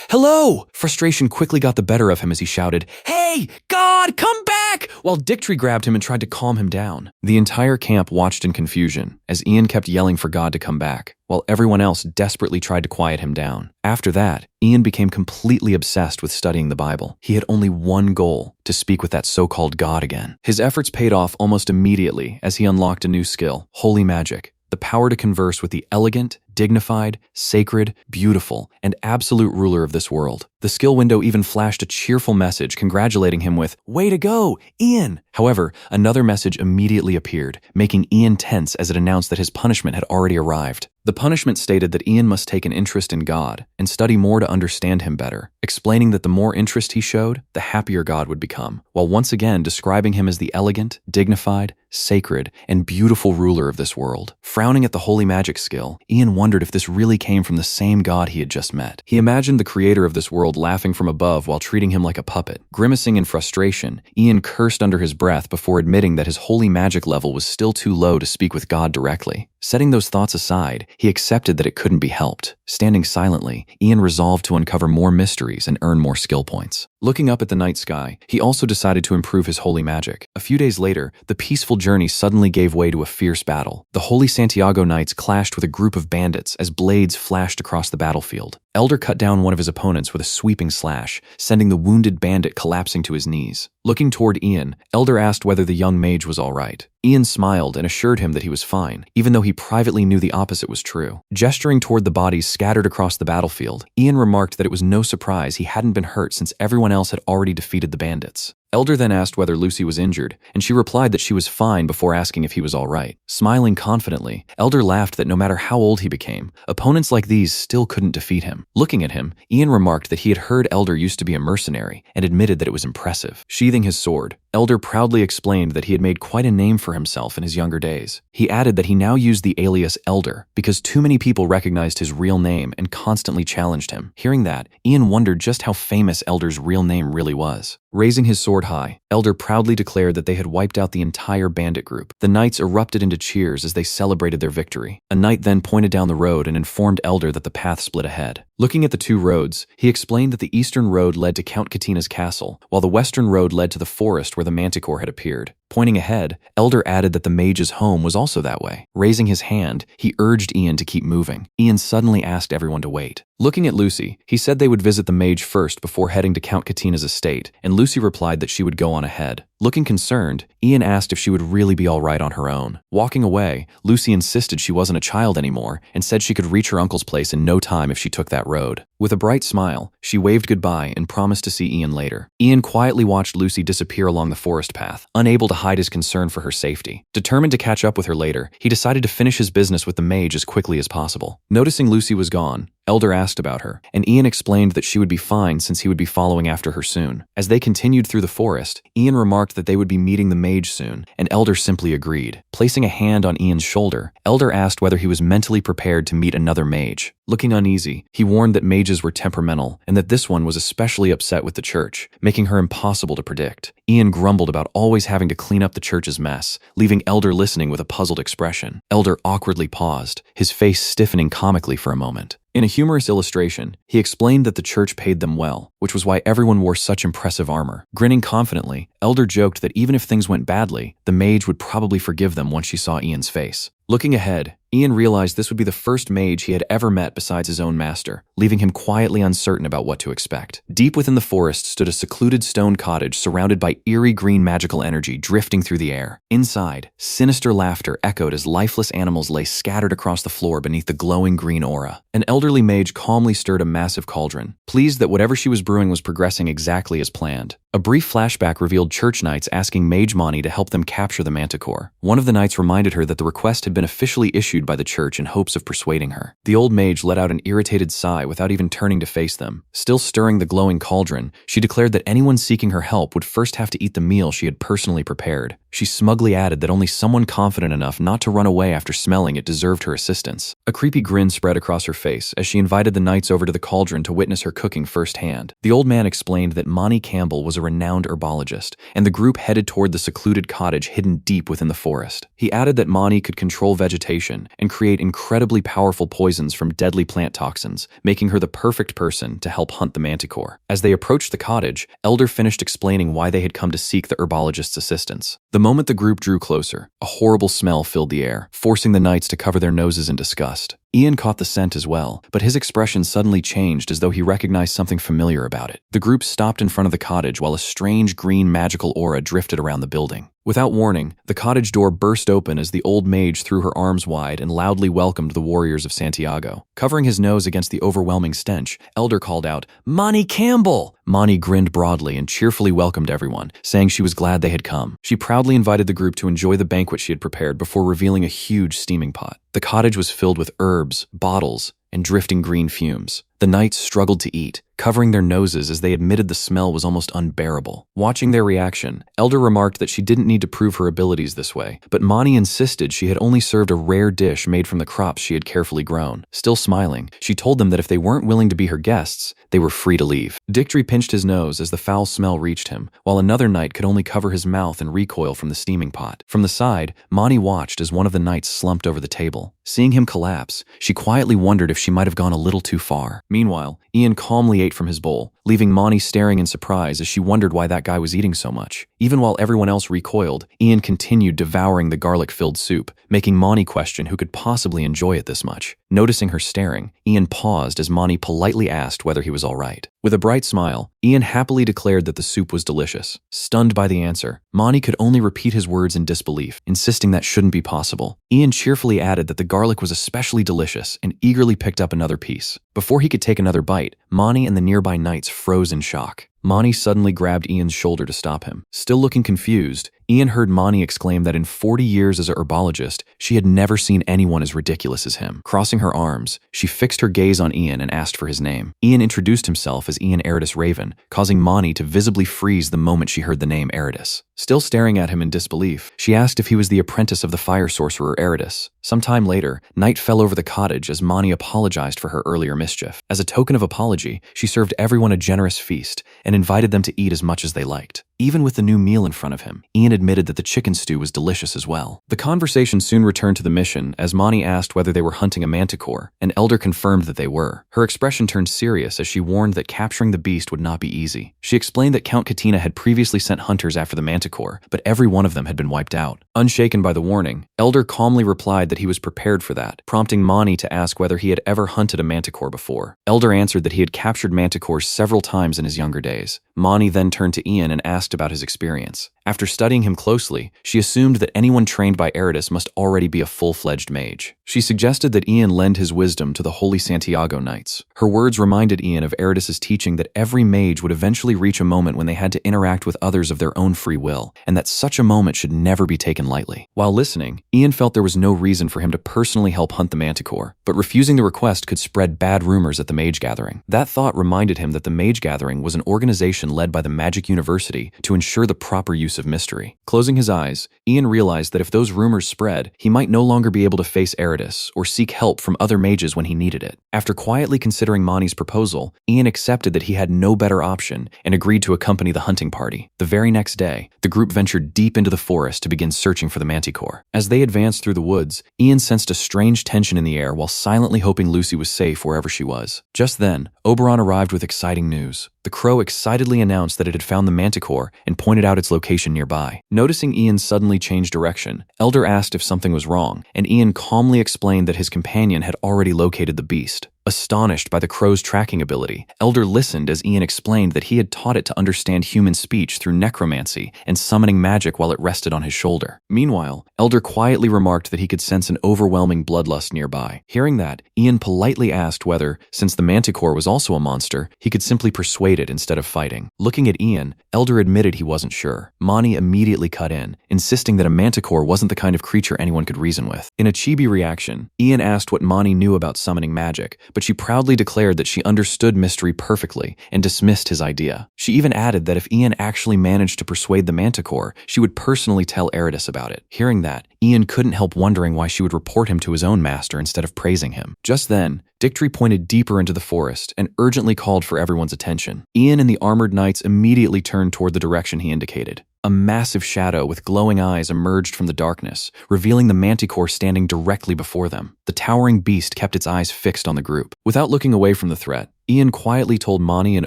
"Hello!" Frustration quickly got the better of him as he shouted, "Hey, God, come back!" while Dictry grabbed him and tried to calm him down. The entire camp watched in confusion as Ian kept yelling for God to come back, while everyone else desperately tried to quiet him down. After that, Ian became completely obsessed with studying the Bible. He had only one goal: to speak with that so-called God again. His efforts paid off almost immediately as he unlocked a new skill, holy magic, the power to converse with the elegant, dignified, sacred, beautiful, and absolute ruler of this world. The skill window even flashed a cheerful message congratulating him with, "Way to go, Ian!" However, another message immediately appeared, making Ian tense as it announced that his punishment had already arrived. The punishment stated that Ian must take an interest in God and study more to understand him better, explaining that the more interest he showed, the happier God would become, while once again describing him as the elegant, dignified, sacred, and beautiful ruler of this world. Frowning at the holy magic skill, Ian wondered if this really came from the same God he had just met. He imagined the creator of this world laughing from above while treating him like a puppet. Grimacing in frustration, Ian cursed under his breath before admitting that his holy magic level was still too low to speak with God directly. Setting those thoughts aside, he accepted that it couldn't be helped. Standing silently, Ian resolved to uncover more mysteries and earn more skill points. Looking up at the night sky, he also decided to improve his holy magic. A few days later, the peaceful journey suddenly gave way to a fierce battle. The Holy Santiago Knights clashed with a group of bandits as blades flashed across the battlefield. Elder cut down one of his opponents with a sweeping slash, sending the wounded bandit collapsing to his knees. Looking toward Ian, Elder asked whether the young mage was all right. Ian smiled and assured him that he was fine, even though he privately knew the opposite was true. Gesturing toward the bodies scattered across the battlefield, Ian remarked that it was no surprise he hadn't been hurt since everyone else had already defeated the bandits. Elder then asked whether Lucy was injured, and she replied that she was fine before asking if he was all right. Smiling confidently, Elder laughed that no matter how old he became, opponents like these still couldn't defeat him. Looking at him, Ian remarked that he had heard Elder used to be a mercenary and admitted that it was impressive. Sheathing his sword, Elder proudly explained that he had made quite a name for himself in his younger days. He added that he now used the alias Elder because too many people recognized his real name and constantly challenged him. Hearing that, Ian wondered just how famous Elder's real name really was. Raising his sword high, Elder proudly declared that they had wiped out the entire bandit group. The knights erupted into cheers as they celebrated their victory. A knight then pointed down the road and informed Elder that the path split ahead. Looking at the two roads, he explained that the eastern road led to Count Katina's castle, while the western road led to the forest where the manticore had appeared. Pointing ahead, Elder added that the mage's home was also that way. Raising his hand, he urged Ian to keep moving. Ian suddenly asked everyone to wait. Looking at Lucy, he said they would visit the mage first before heading to Count Katina's estate, and Lucy replied that she would go on ahead. Looking concerned, Ian asked if she would really be all right on her own. Walking away, Lucy insisted she wasn't a child anymore and said she could reach her uncle's place in no time if she took that road. With a bright smile, she waved goodbye and promised to see Ian later. Ian quietly watched Lucy disappear along the forest path, unable to hide his concern for her safety. Determined to catch up with her later, he decided to finish his business with the mage as quickly as possible. Noticing Lucy was gone, Elder asked about her, and Ian explained that she would be fine since he would be following after her soon. As they continued through the forest, Ian remarked that they would be meeting the mage soon, and Elder simply agreed. Placing a hand on Ian's shoulder, Elder asked whether he was mentally prepared to meet another mage. Looking uneasy, he warned that mages were temperamental and that this one was especially upset with the church, making her impossible to predict. Ian grumbled about always having to clean up the church's mess, leaving Elder listening with a puzzled expression. Elder awkwardly paused, his face stiffening comically for a moment. In a humorous illustration, he explained that the church paid them well, which was why everyone wore such impressive armor. Grinning confidently, Elder joked that even if things went badly, the mage would probably forgive them once she saw Ian's face. Looking ahead, Ian realized this would be the first mage he had ever met besides his own master, leaving him quietly uncertain about what to expect. Deep within the forest stood a secluded stone cottage surrounded by eerie green magical energy drifting through the air. Inside, sinister laughter echoed as lifeless animals lay scattered across the floor beneath the glowing green aura. An elder elderly mage calmly stirred a massive cauldron, pleased that whatever she was brewing was progressing exactly as planned. A brief flashback revealed church knights asking Mage Mani to help them capture the manticore. One of the knights reminded her that the request had been officially issued by the church in hopes of persuading her. The old mage let out an irritated sigh without even turning to face them. Still stirring the glowing cauldron, she declared that anyone seeking her help would first have to eat the meal she had personally prepared. She smugly added that only someone confident enough not to run away after smelling it deserved her assistance. A creepy grin spread across her face as she invited the knights over to the cauldron to witness her cooking firsthand. The old man explained that Mani Campbell was a renowned herbologist, and the group headed toward the secluded cottage hidden deep within the forest. He added that Mani could control vegetation and create incredibly powerful poisons from deadly plant toxins, making her the perfect person to help hunt the manticore. As they approached the cottage, Elder finished explaining why they had come to seek the herbologist's assistance. The moment the group drew closer, a horrible smell filled the air, forcing the knights to cover their noses in disgust. Ian caught the scent as well, but his expression suddenly changed as though he recognized something familiar about it. The group stopped in front of the cottage while a strange green magical aura drifted around the building. Without warning, the cottage door burst open as the old mage threw her arms wide and loudly welcomed the warriors of Santiago. Covering his nose against the overwhelming stench, Elder called out, "Mani Campbell!" Mani grinned broadly and cheerfully welcomed everyone, saying she was glad they had come. She proudly invited the group to enjoy the banquet she had prepared before revealing a huge steaming pot. The cottage was filled with herbs, bottles, and drifting green fumes. The knights struggled to eat, covering their noses as they admitted the smell was almost unbearable. Watching their reaction, Elder remarked that she didn't need to prove her abilities this way, but Mani insisted she had only served a rare dish made from the crops she had carefully grown. Still smiling, she told them that if they weren't willing to be her guests, they were free to leave. Dictory pinched his nose as the foul smell reached him, while another knight could only cover his mouth and recoil from the steaming pot. From the side, Mani watched as one of the knights slumped over the table. Seeing him collapse, she quietly wondered if she might have gone a little too far. Meanwhile, Ian calmly ate from his bowl, leaving Mani staring in surprise as she wondered why that guy was eating so much. Even while everyone else recoiled, Ian continued devouring the garlic-filled soup, making Mani question who could possibly enjoy it this much. Noticing her staring, Ian paused as Mani politely asked whether he was all right. With a bright smile, Ian happily declared that the soup was delicious. Stunned by the answer, Mani could only repeat his words in disbelief, insisting that shouldn't be possible. Ian cheerfully added that the garlic was especially delicious and eagerly picked up another piece. Before he could take another bite, Mani and the nearby knights froze in shock. Mani suddenly grabbed Ian's shoulder to stop him. Still looking confused, Ian heard Mani exclaim that in 40 years as a herbologist, she had never seen anyone as ridiculous as him. Crossing her arms, she fixed her gaze on Ian and asked for his name. Ian introduced himself as Ian Eridus Raven, causing Mani to visibly freeze the moment she heard the name Eridus. Still staring at him in disbelief, she asked if he was the apprentice of the fire sorcerer Eridus. Some time later, night fell over the cottage as Mani apologized for her earlier mischief. As a token of apology, she served everyone a generous feast and invited them to eat as much as they liked. Even with the new meal in front of him, Ian admitted that the chicken stew was delicious as well. The conversation soon returned to the mission as Mani asked whether they were hunting a manticore, and Elder confirmed that they were. Her expression turned serious as she warned that capturing the beast would not be easy. She explained that Count Katina had previously sent hunters after the manticore, but every one of them had been wiped out. Unshaken by the warning, Elder calmly replied that he was prepared for that, prompting Mani to ask whether he had ever hunted a manticore before. Elder answered that he had captured manticores several times in his younger days. Mani then turned to Ian and asked about his experience. After studying him closely, she assumed that anyone trained by Eridus must already be a full-fledged mage. She suggested that Ian lend his wisdom to the Holy Santiago Knights. Her words reminded Ian of Eridus's teaching that every mage would eventually reach a moment when they had to interact with others of their own free will, and that such a moment should never be taken lightly. While listening, Ian felt there was no reason for him to personally help hunt the manticore, but refusing the request could spread bad rumors at the Mage Gathering. That thought reminded him that the Mage Gathering was an organization led by the Magic University to ensure the proper use of mystery. Closing his eyes, Ian realized that if those rumors spread, he might no longer be able to face Eridus or seek help from other mages when he needed it. After quietly considering Mani's proposal, Ian accepted that he had no better option and agreed to accompany the hunting party. The very next day, the group ventured deep into the forest to begin searching for the manticore. As they advanced through the woods, Ian sensed a strange tension in the air while silently hoping Lucy was safe wherever she was. Just then, Oberon arrived with exciting news. The crow excitedly announced that it had found the manticore and pointed out its location nearby. Noticing Ian suddenly change direction, Elder asked if something was wrong, and Ian calmly explained that his companion had already located the beast. Astonished by the crow's tracking ability, Elder listened as Ian explained that he had taught it to understand human speech through necromancy and summoning magic while it rested on his shoulder. Meanwhile, Elder quietly remarked that he could sense an overwhelming bloodlust nearby. Hearing that, Ian politely asked whether, since the manticore was also a monster, he could simply persuade it instead of fighting. Looking at Ian, Elder admitted he wasn't sure. Mani immediately cut in, insisting that a manticore wasn't the kind of creature anyone could reason with. In a chibi reaction, Ian asked what Mani knew about summoning magic, but she proudly declared that she understood mystery perfectly and dismissed his idea. She even added that if Ian actually managed to persuade the manticore, she would personally tell Eridus about it. Hearing that, Ian couldn't help wondering why she would report him to his own master instead of praising him. Just then, Dictory pointed deeper into the forest and urgently called for everyone's attention. Ian and the armored knights immediately turned toward the direction he indicated. A massive shadow with glowing eyes emerged from the darkness, revealing the manticore standing directly before them. The towering beast kept its eyes fixed on the group. Without looking away from the threat, Ian quietly told Mani and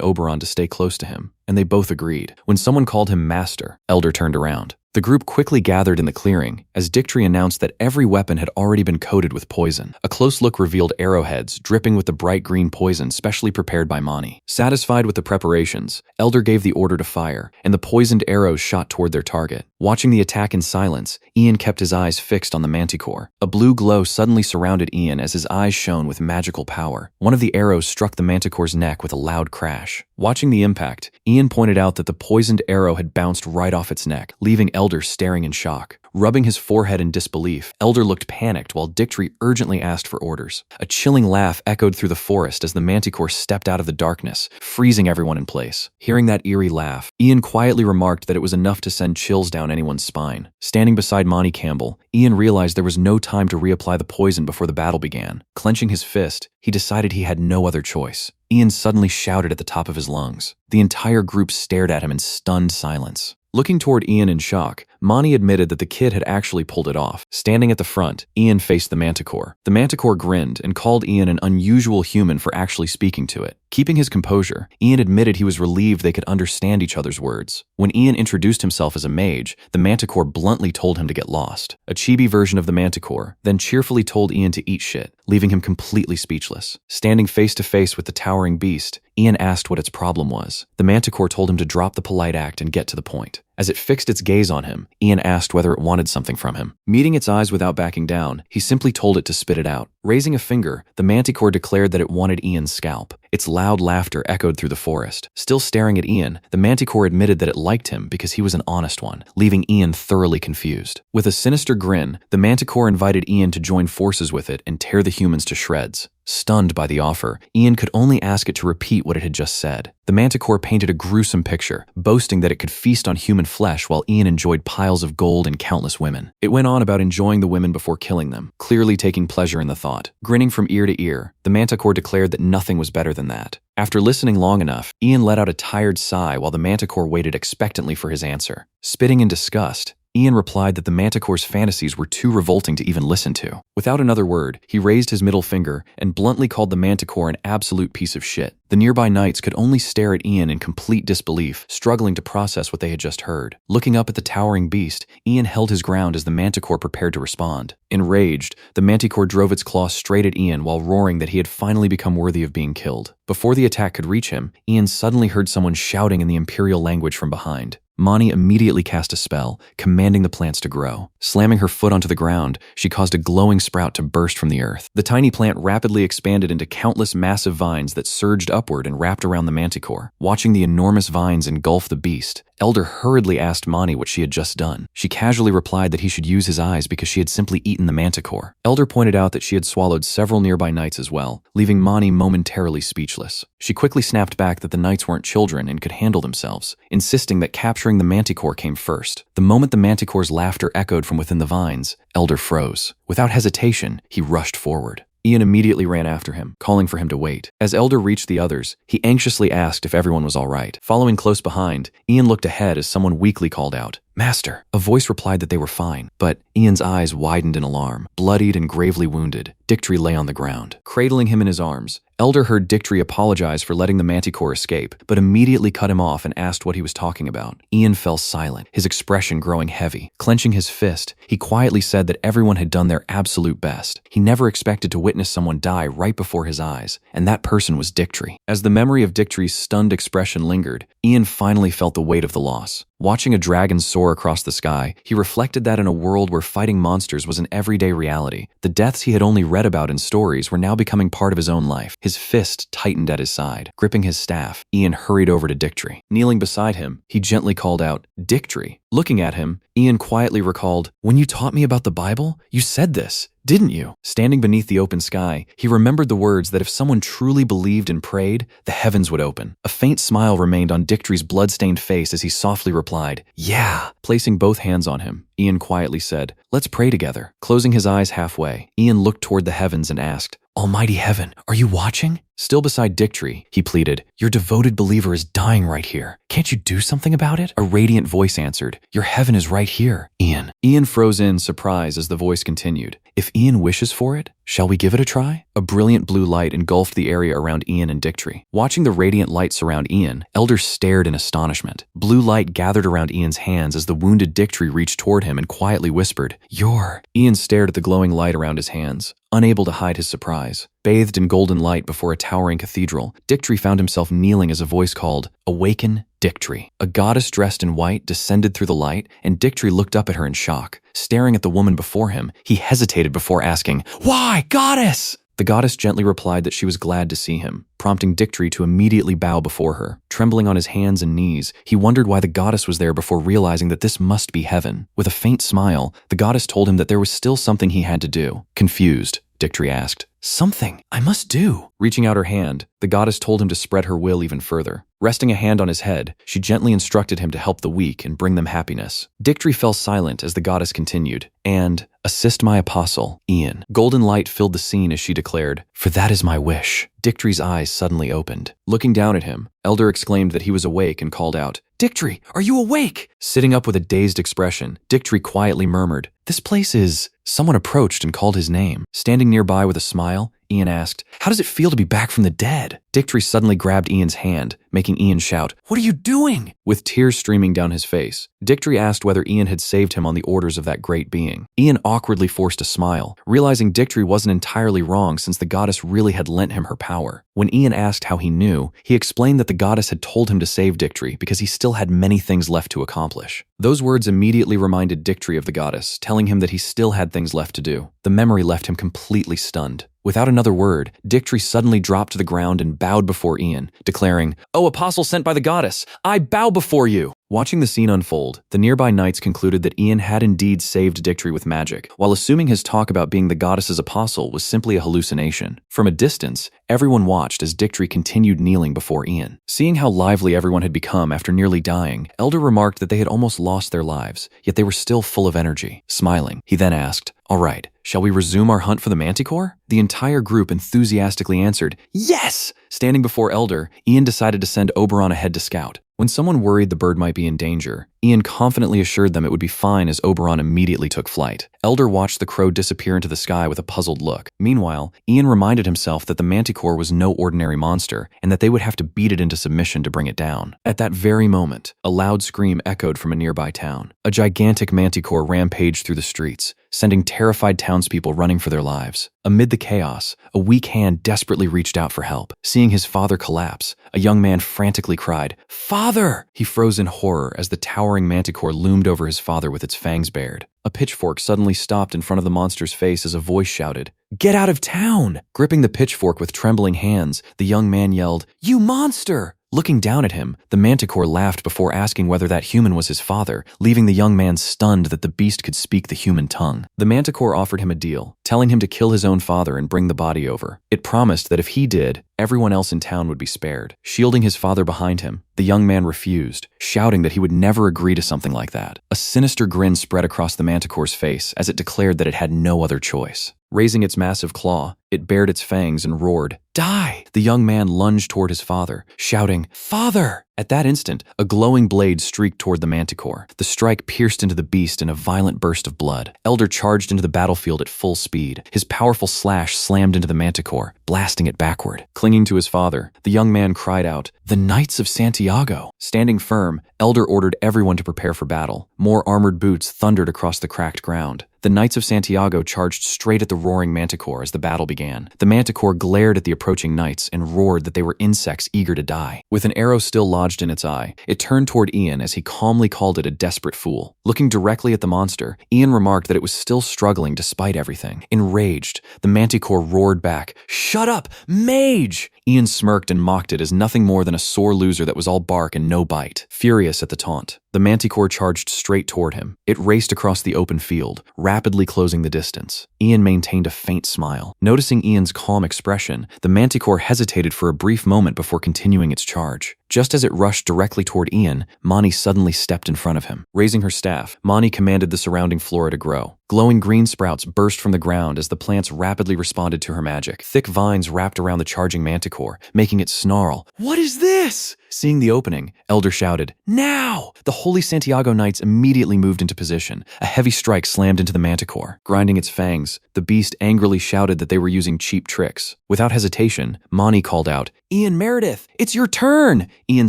Oberon to stay close to him, and they both agreed. When someone called him Master, Elder turned around. The group quickly gathered in the clearing as Dictory announced that every weapon had already been coated with poison. A close look revealed arrowheads dripping with the bright green poison specially prepared by Mani. Satisfied with the preparations, Elder gave the order to fire, and the poisoned arrows shot toward their target. Watching the attack in silence, Ian kept his eyes fixed on the manticore. A blue glow suddenly surrounded Ian as his eyes shone with magical power. One of the arrows struck the manticore's neck with a loud crash. Watching the impact, Ian pointed out that the poisoned arrow had bounced right off its neck, leaving Elder staring in shock. Rubbing his forehead in disbelief, Elder looked panicked while Dictory urgently asked for orders. A chilling laugh echoed through the forest as the manticore stepped out of the darkness, freezing everyone in place. Hearing that eerie laugh, Ian quietly remarked that it was enough to send chills down anyone's spine. Standing beside Monty Campbell, Ian realized there was no time to reapply the poison before the battle began. Clenching his fist, he decided he had no other choice. Ian suddenly shouted at the top of his lungs. The entire group stared at him in stunned silence. Looking toward Ian in shock, Monty admitted that the kid had actually pulled it off. Standing at the front, Ian faced the manticore. The manticore grinned and called Ian an unusual human for actually speaking to it. Keeping his composure, Ian admitted he was relieved they could understand each other's words. When Ian introduced himself as a mage, the manticore bluntly told him to get lost. A chibi version of the manticore then cheerfully told Ian to eat shit, leaving him completely speechless. Standing face to face with the towering beast, Ian asked what its problem was. The manticore told him to drop the polite act and get to the point. As it fixed its gaze on him, Ian asked whether it wanted something from him. Meeting its eyes without backing down, he simply told it to spit it out. Raising a finger, the manticore declared that it wanted Ian's scalp. Its loud laughter echoed through the forest. Still staring at Ian, the manticore admitted that it liked him because he was an honest one, leaving Ian thoroughly confused. With a sinister grin, the manticore invited Ian to join forces with it and tear the humans to shreds. Stunned by the offer, Ian could only ask it to repeat what it had just said. The manticore painted a gruesome picture, boasting that it could feast on human flesh while Ian enjoyed piles of gold and countless women. It went on about enjoying the women before killing them, clearly taking pleasure in the thought. Grinning from ear to ear, the manticore declared that nothing was better than that. After listening long enough, Ian let out a tired sigh while the manticore waited expectantly for his answer. Spitting in disgust, Ian replied that the manticore's fantasies were too revolting to even listen to. Without another word, he raised his middle finger and bluntly called the manticore an absolute piece of shit. The nearby knights could only stare at Ian in complete disbelief, struggling to process what they had just heard. Looking up at the towering beast, Ian held his ground as the manticore prepared to respond. Enraged, the manticore drove its claw straight at Ian while roaring that he had finally become worthy of being killed. Before the attack could reach him, Ian suddenly heard someone shouting in the imperial language from behind. Mani immediately cast a spell, commanding the plants to grow. Slamming her foot onto the ground, she caused a glowing sprout to burst from the earth. The tiny plant rapidly expanded into countless massive vines that surged upward and wrapped around the manticore. Watching the enormous vines engulf the beast, Elder hurriedly asked Mani what she had just done. She casually replied that he should use his eyes because she had simply eaten the manticore. Elder pointed out that she had swallowed several nearby knights as well, leaving Mani momentarily speechless. She quickly snapped back that the knights weren't children and could handle themselves, insisting that capturing the manticore came first. The moment the manticore's laughter echoed from within the vines, Elder froze. Without hesitation, he rushed forward. Ian immediately ran after him, calling for him to wait. As Elder reached the others, he anxiously asked if everyone was all right. Following close behind, Ian looked ahead as someone weakly called out, Master. A voice replied that they were fine, but Ian's eyes widened in alarm. Bloodied and gravely wounded, Dictry lay on the ground. Cradling him in his arms, Elder heard Dictry apologize for letting the manticore escape, but immediately cut him off and asked what he was talking about. Ian fell silent, his expression growing heavy. Clenching his fist, he quietly said that everyone had done their absolute best. He never expected to witness someone die right before his eyes, and that person was Dictry. As the memory of Dictry's stunned expression lingered, Ian finally felt the weight of the loss. Watching a dragon soar across the sky, he reflected that in a world where fighting monsters was an everyday reality, the deaths he had only read about in stories were now becoming part of his own life. His fist tightened at his side. Gripping his staff, Ian hurried over to Dictry. Kneeling beside him, he gently called out, "Dictry." Looking at him, Ian quietly recalled, "When you taught me about the Bible, you said this, didn't you?" Standing beneath the open sky, he remembered the words that if someone truly believed and prayed, the heavens would open. A faint smile remained on Dictry's blood-stained face as he softly replied, "Yeah." Placing both hands on him, Ian quietly said, "Let's pray together." Closing his eyes halfway, Ian looked toward the heavens and asked, "Almighty heaven, are you watching?" Still beside Dictry, he pleaded, "Your devoted believer is dying right here. Can't you do something about it?" A radiant voice answered, "Your heaven is right here, Ian." Ian froze in surprise as the voice continued, "If Ian wishes for it, shall we give it a try?" A brilliant blue light engulfed the area around Ian and Dictry. Watching the radiant light surround Ian, Elder stared in astonishment. Blue light gathered around Ian's hands as the wounded Dictry reached toward him and quietly whispered, "You're..." Ian stared at the glowing light around his hands, unable to hide his surprise. Bathed in golden light before a towering cathedral, Dictry found himself kneeling as a voice called, "Awaken, Dictry." A goddess dressed in white descended through the light, and Dictry looked up at her in shock. Staring at the woman before him, he hesitated before asking, "Why, goddess?" The goddess gently replied that she was glad to see him, prompting Dictry to immediately bow before her. Trembling on his hands and knees, he wondered why the goddess was there before realizing that this must be heaven. With a faint smile, the goddess told him that there was still something he had to do. Confused, Dictry asked, "Something I must do?" Reaching out her hand, the goddess told him to spread her will even further. Resting a hand on his head, she gently instructed him to help the weak and bring them happiness. Dictry fell silent as the goddess continued, and, "Assist my apostle, Ian." Golden light filled the scene as she declared, "For that is my wish." Dictry's eyes suddenly opened. Looking down at him, Elder exclaimed that he was awake and called out, "Dictry, are you awake?" Sitting up with a dazed expression, Dictry quietly murmured, "This place is..." Someone approached and called his name. Standing nearby with a smile, Ian asked, "How does it feel to be back from the dead?" Dictry suddenly grabbed Ian's hand, making Ian shout, "What are you doing?" With tears streaming down his face, Dictry asked whether Ian had saved him on the orders of that great being. Ian awkwardly forced a smile, realizing Dictry wasn't entirely wrong since the goddess really had lent him her power. When Ian asked how he knew, he explained that the goddess had told him to save Dictry because he still had many things left to accomplish. Those words immediately reminded Dictry of the goddess, telling him that he still had things left to do. The memory left him completely stunned. Without another word, Dictry suddenly dropped to the ground and bowed before Ian, declaring, "O apostle sent by the goddess, I bow before you!" Watching the scene unfold, the nearby knights concluded that Ian had indeed saved Dictry with magic, while assuming his talk about being the goddess's apostle was simply a hallucination. From a distance, everyone watched as Dictry continued kneeling before Ian. Seeing how lively everyone had become after nearly dying, Elder remarked that they had almost lost their lives, yet they were still full of energy. Smiling, he then asked, "All right, shall we resume our hunt for the manticore?" The entire group enthusiastically answered, "Yes!" Standing before Elder, Ian decided to send Oberon ahead to scout. When someone worried the bird might be in danger, Ian confidently assured them it would be fine as Oberon immediately took flight. Elder watched the crow disappear into the sky with a puzzled look. Meanwhile, Ian reminded himself that the manticore was no ordinary monster and that they would have to beat it into submission to bring it down. At that very moment, a loud scream echoed from a nearby town. A gigantic manticore rampaged through the streets, sending terrified townspeople running for their lives. Amid the chaos, a weak hand desperately reached out for help. Seeing his father collapse, a young man frantically cried, "Father!" He froze in horror as the towering manticore loomed over his father with its fangs bared. A pitchfork suddenly stopped in front of the monster's face as a voice shouted, "Get out of town!" Gripping the pitchfork with trembling hands, the young man yelled, "You monster!" Looking down at him, the manticore laughed before asking whether that human was his father, leaving the young man stunned that the beast could speak the human tongue. The manticore offered him a deal, telling him to kill his own father and bring the body over. It promised that if he did, everyone else in town would be spared. Shielding his father behind him, the young man refused, shouting that he would never agree to something like that. A sinister grin spread across the manticore's face as it declared that it had no other choice. Raising its massive claw, it bared its fangs and roared, Die! The young man lunged toward his father, shouting, "Father!" At that instant, a glowing blade streaked toward the manticore. The strike pierced into the beast in a violent burst of blood. Elder charged into the battlefield at full speed. His powerful slash slammed into the manticore, blasting it backward. Clinging to his father, the young man cried out, "The Knights of Santiago!" Standing firm, Elder ordered everyone to prepare for battle. More armored boots thundered across the cracked ground. The Knights of Santiago charged straight at the roaring manticore as the battle began. The manticore glared at the approaching knights and roared that they were insects eager to die. With an arrow still lodged in its eye, it turned toward Ian as he calmly called it a desperate fool. Looking directly at the monster, Ian remarked that it was still struggling despite everything. Enraged, the manticore roared back, "Shut up, Mage!" Ian smirked and mocked it as nothing more than a sore loser that was all bark and no bite. Furious at the taunt, the manticore charged straight toward him. It raced across the open field, rapidly closing the distance. Ian maintained a faint smile. Noticing Ian's calm expression, the manticore hesitated for a brief moment before continuing its charge. Just as it rushed directly toward Ian, Mani suddenly stepped in front of him. Raising her staff, Mani commanded the surrounding flora to grow. Glowing green sprouts burst from the ground as the plants rapidly responded to her magic. Thick vines wrapped around the charging manticore, making it snarl. "What is this?" Seeing the opening, Elder shouted, "Now!" The Holy Santiago Knights immediately moved into position. A heavy strike slammed into the manticore. Grinding its fangs, the beast angrily shouted that they were using cheap tricks. Without hesitation, Mani called out, "Ian Meredith, it's your turn!" Ian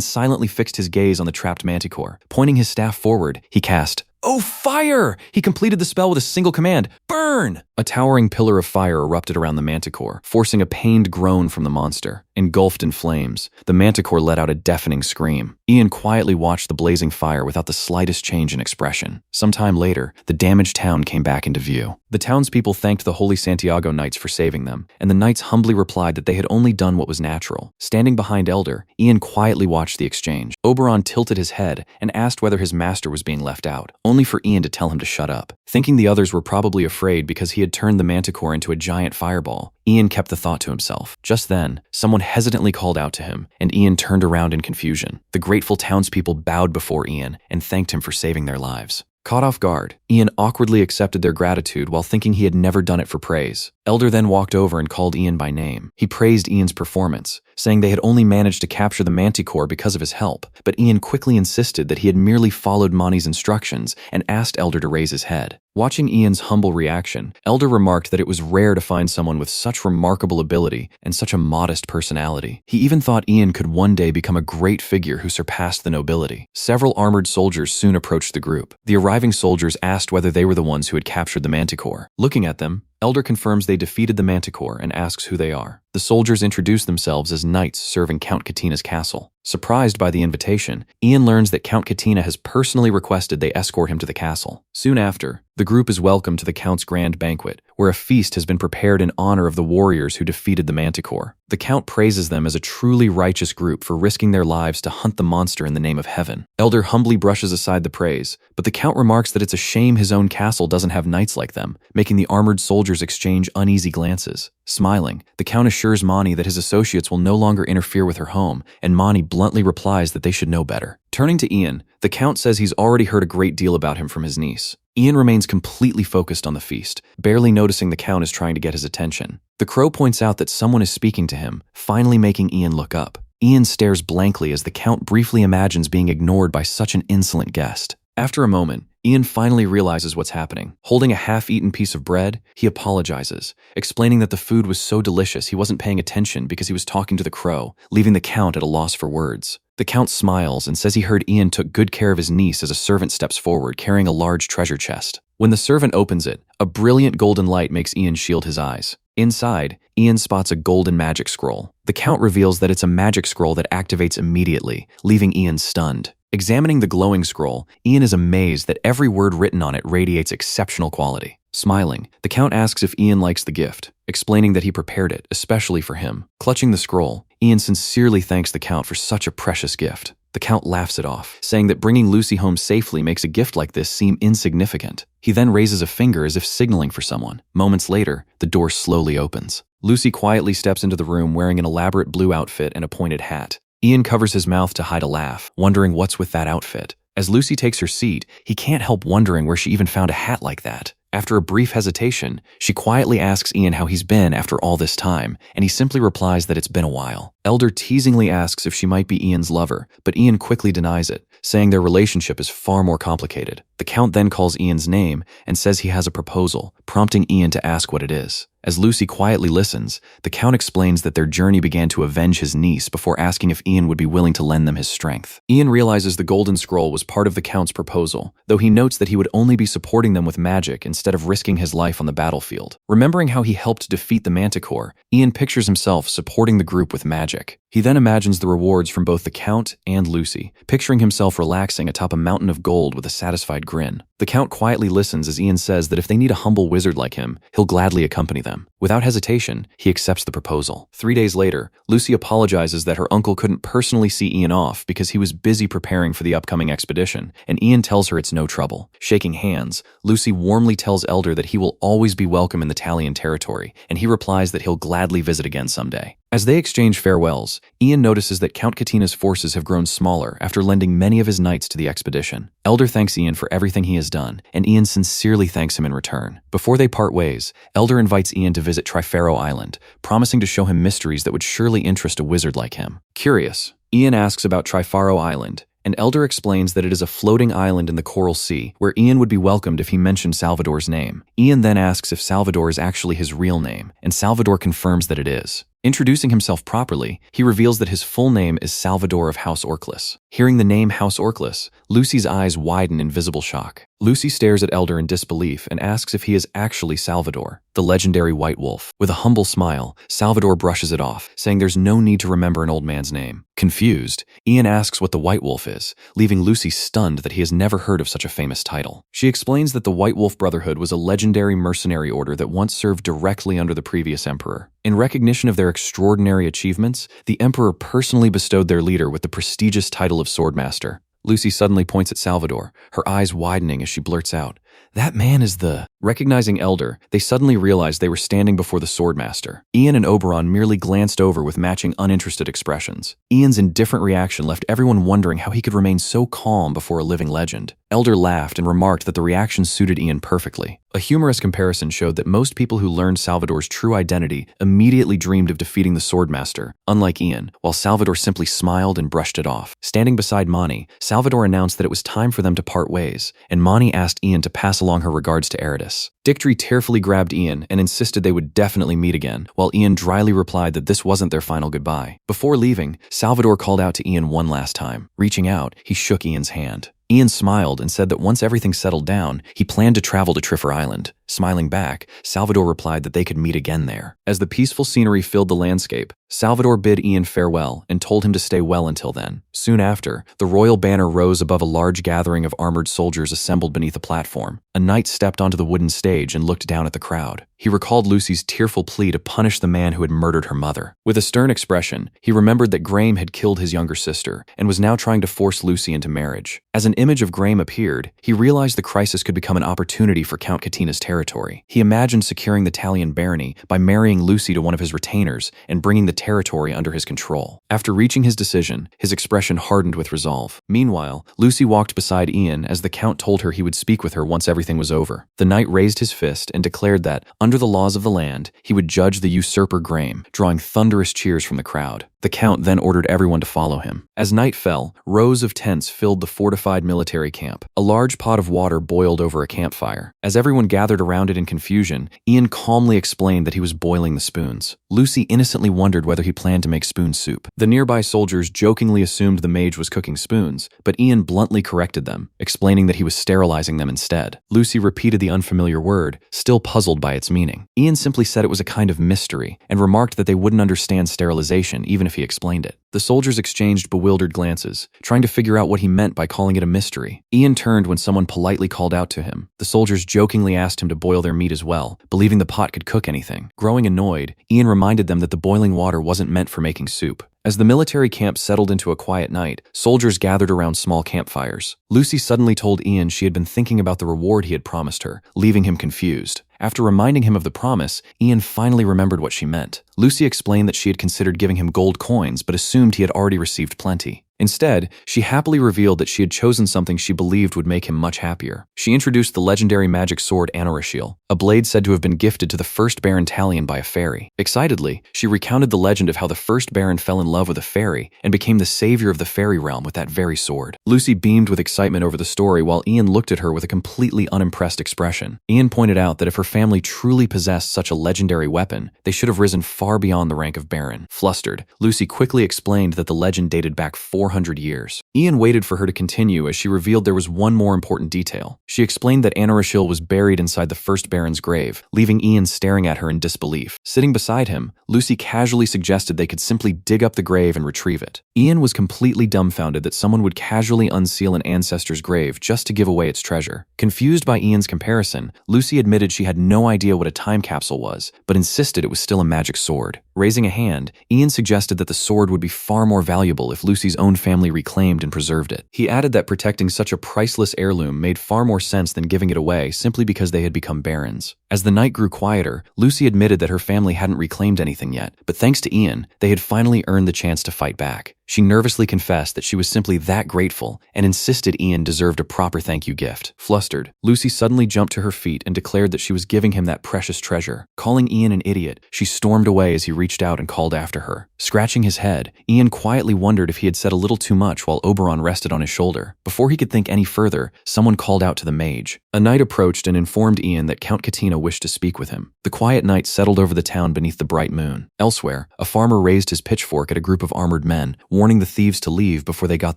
silently fixed his gaze on the trapped manticore. Pointing his staff forward, he cast, "Oh, fire!" He completed the spell with a single command, "Burn!" A towering pillar of fire erupted around the manticore, forcing a pained groan from the monster. Engulfed in flames, the manticore let out a deafening scream. Ian quietly watched the blazing fire without the slightest change in expression. Sometime later, the damaged town came back into view. The townspeople thanked the Holy Santiago Knights for saving them, and the knights humbly replied that they had only done what was natural. Standing behind Elder, Ian quietly watched the exchange. Oberon tilted his head and asked whether his master was being left out, only for Ian to tell him to shut up. Thinking the others were probably afraid because he had turned the manticore into a giant fireball, Ian kept the thought to himself. Just then, someone hesitantly called out to him, and Ian turned around in confusion. The grateful townspeople bowed before Ian and thanked him for saving their lives. Caught off guard, Ian awkwardly accepted their gratitude while thinking he had never done it for praise. Elder then walked over and called Ian by name. He praised Ian's performance, saying they had only managed to capture the manticore because of his help, but Ian quickly insisted that he had merely followed Mani's instructions and asked Elder to raise his head. Watching Ian's humble reaction, Elder remarked that it was rare to find someone with such remarkable ability and such a modest personality. He even thought Ian could one day become a great figure who surpassed the nobility. Several armored soldiers soon approached the group. The arriving soldiers asked whether they were the ones who had captured the manticore. Looking at them, Elder confirms they defeated the manticore and asks who they are. The soldiers introduce themselves as knights serving Count Catina's castle. Surprised by the invitation, Ian learns that Count Catina has personally requested they escort him to the castle. Soon after, the group is welcomed to the Count's grand banquet, where a feast has been prepared in honor of the warriors who defeated the manticore. The Count praises them as a truly righteous group for risking their lives to hunt the monster in the name of heaven. Elder humbly brushes aside the praise, but the Count remarks that it's a shame his own castle doesn't have knights like them, making the armored soldiers exchange uneasy glances. Smiling, the Count assures Mani that his associates will no longer interfere with her home, and Mani bluntly replies that they should know better. Turning to Ian, the Count says he's already heard a great deal about him from his niece. Ian remains completely focused on the feast, barely noticing the Count is trying to get his attention. The crow points out that someone is speaking to him, finally making Ian look up. Ian stares blankly as the Count briefly imagines being ignored by such an insolent guest. After a moment, Ian finally realizes what's happening. Holding a half-eaten piece of bread, he apologizes, explaining that the food was so delicious he wasn't paying attention because he was talking to the crow, leaving the Count at a loss for words. The Count smiles and says he heard Ian took good care of his niece as a servant steps forward carrying a large treasure chest. When the servant opens it, a brilliant golden light makes Ian shield his eyes. Inside, Ian spots a golden magic scroll. The Count reveals that it's a magic scroll that activates immediately, leaving Ian stunned. Examining the glowing scroll, Ian is amazed that every word written on it radiates exceptional quality. Smiling, the Count asks if Ian likes the gift, explaining that he prepared it, especially for him. Clutching the scroll, Ian sincerely thanks the Count for such a precious gift. The Count laughs it off, saying that bringing Lucy home safely makes a gift like this seem insignificant. He then raises a finger as if signaling for someone. Moments later, the door slowly opens. Lucy quietly steps into the room wearing an elaborate blue outfit and a pointed hat. Ian covers his mouth to hide a laugh, wondering what's with that outfit. As Lucy takes her seat, he can't help wondering where she even found a hat like that. After a brief hesitation, she quietly asks Ian how he's been after all this time, and he simply replies that it's been a while. Elder teasingly asks if she might be Ian's lover, but Ian quickly denies it, saying their relationship is far more complicated. The Count then calls Ian's name and says he has a proposal, prompting Ian to ask what it is. As Lucy quietly listens, the Count explains that their journey began to avenge his niece before asking if Ian would be willing to lend them his strength. Ian realizes the Golden Scroll was part of the Count's proposal, though he notes that he would only be supporting them with magic instead of risking his life on the battlefield. Remembering how he helped defeat the Manticore, Ian pictures himself supporting the group with magic. He then imagines the rewards from both the Count and Lucy, picturing himself relaxing atop a mountain of gold with a satisfied grin. The Count quietly listens as Ian says that if they need a humble wizard like him, he'll gladly accompany them. Without hesitation, he accepts the proposal. 3 days later, Lucy apologizes that her uncle couldn't personally see Ian off because he was busy preparing for the upcoming expedition, and Ian tells her it's no trouble. Shaking hands, Lucy warmly tells Elder that he will always be welcome in the Talion territory, and he replies that he'll gladly visit again someday. As they exchange farewells, Ian notices that Count Katina's forces have grown smaller after lending many of his knights to the expedition. Elder thanks Ian for everything he has done, and Ian sincerely thanks him in return. Before they part ways, Elder invites Ian to visit Trifaro Island, promising to show him mysteries that would surely interest a wizard like him. Curious, Ian asks about Trifaro Island, and Elder explains that it is a floating island in the Coral Sea, where Ian would be welcomed if he mentioned Salvador's name. Ian then asks if Salvador is actually his real name, and Salvador confirms that it is. Introducing himself properly, he reveals that his full name is Salvador of House Orclis. Hearing the name House Orclis, Lucy's eyes widen in visible shock. Lucy stares at Elder in disbelief and asks if he is actually Salvador, the legendary White Wolf. With a humble smile, Salvador brushes it off, saying there's no need to remember an old man's name. Confused, Ian asks what the White Wolf is, leaving Lucy stunned that he has never heard of such a famous title. She explains that the White Wolf Brotherhood was a legendary mercenary order that once served directly under the previous emperor. In recognition of their extraordinary achievements, the emperor personally bestowed their leader with the prestigious title of Swordmaster. Lucy suddenly points at Salvador, her eyes widening as she blurts out, "That man is the..." Recognizing Elder, they suddenly realized they were standing before the Swordmaster. Ian and Oberon merely glanced over with matching uninterested expressions. Ian's indifferent reaction left everyone wondering how he could remain so calm before a living legend. Elder laughed and remarked that the reaction suited Ian perfectly. A humorous comparison showed that most people who learned Salvador's true identity immediately dreamed of defeating the Swordmaster, unlike Ian, while Salvador simply smiled and brushed it off. Standing beside Mani, Salvador announced that it was time for them to part ways, and Mani asked Ian to pass along her regards to Eridus. Dictory tearfully grabbed Ian and insisted they would definitely meet again, while Ian dryly replied that this wasn't their final goodbye. Before leaving, Salvador called out to Ian one last time. Reaching out, he shook Ian's hand. Ian smiled and said that once everything settled down, he planned to travel to Triffer Island. Smiling back, Salvador replied that they could meet again there. As the peaceful scenery filled the landscape, Salvador bid Ian farewell and told him to stay well until then. Soon after, the royal banner rose above a large gathering of armored soldiers assembled beneath a platform. A knight stepped onto the wooden stage and looked down at the crowd. He recalled Lucy's tearful plea to punish the man who had murdered her mother. With a stern expression, he remembered that Graham had killed his younger sister and was now trying to force Lucy into marriage. As an image of Graham appeared, he realized the crisis could become an opportunity for Count Katina's territory. He imagined securing the Talion barony by marrying Lucy to one of his retainers and bringing the territory under his control. After reaching his decision, his expression hardened with resolve. Meanwhile, Lucy walked beside Ian as the Count told her he would speak with her once everything was over. The knight raised his fist and declared that, under the laws of the land, he would judge the usurper Graham, drawing thunderous cheers from the crowd. The Count then ordered everyone to follow him. As night fell, rows of tents filled the fortified military camp. A large pot of water boiled over a campfire. As everyone gathered around it in confusion, Ian calmly explained that he was boiling the spoons. Lucy innocently wondered whether he planned to make spoon soup. The nearby soldiers jokingly assumed the mage was cooking spoons, but Ian bluntly corrected them, explaining that he was sterilizing them instead. Lucy repeated the unfamiliar word, still puzzled by its meaning. Ian simply said it was a kind of mystery, and remarked that they wouldn't understand sterilization even if he explained it. The soldiers exchanged bewildered glances, trying to figure out what he meant by calling it a mystery. Ian turned when someone politely called out to him. The soldiers jokingly asked him to boil their meat as well, believing the pot could cook anything. Growing annoyed, Ian reminded them that the boiling water wasn't meant for making soup. As the military camp settled into a quiet night, soldiers gathered around small campfires. Lucy suddenly told Ian she had been thinking about the reward he had promised her, leaving him confused. After reminding him of the promise, Ian finally remembered what she meant. Lucy explained that she had considered giving him gold coins but assumed he had already received plenty. Instead, she happily revealed that she had chosen something she believed would make him much happier. She introduced the legendary magic sword Anirecap, a blade said to have been gifted to the first Baron Talion by a fairy. Excitedly, she recounted the legend of how the first Baron fell in love with a fairy and became the savior of the fairy realm with that very sword. Lucy beamed with excitement over the story while Ian looked at her with a completely unimpressed expression. Ian pointed out that if her family truly possessed such a legendary weapon, they should have risen far beyond the rank of Baron. Flustered, Lucy quickly explained that the legend dated back 400 years. Ian waited for her to continue as she revealed there was one more important detail. She explained that Anirecap was buried inside the first Baron's grave, leaving Ian staring at her in disbelief. Sitting beside him, Lucy casually suggested they could simply dig up the grave and retrieve it. Ian was completely dumbfounded that someone would casually unseal an ancestor's grave just to give away its treasure. Confused by Ian's comparison, Lucy admitted she had no idea what a time capsule was, but insisted it was still a magic sword. Raising a hand, Ian suggested that the sword would be far more valuable if Lucy's own family reclaimed and preserved it. He added that protecting such a priceless heirloom made far more sense than giving it away simply because they had become barons. As the night grew quieter, Lucy admitted that her family hadn't reclaimed anything yet, but thanks to Ian, they had finally earned the chance to fight back. She nervously confessed that she was simply that grateful and insisted Ian deserved a proper thank you gift. Flustered, Lucy suddenly jumped to her feet and declared that she was giving him that precious treasure. Calling Ian an idiot, she stormed away as he reached out and called after her. Scratching his head, Ian quietly wondered if he had said a little too much while Oberon rested on his shoulder. Before he could think any further, someone called out to the mage. A knight approached and informed Ian that Count Katina wished to speak with him. The quiet night settled over the town beneath the bright moon. Elsewhere, a farmer raised his pitchfork at a group of armored men, warning the thieves to leave before they got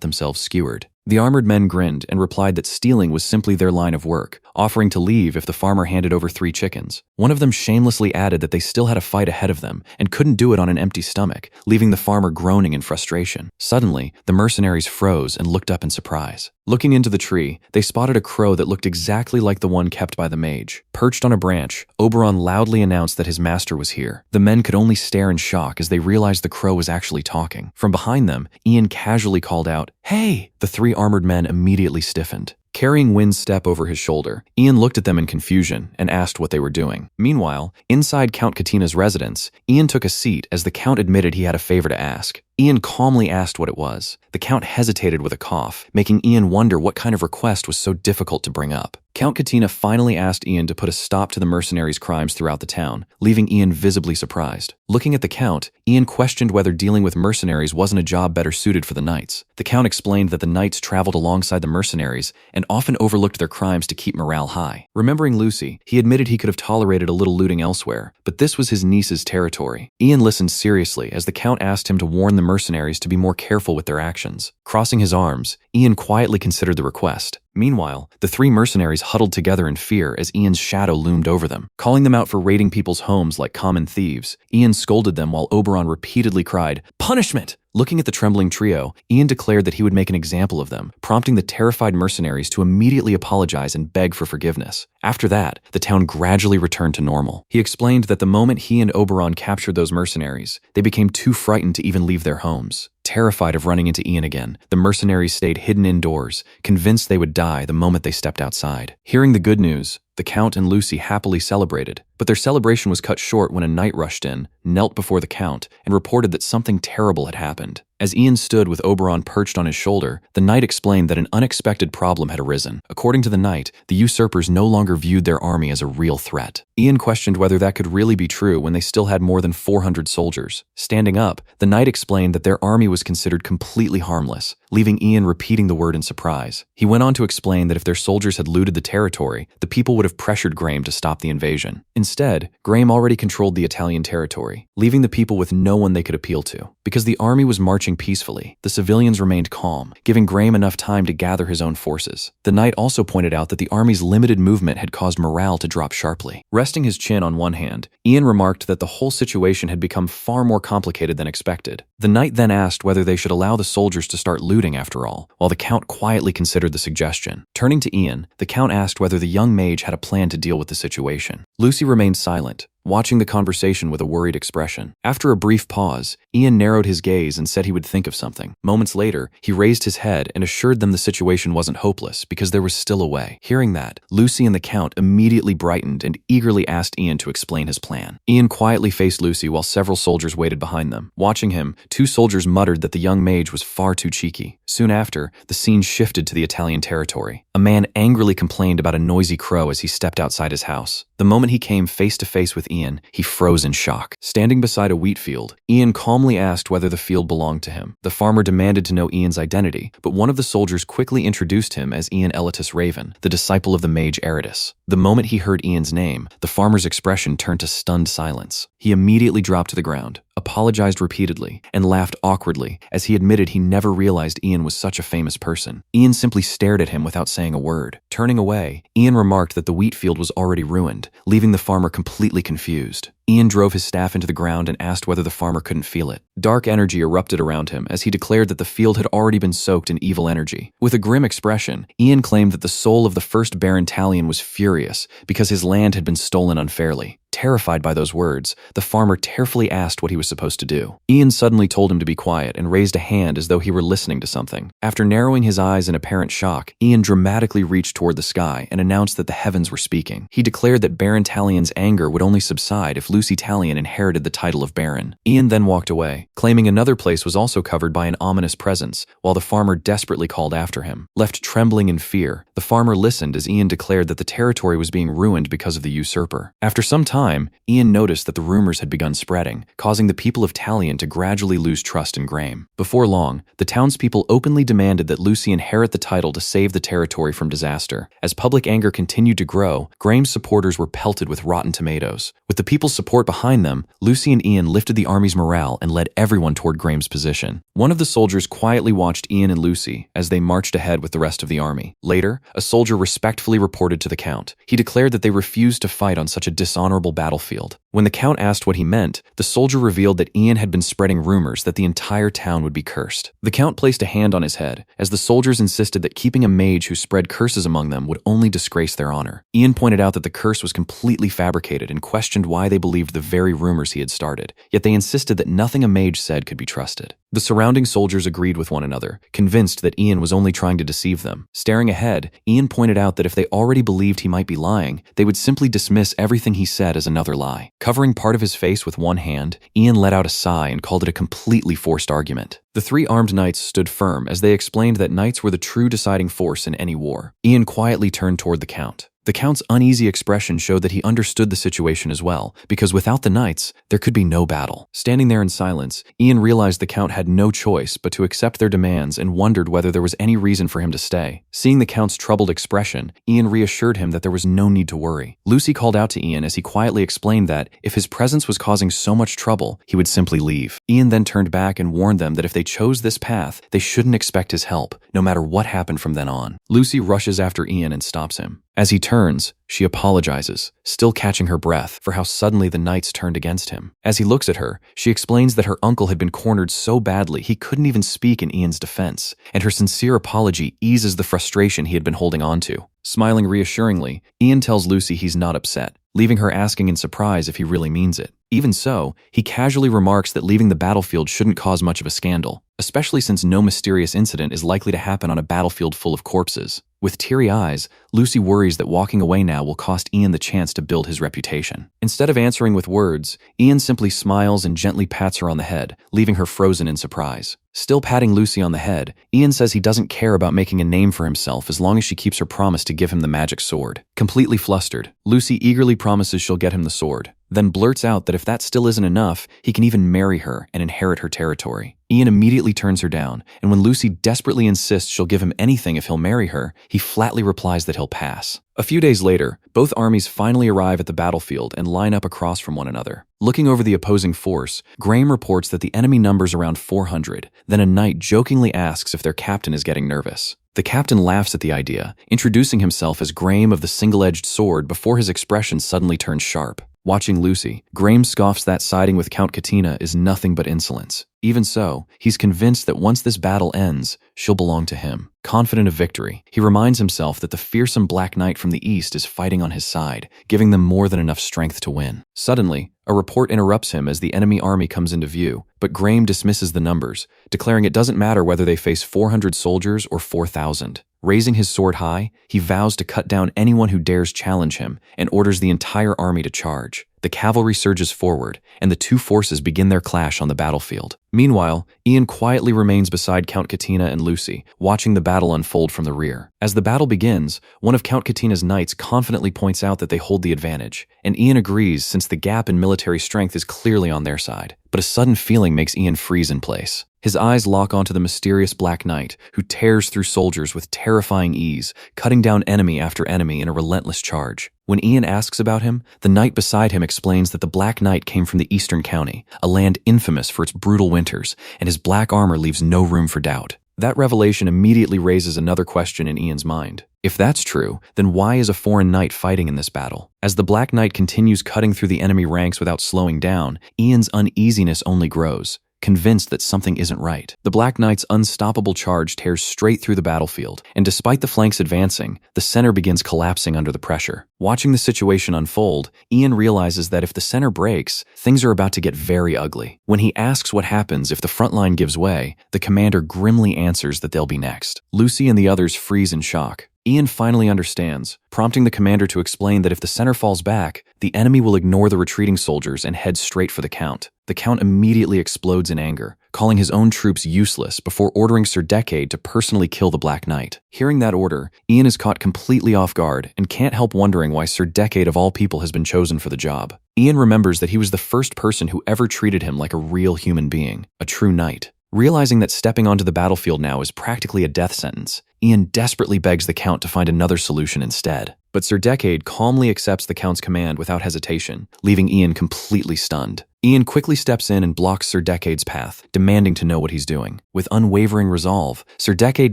themselves skewered. The armored men grinned and replied that stealing was simply their line of work, offering to leave if the farmer handed over 3 chickens. One of them shamelessly added that they still had a fight ahead of them and couldn't do it on an empty stomach, leaving the farmer groaning in frustration. Suddenly, the mercenaries froze and looked up in surprise. Looking into the tree, they spotted a crow that looked exactly like the one kept by the mage. Perched on a branch, Oberon loudly announced that his master was here. The men could only stare in shock as they realized the crow was actually talking. From behind them, Ian casually called out, "Hey!" The 3 armored men immediately stiffened. Carrying Wynn's step over his shoulder, Ian looked at them in confusion and asked what they were doing. Meanwhile, inside Count Katina's residence, Ian took a seat as the Count admitted he had a favor to ask. Ian calmly asked what it was. The Count hesitated with a cough, making Ian wonder what kind of request was so difficult to bring up. Count Katina finally asked Ian to put a stop to the mercenaries' crimes throughout the town, leaving Ian visibly surprised. Looking at the Count, Ian questioned whether dealing with mercenaries wasn't a job better suited for the knights. The Count explained that the knights traveled alongside the mercenaries and often overlooked their crimes to keep morale high. Remembering Lucy, he admitted he could have tolerated a little looting elsewhere, but this was his niece's territory. Ian listened seriously as the Count asked him to warn the mercenaries to be more careful with their actions. Crossing his arms, Ian quietly considered the request. Meanwhile, the 3 mercenaries huddled together in fear as Ian's shadow loomed over them. Calling them out for raiding people's homes like common thieves, Ian scolded them while Oberon repeatedly cried, "Punishment!" Looking at the trembling trio, Ian declared that he would make an example of them, prompting the terrified mercenaries to immediately apologize and beg for forgiveness. After that, the town gradually returned to normal. He explained that the moment he and Oberon captured those mercenaries, they became too frightened to even leave their homes. Terrified of running into Ian again, the mercenaries stayed hidden indoors, convinced they would die the moment they stepped outside. Hearing the good news, the Count and Lucy happily celebrated, but their celebration was cut short when a knight rushed in, knelt before the Count, and reported that something terrible had happened. As Ian stood with Oberon perched on his shoulder, the knight explained that an unexpected problem had arisen. According to the knight, the usurpers no longer viewed their army as a real threat. Ian questioned whether that could really be true when they still had more than 400 soldiers. Standing up, the knight explained that their army was considered completely harmless, leaving Ian repeating the word in surprise. He went on to explain that if their soldiers had looted the territory, the people would have pressured Graham to stop the invasion. Instead, Graham already controlled the Italian territory, leaving the people with no one they could appeal to. Because the army was marching peacefully, the civilians remained calm, giving Graham enough time to gather his own forces. The knight also pointed out that the army's limited movement had caused morale to drop sharply. Resting his chin on one hand, Ian remarked that the whole situation had become far more complicated than expected. The knight then asked whether they should allow the soldiers to start looting after all, while the Count quietly considered the suggestion. Turning to Ian, the Count asked whether the young mage had a plan to deal with the situation. Lucy remained silent, watching the conversation with a worried expression. After a brief pause, Ian narrowed his gaze and said he would think of something. Moments later, he raised his head and assured them the situation wasn't hopeless because there was still a way. Hearing that, Lucy and the Count immediately brightened and eagerly asked Ian to explain his plan. Ian quietly faced Lucy while several soldiers waited behind them. Watching him, 2 soldiers muttered that the young mage was far too cheeky. Soon after, the scene shifted to the Italian territory. A man angrily complained about a noisy crow as he stepped outside his house. The moment he came face to face with Ian, he froze in shock. Standing beside a wheat field, Ian calmly asked whether the field belonged to him. The farmer demanded to know Ian's identity, but one of the soldiers quickly introduced him as Ian Elatus Raven, the disciple of the mage Eritus. The moment he heard Ian's name, the farmer's expression turned to stunned silence. He immediately dropped to the ground, apologized repeatedly, and laughed awkwardly as he admitted he never realized Ian was such a famous person. Ian simply stared at him without saying a word. Turning away, Ian remarked that the wheat field was already ruined, leaving the farmer completely confused. Ian drove his staff into the ground and asked whether the farmer couldn't feel it. Dark energy erupted around him as he declared that the field had already been soaked in evil energy. With a grim expression, Ian claimed that the soul of the first Baron Talion was furious because his land had been stolen unfairly. Terrified by those words, the farmer tearfully asked what he was supposed to do. Ian suddenly told him to be quiet and raised a hand as though he were listening to something. After narrowing his eyes in apparent shock, Ian dramatically reached toward the sky and announced that the heavens were speaking. He declared that Baron Talion's anger would only subside if Lucy Talion inherited the title of Baron. Ian then walked away, claiming another place was also covered by an ominous presence, while the farmer desperately called after him. Left trembling in fear, the farmer listened as Ian declared that the territory was being ruined because of the usurper. After some time, Ian noticed that the rumors had begun spreading, causing the people of Talion to gradually lose trust in Graham. Before long, the townspeople openly demanded that Lucy inherit the title to save the territory from disaster. As public anger continued to grow, Graham's supporters were pelted with rotten tomatoes. With the people's support behind them, Lucy and Ian lifted the army's morale and led everyone toward Graham's position. One of the soldiers quietly watched Ian and Lucy as they marched ahead with the rest of the army. Later, a soldier respectfully reported to the Count. He declared that they refused to fight on such a dishonorable battlefield. When the Count asked what he meant, the soldier revealed that Ian had been spreading rumors that the entire town would be cursed. The Count placed a hand on his head, as the soldiers insisted that keeping a mage who spread curses among them would only disgrace their honor. Ian pointed out that the curse was completely fabricated and questioned why they believed the very rumors he had started, yet they insisted that nothing a mage said could be trusted. The surrounding soldiers agreed with one another, convinced that Ian was only trying to deceive them. Staring ahead, Ian pointed out that if they already believed he might be lying, they would simply dismiss everything he said as another lie. Covering part of his face with one hand, Ian let out a sigh and called it a completely forced argument. The 3 armed knights stood firm as they explained that knights were the true deciding force in any war. Ian quietly turned toward the Count. The Count's uneasy expression showed that he understood the situation as well, because without the knights, there could be no battle. Standing there in silence, Ian realized the Count had no choice but to accept their demands and wondered whether there was any reason for him to stay. Seeing the Count's troubled expression, Ian reassured him that there was no need to worry. Lucy called out to Ian as he quietly explained that, if his presence was causing so much trouble, he would simply leave. Ian then turned back and warned them that if they chose this path, they shouldn't expect his help, no matter what happened from then on. Lucy rushes after Ian and stops him. As he turns, she apologizes, still catching her breath for how suddenly the knights turned against him. As he looks at her, she explains that her uncle had been cornered so badly he couldn't even speak in Ian's defense, and her sincere apology eases the frustration he had been holding on to. Smiling reassuringly, Ian tells Lucy he's not upset, leaving her asking in surprise if he really means it. Even so, he casually remarks that leaving the battlefield shouldn't cause much of a scandal, especially since no mysterious incident is likely to happen on a battlefield full of corpses. With teary eyes, Lucy worries that walking away now will cost Ian the chance to build his reputation. Instead of answering with words, Ian simply smiles and gently pats her on the head, leaving her frozen in surprise. Still patting Lucy on the head, Ian says he doesn't care about making a name for himself as long as she keeps her promise to give him the magic sword. Completely flustered, Lucy eagerly promises she'll get him the sword, then blurts out that if that still isn't enough, he can even marry her and inherit her territory. Ian immediately turns her down, and when Lucy desperately insists she'll give him anything if he'll marry her, he flatly replies that he'll pass. A few days later, both armies finally arrive at the battlefield and line up across from one another. Looking over the opposing force, Graham reports that the enemy numbers around 400. Then a knight jokingly asks if their captain is getting nervous. The captain laughs at the idea, introducing himself as Graham of the single-edged sword before his expression suddenly turns sharp. Watching Lucy, Graham scoffs that siding with Count Katina is nothing but insolence. Even so, he's convinced that once this battle ends, she'll belong to him. Confident of victory, he reminds himself that the fearsome Black Knight from the east is fighting on his side, giving them more than enough strength to win. Suddenly, a report interrupts him as the enemy army comes into view, but Graham dismisses the numbers, declaring it doesn't matter whether they face 400 soldiers or 4,000. Raising his sword high, he vows to cut down anyone who dares challenge him and orders the entire army to charge. The cavalry surges forward, and the two forces begin their clash on the battlefield. Meanwhile, Ian quietly remains beside Count Katina and Lucy, watching the battle unfold from the rear. As the battle begins, one of Count Katina's knights confidently points out that they hold the advantage, and Ian agrees since the gap in military strength is clearly on their side. But a sudden feeling makes Ian freeze in place. His eyes lock onto the mysterious Black Knight, who tears through soldiers with terrifying ease, cutting down enemy after enemy in a relentless charge. When Ian asks about him, the knight beside him explains that the Black Knight came from the Eastern County, a land infamous for its brutal winters, and his black armor leaves no room for doubt. That revelation immediately raises another question in Ian's mind. If that's true, then why is a foreign knight fighting in this battle? As the Black Knight continues cutting through the enemy ranks without slowing down, Ian's uneasiness only grows. Convinced that something isn't right. The Black Knight's unstoppable charge tears straight through the battlefield, and despite the flanks advancing, the center begins collapsing under the pressure. Watching the situation unfold, Ian realizes that if the center breaks, things are about to get very ugly. When he asks what happens if the front line gives way, the commander grimly answers that they'll be next. Lucy and the others freeze in shock. Ian finally understands, prompting the commander to explain that if the center falls back, the enemy will ignore the retreating soldiers and head straight for the Count. The Count immediately explodes in anger, calling his own troops useless before ordering Sir Decade to personally kill the Black Knight. Hearing that order, Ian is caught completely off guard and can't help wondering why Sir Decade of all people has been chosen for the job. Ian remembers that he was the first person who ever treated him like a real human being, a true knight. Realizing that stepping onto the battlefield now is practically a death sentence, Ian desperately begs the Count to find another solution instead. But Sir Decade calmly accepts the Count's command without hesitation, leaving Ian completely stunned. Ian quickly steps in and blocks Sir Decade's path, demanding to know what he's doing. With unwavering resolve, Sir Decade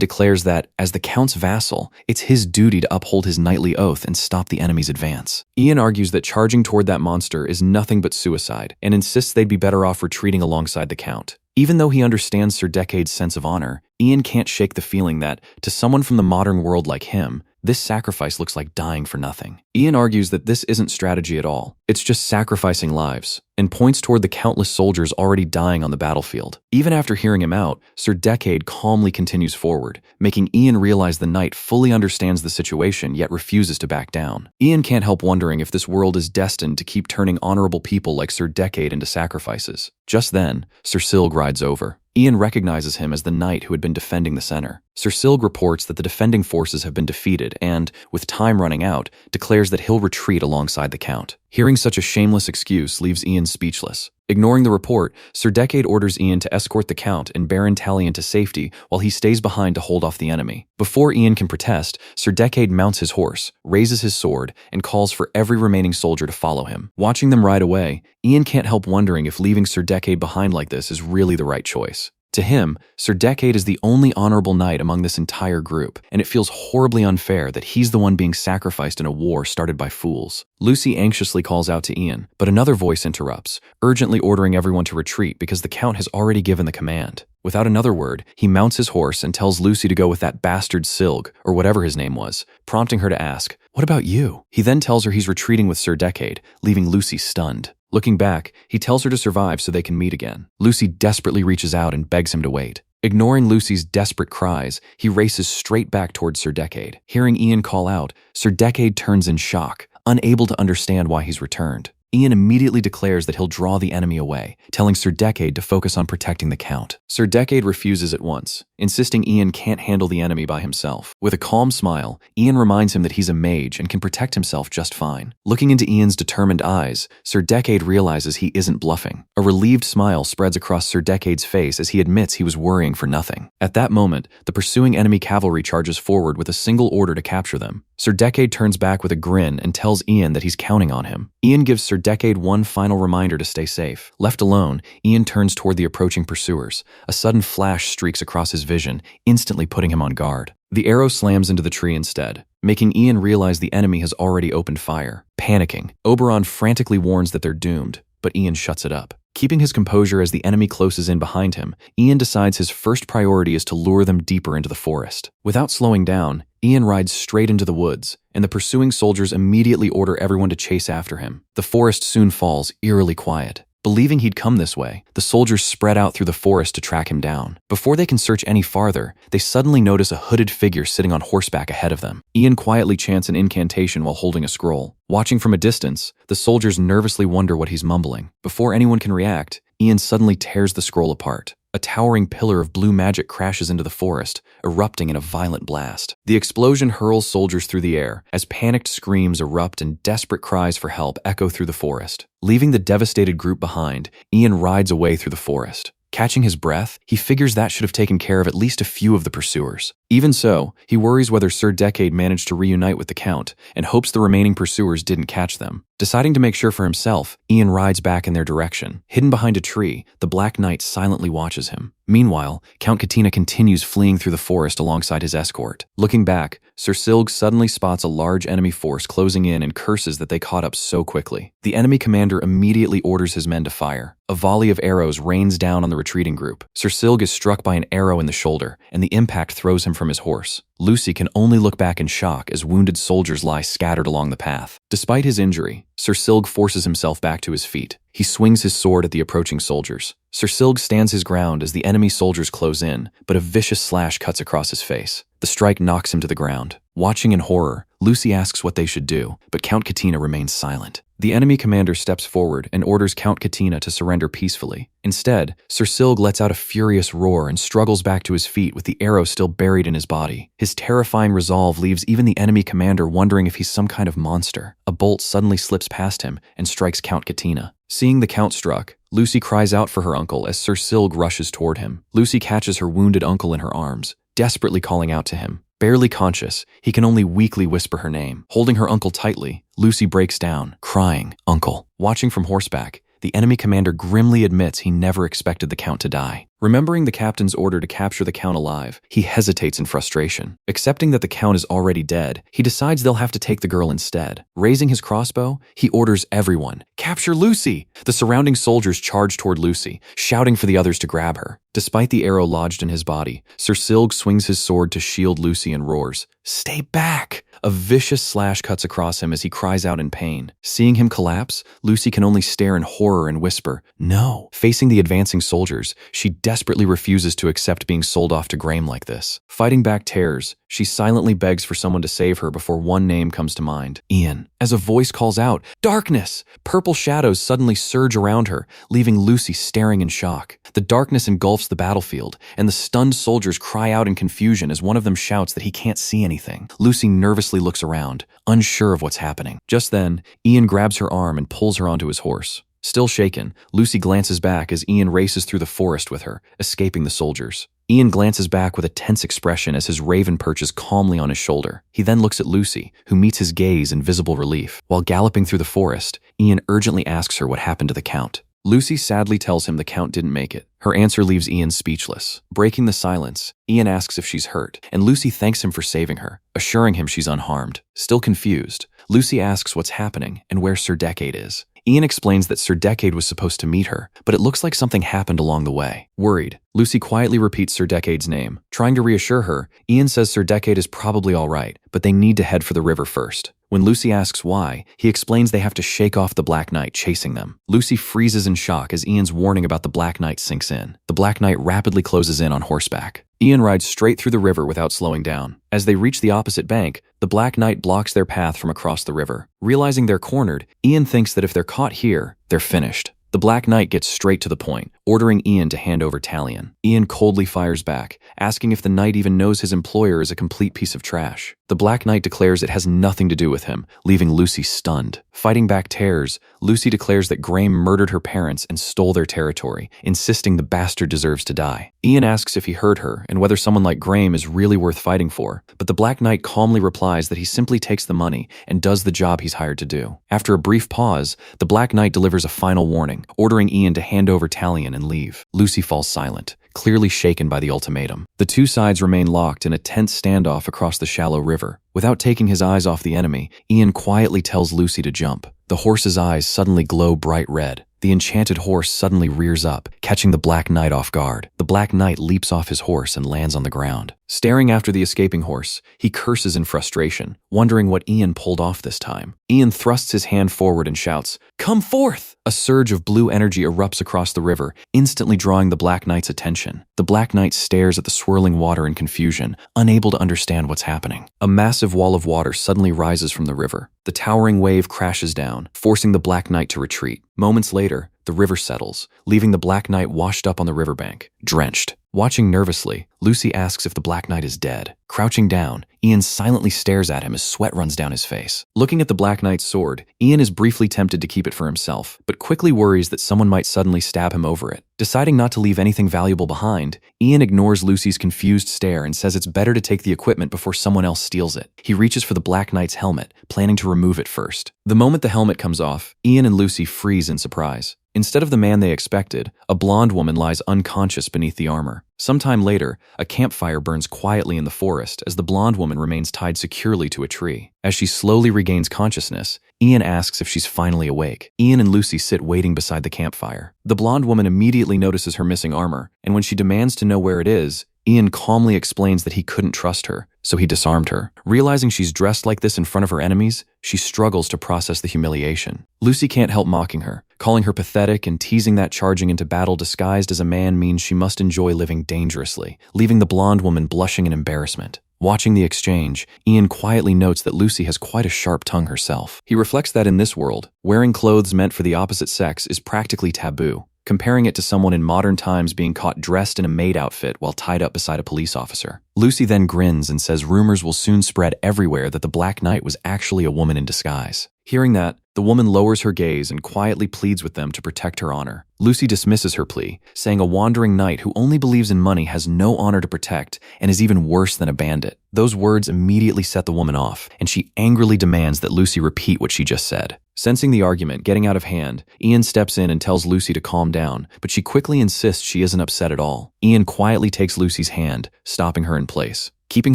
declares that, as the Count's vassal, it's his duty to uphold his knightly oath and stop the enemy's advance. Ian argues that charging toward that monster is nothing but suicide, and insists they'd be better off retreating alongside the Count. Even though he understands Sir Decade's sense of honor, Ian can't shake the feeling that, to someone from the modern world like him, this sacrifice looks like dying for nothing. Ian argues that this isn't strategy at all. It's just sacrificing lives, and points toward the countless soldiers already dying on the battlefield. Even after hearing him out, Sir Decade calmly continues forward, making Ian realize the knight fully understands the situation yet refuses to back down. Ian can't help wondering if this world is destined to keep turning honorable people like Sir Decade into sacrifices. Just then, Sir Silg rides over. Ian recognizes him as the knight who had been defending the center. Sir Silg reports that the defending forces have been defeated and, with time running out, declares that he'll retreat alongside the Count. Hearing such a shameless excuse leaves Ian speechless. Ignoring the report, Sir Decade orders Ian to escort the Count and Baron Talion to safety while he stays behind to hold off the enemy. Before Ian can protest, Sir Decade mounts his horse, raises his sword, and calls for every remaining soldier to follow him. Watching them ride away, Ian can't help wondering if leaving Sir Decade behind like this is really the right choice. To him, Sir Decade is the only honorable knight among this entire group, and it feels horribly unfair that he's the one being sacrificed in a war started by fools. Lucy anxiously calls out to Ian, but another voice interrupts, urgently ordering everyone to retreat because the Count has already given the command. Without another word, he mounts his horse and tells Lucy to go with that bastard Silg, or whatever his name was, prompting her to ask, "What about you?" He then tells her he's retreating with Sir Decade, leaving Lucy stunned. Looking back, he tells her to survive so they can meet again. Lucy desperately reaches out and begs him to wait. Ignoring Lucy's desperate cries, he races straight back towards Sir Decade. Hearing Ian call out, Sir Decade turns in shock, unable to understand why he's returned. Ian immediately declares that he'll draw the enemy away, telling Sir Decade to focus on protecting the Count. Sir Decade refuses at once, insisting Ian can't handle the enemy by himself. With a calm smile, Ian reminds him that he's a mage and can protect himself just fine. Looking into Ian's determined eyes, Sir Decade realizes he isn't bluffing. A relieved smile spreads across Sir Decade's face as he admits he was worrying for nothing. At that moment, the pursuing enemy cavalry charges forward with a single order to capture them. Sir Decade turns back with a grin and tells Ian that he's counting on him. Ian gives Sir Decade one final reminder to stay safe. Left alone, Ian turns toward the approaching pursuers. A sudden flash streaks across his vision, instantly putting him on guard. The arrow slams into the tree instead, making Ian realize the enemy has already opened fire. Panicking, Oberon frantically warns that they're doomed, but Ian shuts it up. Keeping his composure as the enemy closes in behind him, Ian decides his first priority is to lure them deeper into the forest. Without slowing down, Ian rides straight into the woods, and the pursuing soldiers immediately order everyone to chase after him. The forest soon falls, eerily quiet. Believing he'd come this way, the soldiers spread out through the forest to track him down. Before they can search any farther, they suddenly notice a hooded figure sitting on horseback ahead of them. Ian quietly chants an incantation while holding a scroll. Watching from a distance, the soldiers nervously wonder what he's mumbling. Before anyone can react, Ian suddenly tears the scroll apart. A towering pillar of blue magic crashes into the forest, erupting in a violent blast. The explosion hurls soldiers through the air as panicked screams erupt and desperate cries for help echo through the forest. Leaving the devastated group behind, Ian rides away through the forest. Catching his breath, he figures that should have taken care of at least a few of the pursuers. Even so, he worries whether Sir Decade managed to reunite with the Count and hopes the remaining pursuers didn't catch them. Deciding to make sure for himself, Ian rides back in their direction. Hidden behind a tree, the Black Knight silently watches him. Meanwhile, Count Katina continues fleeing through the forest alongside his escort. Looking back, Sir Silg suddenly spots a large enemy force closing in and curses that they caught up so quickly. The enemy commander immediately orders his men to fire. A volley of arrows rains down on the retreating group. Sir Silg is struck by an arrow in the shoulder, and the impact throws him from his horse. Lucy can only look back in shock as wounded soldiers lie scattered along the path. Despite his injury, Sir Silg forces himself back to his feet. He swings his sword at the approaching soldiers. Sir Silg stands his ground as the enemy soldiers close in, but a vicious slash cuts across his face. The strike knocks him to the ground. Watching in horror, Lucy asks what they should do, but Count Katina remains silent. The enemy commander steps forward and orders Count Katina to surrender peacefully. Instead, Sir Silg lets out a furious roar and struggles back to his feet with the arrow still buried in his body. His terrifying resolve leaves even the enemy commander wondering if he's some kind of monster. A bolt suddenly slips past him and strikes Count Katina. Seeing the Count struck, Lucy cries out for her uncle as Sir Silg rushes toward him. Lucy catches her wounded uncle in her arms, desperately calling out to him. Barely conscious, he can only weakly whisper her name. Holding her uncle tightly, Lucy breaks down, crying, "Uncle." Watching from horseback, the enemy commander grimly admits he never expected the Count to die. Remembering the captain's order to capture the Count alive, he hesitates in frustration. Accepting that the Count is already dead, he decides they'll have to take the girl instead. Raising his crossbow, he orders everyone, "Capture Lucy!" The surrounding soldiers charge toward Lucy, shouting for the others to grab her. Despite the arrow lodged in his body, Sir Silg swings his sword to shield Lucy and roars, "Stay back!" A vicious slash cuts across him as he cries out in pain. Seeing him collapse, Lucy can only stare in horror and whisper, "No." Facing the advancing soldiers, she desperately refuses to accept being sold off to Graham like this. Fighting back terrors, she silently begs for someone to save her before one name comes to mind, Ian. As a voice calls out, "Darkness!" Purple shadows suddenly surge around her, leaving Lucy staring in shock. The darkness engulfs the battlefield, and the stunned soldiers cry out in confusion as one of them shouts that he can't see anything. Lucy nervously looks around, unsure of what's happening. Just then, Ian grabs her arm and pulls her onto his horse. Still shaken, Lucy glances back as Ian races through the forest with her, escaping the soldiers. Ian glances back with a tense expression as his raven perches calmly on his shoulder. He then looks at Lucy, who meets his gaze in visible relief. While galloping through the forest, Ian urgently asks her what happened to the Count. Lucy sadly tells him the Count didn't make it. Her answer leaves Ian speechless. Breaking the silence, Ian asks if she's hurt, and Lucy thanks him for saving her, assuring him she's unharmed. Still confused, Lucy asks what's happening and where Sir Decade is. Ian explains that Sir Decade was supposed to meet her, but it looks like something happened along the way. Worried, Lucy quietly repeats Sir Decade's name. Trying to reassure her, Ian says Sir Decade is probably all right, but they need to head for the river first. When Lucy asks why, he explains they have to shake off the Black Knight chasing them. Lucy freezes in shock as Ian's warning about the Black Knight sinks in. The Black Knight rapidly closes in on horseback. Ian rides straight through the river without slowing down. As they reach the opposite bank, the Black Knight blocks their path from across the river. Realizing they're cornered, Ian thinks that if they're caught here, they're finished. The Black Knight gets straight to the point, ordering Ian to hand over Talion. Ian coldly fires back, asking if the knight even knows his employer is a complete piece of trash. The Black Knight declares it has nothing to do with him, leaving Lucy stunned. Fighting back tears, Lucy declares that Graham murdered her parents and stole their territory, insisting the bastard deserves to die. Ian asks if he heard her and whether someone like Graham is really worth fighting for, but the Black Knight calmly replies that he simply takes the money and does the job he's hired to do. After a brief pause, the Black Knight delivers a final warning, ordering Ian to hand over Talion and leave. Lucy falls silent, clearly shaken by the ultimatum. The two sides remain locked in a tense standoff across the shallow river. Without taking his eyes off the enemy, Ian quietly tells Lucy to jump. The horse's eyes suddenly glow bright red. The enchanted horse suddenly rears up, catching the Black Knight off guard. The Black Knight leaps off his horse and lands on the ground. Staring after the escaping horse, he curses in frustration, wondering what Ian pulled off this time. Ian thrusts his hand forward and shouts, "Come forth!" A surge of blue energy erupts across the river, instantly drawing the Black Knight's attention. The Black Knight stares at the swirling water in confusion, unable to understand what's happening. A massive wall of water suddenly rises from the river. The towering wave crashes down, forcing the Black Knight to retreat. Moments later, the river settles, leaving the Black Knight washed up on the riverbank, drenched. Watching nervously, Lucy asks if the Black Knight is dead. Crouching down, Ian silently stares at him as sweat runs down his face. Looking at the Black Knight's sword, Ian is briefly tempted to keep it for himself, but quickly worries that someone might suddenly stab him over it. Deciding not to leave anything valuable behind, Ian ignores Lucy's confused stare and says it's better to take the equipment before someone else steals it. He reaches for the Black Knight's helmet, planning to remove it first. The moment the helmet comes off, Ian and Lucy freeze in surprise. Instead of the man they expected, a blonde woman lies unconscious beneath the armor. Sometime later, a campfire burns quietly in the forest as the blonde woman remains tied securely to a tree. As she slowly regains consciousness, Ian asks if she's finally awake. Ian and Lucy sit waiting beside the campfire. The blonde woman immediately notices her missing armor, and when she demands to know where it is, Ian calmly explains that he couldn't trust her, so he disarmed her. Realizing she's dressed like this in front of her enemies, she struggles to process the humiliation. Lucy can't help mocking her, calling her pathetic and teasing that charging into battle disguised as a man means she must enjoy living dangerously, leaving the blonde woman blushing in embarrassment. Watching the exchange, Ian quietly notes that Lucy has quite a sharp tongue herself. He reflects that in this world, wearing clothes meant for the opposite sex is practically taboo, comparing it to someone in modern times being caught dressed in a maid outfit while tied up beside a police officer. Lucy then grins and says rumors will soon spread everywhere that the Black Knight was actually a woman in disguise. Hearing that, the woman lowers her gaze and quietly pleads with them to protect her honor. Lucy dismisses her plea, saying a wandering knight who only believes in money has no honor to protect and is even worse than a bandit. Those words immediately set the woman off, and she angrily demands that Lucy repeat what she just said. Sensing the argument getting out of hand, Ian steps in and tells Lucy to calm down, but she quickly insists she isn't upset at all. Ian quietly takes Lucy's hand, stopping her in place. Keeping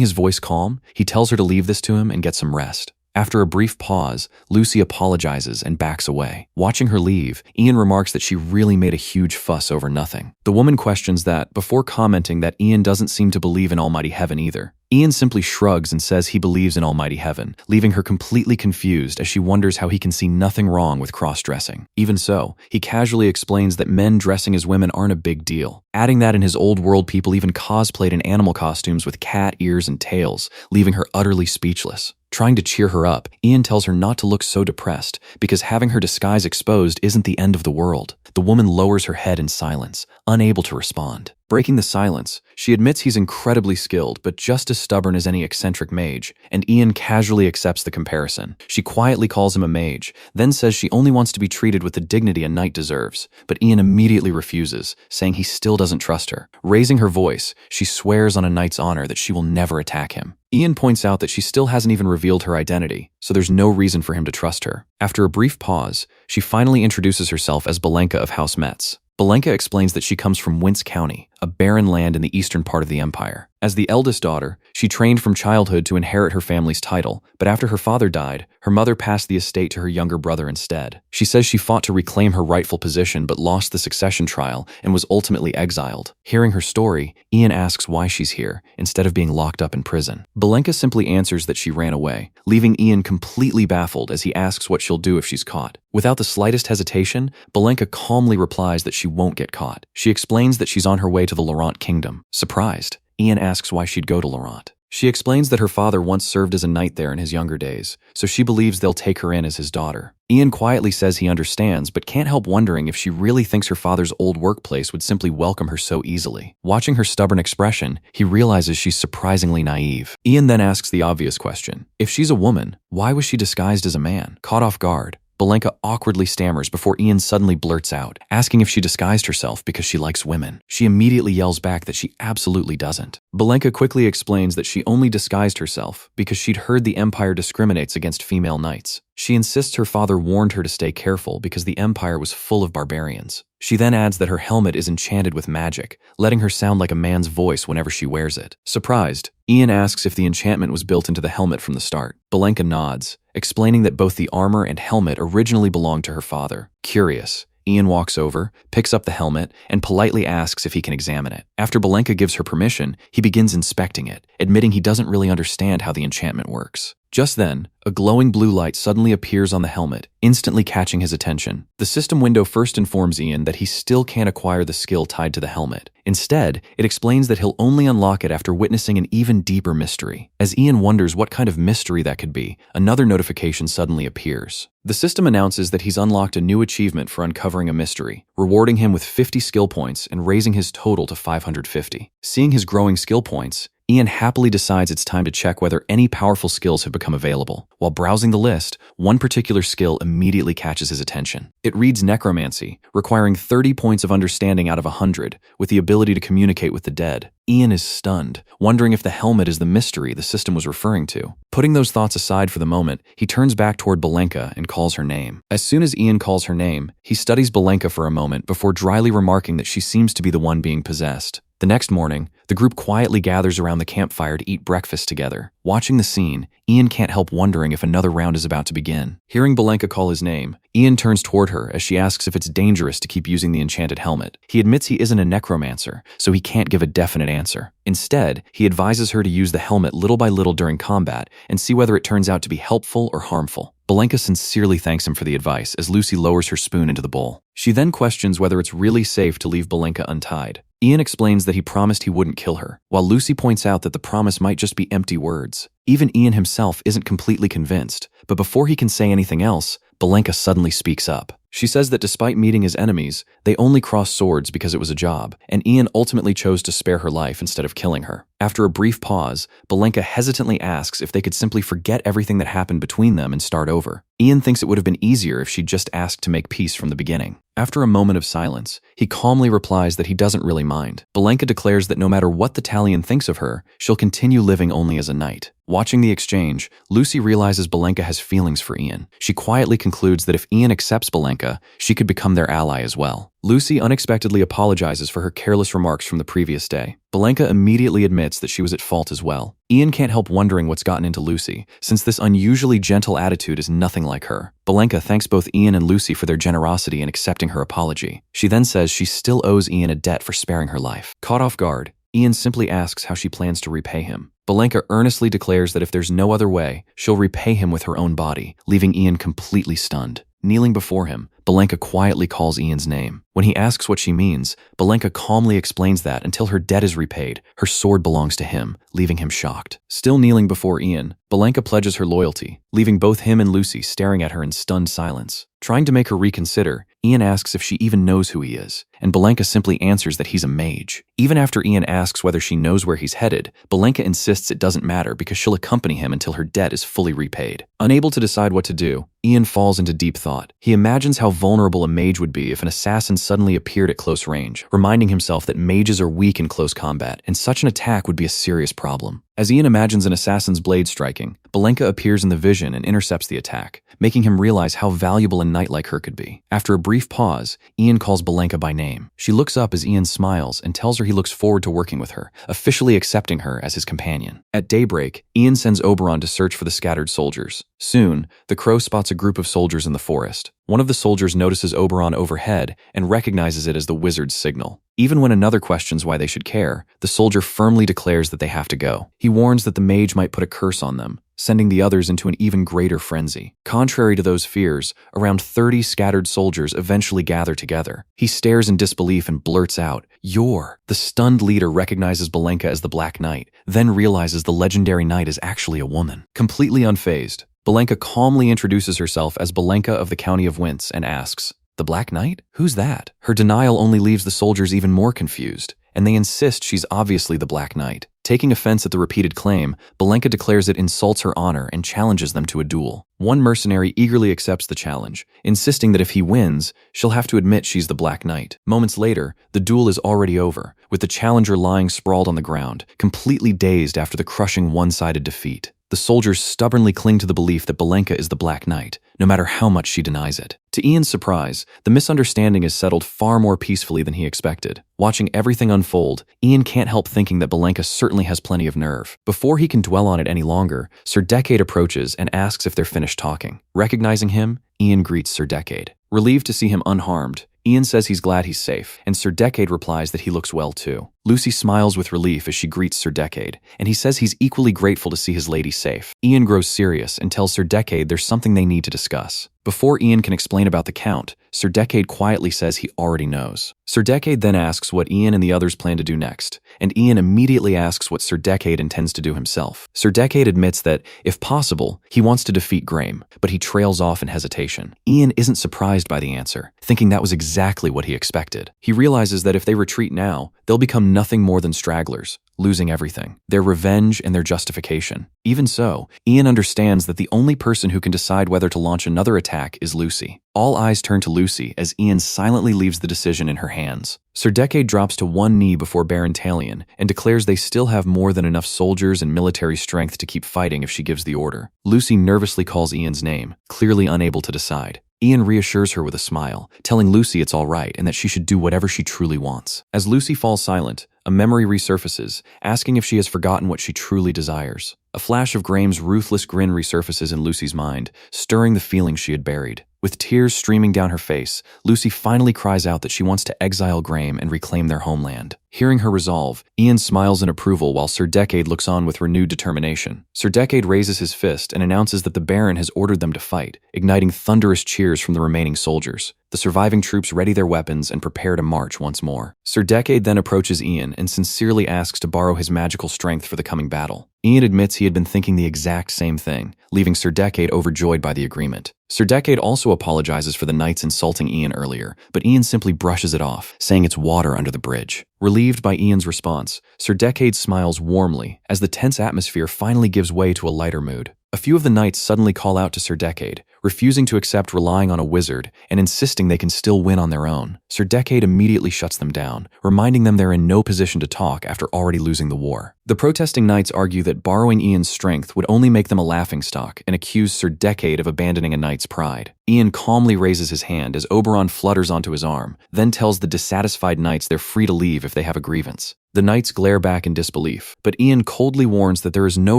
his voice calm, he tells her to leave this to him and get some rest. After a brief pause, Lucy apologizes and backs away. Watching her leave, Ian remarks that she really made a huge fuss over nothing. The woman questions that before commenting that Ian doesn't seem to believe in Almighty Heaven either. Ian simply shrugs and says he believes in Almighty Heaven, leaving her completely confused as she wonders how he can see nothing wrong with cross-dressing. Even so, he casually explains that men dressing as women aren't a big deal, adding that in his old world people even cosplayed in animal costumes with cat ears and tails, leaving her utterly speechless. Trying to cheer her up, Ian tells her not to look so depressed because having her disguise exposed isn't the end of the world. The woman lowers her head in silence, unable to respond. Breaking the silence, she admits he's incredibly skilled but just as stubborn as any eccentric mage, and Ian casually accepts the comparison. She quietly calls him a mage, then says she only wants to be treated with the dignity a knight deserves, but Ian immediately refuses, saying he still doesn't trust her. Raising her voice, she swears on a knight's honor that she will never attack him. Ian points out that she still hasn't even revealed her identity, so there's no reason for him to trust her. After a brief pause, she finally introduces herself as Belenka of House Metz. Belenka explains that she comes from Wince County, a barren land in the eastern part of the empire. As the eldest daughter, she trained from childhood to inherit her family's title, but after her father died, her mother passed the estate to her younger brother instead. She says she fought to reclaim her rightful position but lost the succession trial and was ultimately exiled. Hearing her story, Ian asks why she's here, instead of being locked up in prison. Belenka simply answers that she ran away, leaving Ian completely baffled as he asks what she'll do if she's caught. Without the slightest hesitation, Belenka calmly replies that she won't get caught. She explains that she's on her way to the Laurent kingdom. Surprised, Ian asks why she'd go to Laurent. She explains that her father once served as a knight there in his younger days, so she believes they'll take her in as his daughter. Ian quietly says he understands, but can't help wondering if she really thinks her father's old workplace would simply welcome her so easily. Watching her stubborn expression, he realizes she's surprisingly naive. Ian then asks the obvious question. If she's a woman, why was she disguised as a man? Caught off guard, Belenka awkwardly stammers before Ian suddenly blurts out, asking if she disguised herself because she likes women. She immediately yells back that she absolutely doesn't. Belenka quickly explains that she only disguised herself because she'd heard the Empire discriminates against female knights. She insists her father warned her to stay careful because the Empire was full of barbarians. She then adds that her helmet is enchanted with magic, letting her sound like a man's voice whenever she wears it. Surprised, Ian asks if the enchantment was built into the helmet from the start. Belenka nods, explaining that both the armor and helmet originally belonged to her father. Curious, Ian walks over, picks up the helmet, and politely asks if he can examine it. After Belenka gives her permission, he begins inspecting it, admitting he doesn't really understand how the enchantment works. Just then, a glowing blue light suddenly appears on the helmet, instantly catching his attention. The system window first informs Ian that he still can't acquire the skill tied to the helmet. Instead, it explains that he'll only unlock it after witnessing an even deeper mystery. As Ian wonders what kind of mystery that could be, another notification suddenly appears. The system announces that he's unlocked a new achievement for uncovering a mystery, rewarding him with 50 skill points and raising his total to 550. Seeing his growing skill points, Ian happily decides it's time to check whether any powerful skills have become available. While browsing the list, one particular skill immediately catches his attention. It reads Necromancy, requiring 30 points of understanding out of 100, with the ability to communicate with the dead. Ian is stunned, wondering if the helmet is the mystery the system was referring to. Putting those thoughts aside for the moment, he turns back toward Belenka and calls her name. As soon as Ian calls her name, he studies Belenka for a moment before dryly remarking that she seems to be the one being possessed. The next morning, the group quietly gathers around the campfire to eat breakfast together. Watching the scene, Ian can't help wondering if another round is about to begin. Hearing Belenka call his name, Ian turns toward her as she asks if it's dangerous to keep using the enchanted helmet. He admits he isn't a necromancer, so he can't give a definite answer. Instead, he advises her to use the helmet little by little during combat and see whether it turns out to be helpful or harmful. Belenka sincerely thanks him for the advice as Lucy lowers her spoon into the bowl. She then questions whether it's really safe to leave Belenka untied. Ian explains that he promised he wouldn't kill her, while Lucy points out that the promise might just be empty words. Even Ian himself isn't completely convinced, but before he can say anything else, Belenka suddenly speaks up. She says that despite meeting his enemies, they only crossed swords because it was a job, and Ian ultimately chose to spare her life instead of killing her. After a brief pause, Belenka hesitantly asks if they could simply forget everything that happened between them and start over. Ian thinks it would have been easier if she'd just asked to make peace from the beginning. After a moment of silence, he calmly replies that he doesn't really mind. Belenka declares that no matter what the Talion thinks of her, she'll continue living only as a knight. Watching the exchange, Lucy realizes Belenka has feelings for Ian. She quietly concludes that if Ian accepts Belenka, she could become their ally as well. Lucy unexpectedly apologizes for her careless remarks from the previous day. Belenka immediately admits that she was at fault as well. Ian can't help wondering what's gotten into Lucy, since this unusually gentle attitude is nothing like her. Belenka thanks both Ian and Lucy for their generosity in accepting her apology. She then says she still owes Ian a debt for sparing her life. Caught off guard, Ian simply asks how she plans to repay him. Belenka earnestly declares that if there's no other way, she'll repay him with her own body, leaving Ian completely stunned. Kneeling before him, Belenka quietly calls Ian's name. When he asks what she means, Belenka calmly explains that until her debt is repaid, her sword belongs to him, leaving him shocked. Still kneeling before Ian, Belenka pledges her loyalty, leaving both him and Lucy staring at her in stunned silence. Trying to make her reconsider, Ian asks if she even knows who he is, and Belenka simply answers that he's a mage. Even after Ian asks whether she knows where he's headed, Belenka insists it doesn't matter because she'll accompany him until her debt is fully repaid. Unable to decide what to do, Ian falls into deep thought. He imagines how vulnerable a mage would be if an assassin suddenly appeared at close range, reminding himself that mages are weak in close combat, and such an attack would be a serious problem. As Ian imagines an assassin's blade striking, Belenka appears in the vision and intercepts the attack, making him realize how valuable a knight like her could be. After a brief pause, Ian calls Belenka by name. She looks up as Ian smiles and tells her he looks forward to working with her, officially accepting her as his companion. At daybreak, Ian sends Oberon to search for the scattered soldiers. Soon, the crow spots a group of soldiers in the forest. One of the soldiers notices Oberon overhead and recognizes it as the wizard's signal. Even when another questions why they should care, the soldier firmly declares that they have to go. He warns that the mage might put a curse on them, sending the others into an even greater frenzy. Contrary to those fears, around 30 scattered soldiers eventually gather together. He stares in disbelief and blurts out, "You're." The stunned leader recognizes Belenka as the Black Knight, then realizes the legendary knight is actually a woman. Completely unfazed, Belenka calmly introduces herself as Belenka of the County of Wince and asks, "The Black Knight? Who's that?" Her denial only leaves the soldiers even more confused, and they insist she's obviously the Black Knight. Taking offense at the repeated claim, Belenka declares it insults her honor and challenges them to a duel. One mercenary eagerly accepts the challenge, insisting that if he wins, she'll have to admit she's the Black Knight. Moments later, the duel is already over, with the challenger lying sprawled on the ground, completely dazed after the crushing one-sided defeat. The soldiers stubbornly cling to the belief that Belenka is the Black Knight, no matter how much she denies it. To Ian's surprise, the misunderstanding is settled far more peacefully than he expected. Watching everything unfold, Ian can't help thinking that Belenka certainly has plenty of nerve. Before he can dwell on it any longer, Sir Decade approaches and asks if they're finished talking. Recognizing him, Ian greets Sir Decade. Relieved to see him unharmed, Ian says he's glad he's safe, and Sir Decade replies that he looks well too. Lucy smiles with relief as she greets Sir Decade, and he says he's equally grateful to see his lady safe. Ian grows serious and tells Sir Decade there's something they need to discuss. Before Ian can explain about the Count, Sir Decade quietly says he already knows. Sir Decade then asks what Ian and the others plan to do next, and Ian immediately asks what Sir Decade intends to do himself. Sir Decade admits that, if possible, he wants to defeat Graham, but he trails off in hesitation. Ian isn't surprised by the answer, thinking that was exactly what he expected. He realizes that if they retreat now, they'll become nothing more than stragglers, losing everything, their revenge and their justification. Even so, Ian understands that the only person who can decide whether to launch another attack is Lucy. All eyes turn to Lucy as Ian silently leaves the decision in her hands. Sir Decade drops to one knee before Baron Talion and declares they still have more than enough soldiers and military strength to keep fighting if she gives the order. Lucy nervously calls Ian's name, clearly unable to decide. Ian reassures her with a smile, telling Lucy it's all right and that she should do whatever she truly wants. As Lucy falls silent, a memory resurfaces, asking if she has forgotten what she truly desires. A flash of Graham's ruthless grin resurfaces in Lucy's mind, stirring the feelings she had buried. With tears streaming down her face, Lucy finally cries out that she wants to exile Graham and reclaim their homeland. Hearing her resolve, Ian smiles in approval while Sir Decade looks on with renewed determination. Sir Decade raises his fist and announces that the Baron has ordered them to fight, igniting thunderous cheers from the remaining soldiers. The surviving troops ready their weapons and prepare to march once more. Sir Decade then approaches Ian and sincerely asks to borrow his magical strength for the coming battle. Ian admits he had been thinking the exact same thing, leaving Sir Decade overjoyed by the agreement. Sir Decade also apologizes for the knights insulting Ian earlier, but Ian simply brushes it off, saying it's water under the bridge. Relieved by Ian's response, Sir Decade smiles warmly as the tense atmosphere finally gives way to a lighter mood. A few of the knights suddenly call out to Sir Decade, refusing to accept relying on a wizard and insisting they can still win on their own. Sir Decade immediately shuts them down, reminding them they're in no position to talk after already losing the war. The protesting knights argue that borrowing Ian's strength would only make them a laughingstock and accuse Sir Decade of abandoning a knight's pride. Ian calmly raises his hand as Oberon flutters onto his arm, then tells the dissatisfied knights they're free to leave if they have a grievance. The knights glare back in disbelief, but Ian coldly warns that there is no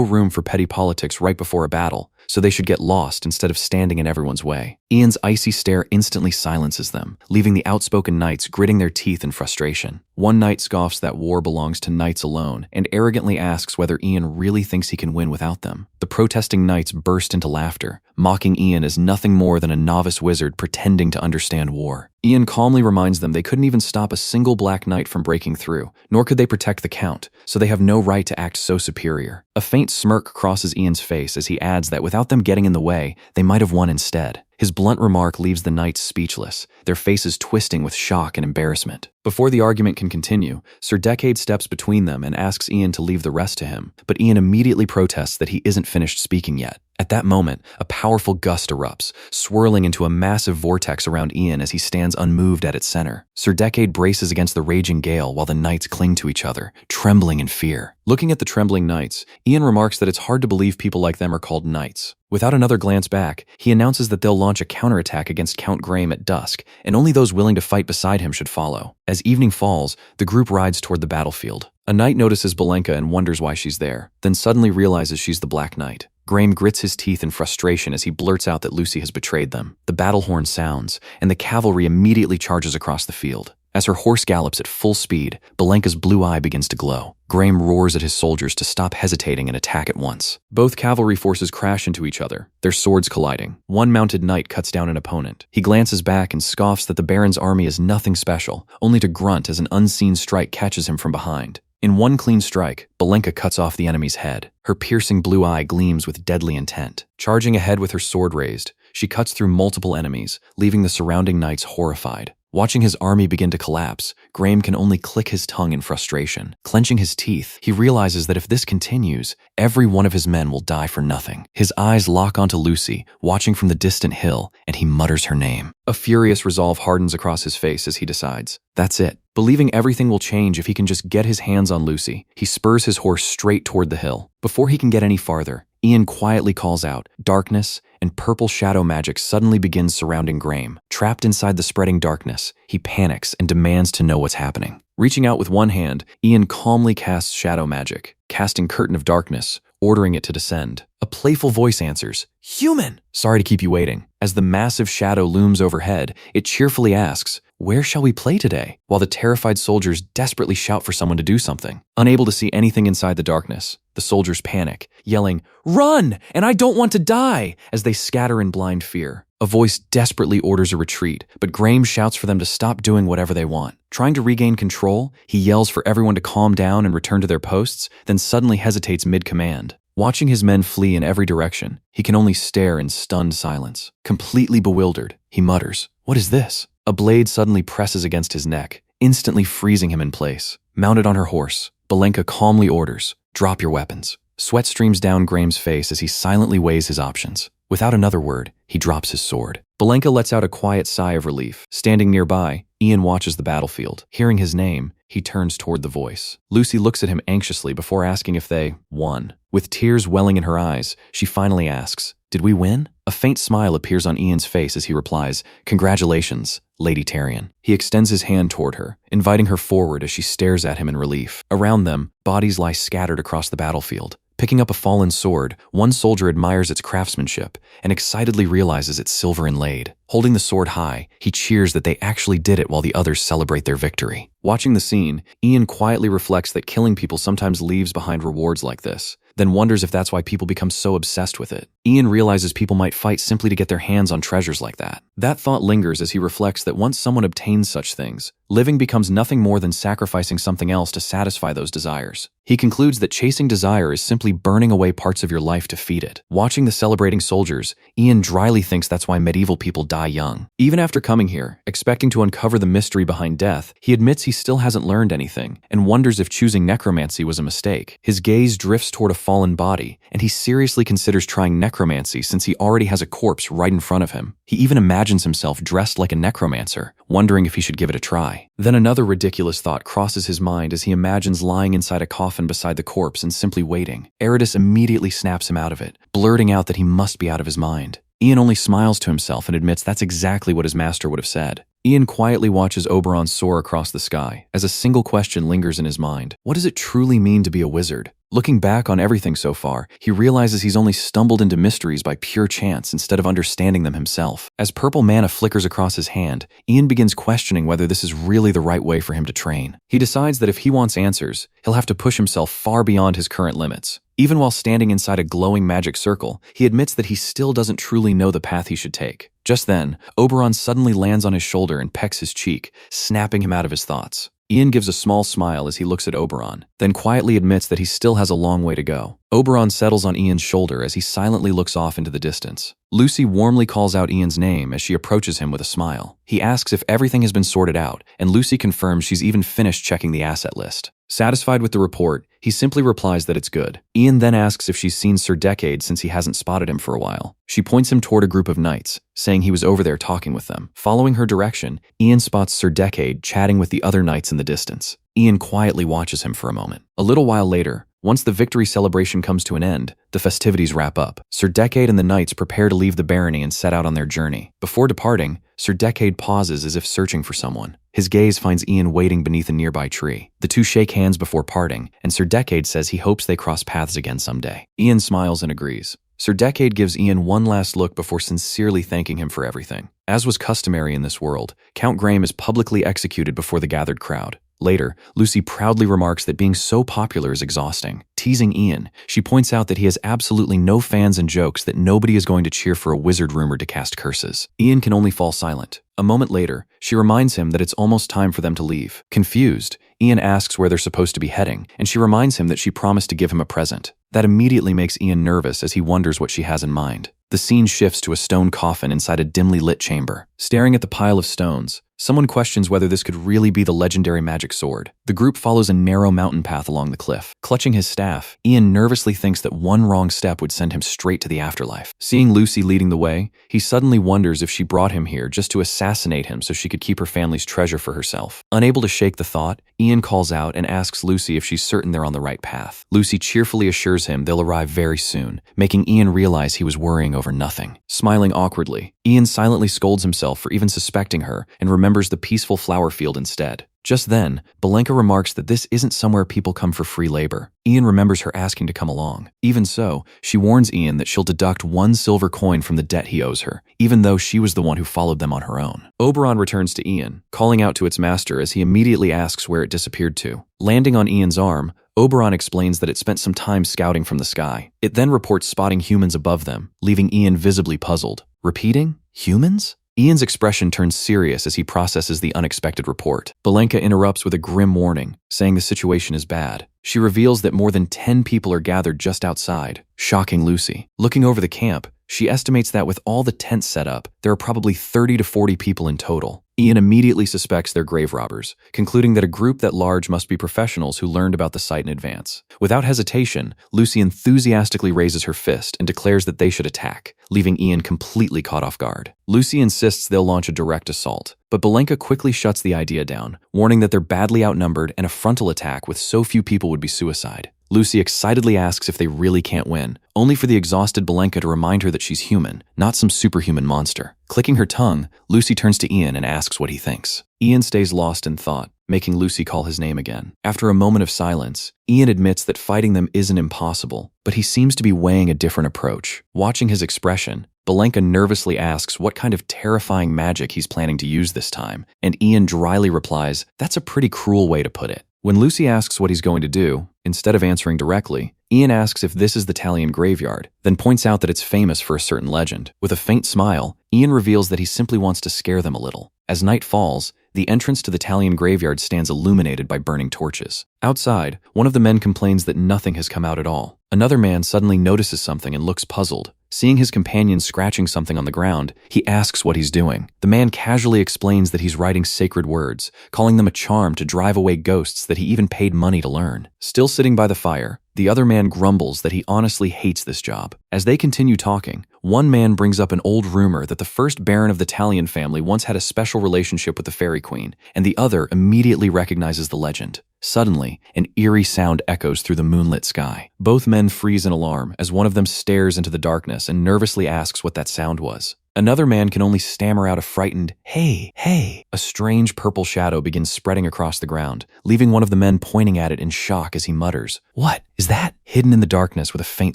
room for petty politics right before a battle, so they should get lost instead of standing in everyone's way. Ian's icy stare instantly silences them, leaving the outspoken knights gritting their teeth in frustration. One knight scoffs that war belongs to knights alone and arrogantly asks whether Ian really thinks he can win without them. The protesting knights burst into laughter, mocking Ian as nothing more than a novice wizard pretending to understand war. Ian calmly reminds them they couldn't even stop a single Black Knight from breaking through, nor could they protect the Count, so they have no right to act so superior. A faint smirk crosses Ian's face as he adds that without them getting in the way, they might have won instead. His blunt remark leaves the knights speechless, their faces twisting with shock and embarrassment. Before the argument can continue, Sir Decade steps between them and asks Ian to leave the rest to him, but Ian immediately protests that he isn't finished speaking yet. At that moment, a powerful gust erupts, swirling into a massive vortex around Ian as he stands unmoved at its center. Sir Decade braces against the raging gale while the knights cling to each other, trembling in fear. Looking at the trembling knights, Ian remarks that it's hard to believe people like them are called knights. Without another glance back, he announces that they'll launch a counterattack against Count Graham at dusk, and only those willing to fight beside him should follow. As evening falls, the group rides toward the battlefield. A knight notices Belenka and wonders why she's there, then suddenly realizes she's the Black Knight. Graham grits his teeth in frustration as he blurts out that Lucy has betrayed them. The battle horn sounds, and the cavalry immediately charges across the field. As her horse gallops at full speed, Belenka's blue eye begins to glow. Graham roars at his soldiers to stop hesitating and attack at once. Both cavalry forces crash into each other, their swords colliding. One mounted knight cuts down an opponent. He glances back and scoffs that the Baron's army is nothing special, only to grunt as an unseen strike catches him from behind. In one clean strike, Belenka cuts off the enemy's head. Her piercing blue eye gleams with deadly intent. Charging ahead with her sword raised, she cuts through multiple enemies, leaving the surrounding knights horrified. Watching his army begin to collapse, Graham can only click his tongue in frustration. Clenching his teeth, he realizes that if this continues, every one of his men will die for nothing. His eyes lock onto Lucy, watching from the distant hill, and he mutters her name. A furious resolve hardens across his face as he decides, that's it. Believing everything will change if he can just get his hands on Lucy, he spurs his horse straight toward the hill. Before he can get any farther, Ian quietly calls out, darkness, and purple shadow magic suddenly begins surrounding Graham. Trapped inside the spreading darkness, he panics and demands to know what's happening. Reaching out with one hand, Ian calmly casts shadow magic, casting Curtain of Darkness, ordering it to descend. A playful voice answers, "Human!" Sorry to keep you waiting. As the massive shadow looms overhead, it cheerfully asks, "Where shall we play today?" While the terrified soldiers desperately shout for someone to do something. Unable to see anything inside the darkness, the soldiers panic, yelling, "Run! And I don't want to die!" as they scatter in blind fear. A voice desperately orders a retreat, but Graham shouts for them to stop doing whatever they want. Trying to regain control, he yells for everyone to calm down and return to their posts, then suddenly hesitates mid-command. Watching his men flee in every direction, he can only stare in stunned silence. Completely bewildered, he mutters, "What is this?" A blade suddenly presses against his neck, instantly freezing him in place. Mounted on her horse, Belenka calmly orders, "Drop your weapons." Sweat streams down Graham's face as he silently weighs his options. Without another word, he drops his sword. Belenka lets out a quiet sigh of relief. Standing nearby, Ian watches the battlefield. Hearing his name, he turns toward the voice. Lucy looks at him anxiously before asking if they won. With tears welling in her eyes, she finally asks, "Did we win?" A faint smile appears on Ian's face as he replies, "Congratulations, Lady Tarion." He extends his hand toward her, inviting her forward as she stares at him in relief. Around them, bodies lie scattered across the battlefield. Picking up a fallen sword, one soldier admires its craftsmanship and excitedly realizes it's silver inlaid. Holding the sword high, he cheers that they actually did it while the others celebrate their victory. Watching the scene, Ian quietly reflects that killing people sometimes leaves behind rewards like this, then wonders if that's why people become so obsessed with it. Ian realizes people might fight simply to get their hands on treasures like that. That thought lingers as he reflects that once someone obtains such things, living becomes nothing more than sacrificing something else to satisfy those desires. He concludes that chasing desire is simply burning away parts of your life to feed it. Watching the celebrating soldiers, Ian dryly thinks that's why medieval people die young. Even after coming here, expecting to uncover the mystery behind death, he admits he still hasn't learned anything and wonders if choosing necromancy was a mistake. His gaze drifts toward a fallen body, and he seriously considers trying necromancy since he already has a corpse right in front of him. He even imagines himself dressed like a necromancer, wondering if he should give it a try. Then another ridiculous thought crosses his mind as he imagines lying inside a coffin beside the corpse and simply waiting. Eridus immediately snaps him out of it, blurting out that he must be out of his mind. Ian only smiles to himself and admits that's exactly what his master would have said. Ian quietly watches Oberon soar across the sky as a single question lingers in his mind. What does it truly mean to be a wizard? Looking back on everything so far, he realizes he's only stumbled into mysteries by pure chance instead of understanding them himself. As purple mana flickers across his hand, Ian begins questioning whether this is really the right way for him to train. He decides that if he wants answers, he'll have to push himself far beyond his current limits. Even while standing inside a glowing magic circle, he admits that he still doesn't truly know the path he should take. Just then, Oberon suddenly lands on his shoulder and pecks his cheek, snapping him out of his thoughts. Ian gives a small smile as he looks at Oberon, then quietly admits that he still has a long way to go. Oberon settles on Ian's shoulder as he silently looks off into the distance. Lucy warmly calls out Ian's name as she approaches him with a smile. He asks if everything has been sorted out, and Lucy confirms she's even finished checking the asset list. Satisfied with the report, he simply replies that it's good. Ian then asks if she's seen Sir Decade since he hasn't spotted him for a while. She points him toward a group of knights, saying he was over there talking with them. Following her direction, Ian spots Sir Decade chatting with the other knights in the distance. Ian quietly watches him for a moment. A little while later, once the victory celebration comes to an end, the festivities wrap up. Sir Decade and the knights prepare to leave the barony and set out on their journey. Before departing, Sir Decade pauses as if searching for someone. His gaze finds Ian waiting beneath a nearby tree. The two shake hands before parting, and Sir Decade says he hopes they cross paths again someday. Ian smiles and agrees. Sir Decade gives Ian one last look before sincerely thanking him for everything. As was customary in this world, Count Graham is publicly executed before the gathered crowd. Later, Lucy proudly remarks that being so popular is exhausting. Teasing Ian, she points out that he has absolutely no fans and jokes that nobody is going to cheer for a wizard rumored to cast curses. Ian can only fall silent. A moment later, she reminds him that it's almost time for them to leave. Confused, Ian asks where they're supposed to be heading, and she reminds him that she promised to give him a present. That immediately makes Ian nervous as he wonders what she has in mind. The scene shifts to a stone coffin inside a dimly lit chamber. Staring at the pile of stones, someone questions whether this could really be the legendary magic sword. The group follows a narrow mountain path along the cliff. Clutching his staff, Ian nervously thinks that one wrong step would send him straight to the afterlife. Seeing Lucy leading the way, he suddenly wonders if she brought him here just to assassinate him so she could keep her family's treasure for herself. Unable to shake the thought, Ian calls out and asks Lucy if she's certain they're on the right path. Lucy cheerfully assures him they'll arrive very soon, making Ian realize he was worrying over nothing. Smiling awkwardly, Ian silently scolds himself for even suspecting her and remembers the peaceful flower field instead. Just then, Belenka remarks that this isn't somewhere people come for free labor. Ian remembers her asking to come along. Even so, she warns Ian that she'll deduct 1 silver coin from the debt he owes her, even though she was the one who followed them on her own. Oberon returns to Ian, calling out to its master as he immediately asks where it disappeared to. Landing on Ian's arm, Oberon explains that it spent some time scouting from the sky. It then reports spotting humans above them, leaving Ian visibly puzzled. Repeating? Humans? Ian's expression turns serious as he processes the unexpected report. Belenka interrupts with a grim warning, saying the situation is bad. She reveals that more than 10 people are gathered just outside, shocking Lucy. Looking over the camp, she estimates that with all the tents set up, there are probably 30 to 40 people in total. Ian immediately suspects they're grave robbers, concluding that a group that large must be professionals who learned about the site in advance. Without hesitation, Lucy enthusiastically raises her fist and declares that they should attack, leaving Ian completely caught off guard. Lucy insists they'll launch a direct assault, but Belenka quickly shuts the idea down, warning that they're badly outnumbered and a frontal attack with so few people would be suicide. Lucy excitedly asks if they really can't win, only for the exhausted Belenka to remind her that she's human, not some superhuman monster. Clicking her tongue, Lucy turns to Ian and asks what he thinks. Ian stays lost in thought, making Lucy call his name again. After a moment of silence, Ian admits that fighting them isn't impossible, but he seems to be weighing a different approach. Watching his expression, Belenka nervously asks what kind of terrifying magic he's planning to use this time, and Ian dryly replies, "That's a pretty cruel way to put it." When Lucy asks what he's going to do, instead of answering directly, Ian asks if this is the Talion graveyard, then points out that it's famous for a certain legend. With a faint smile, Ian reveals that he simply wants to scare them a little. As night falls, the entrance to the Talion graveyard stands illuminated by burning torches. Outside, one of the men complains that nothing has come out at all. Another man suddenly notices something and looks puzzled. Seeing his companion scratching something on the ground, he asks what he's doing. The man casually explains that he's writing sacred words, calling them a charm to drive away ghosts that he even paid money to learn. Still sitting by the fire, the other man grumbles that he honestly hates this job. As they continue talking, one man brings up an old rumor that the first Baron of the Talion family once had a special relationship with the Fairy Queen, and the other immediately recognizes the legend. Suddenly, an eerie sound echoes through the moonlit sky. Both men freeze in alarm as one of them stares into the darkness and nervously asks what that sound was. Another man can only stammer out a frightened, "Hey, hey." A strange purple shadow begins spreading across the ground, leaving one of the men pointing at it in shock as he mutters, "What is that?" Hidden in the darkness with a faint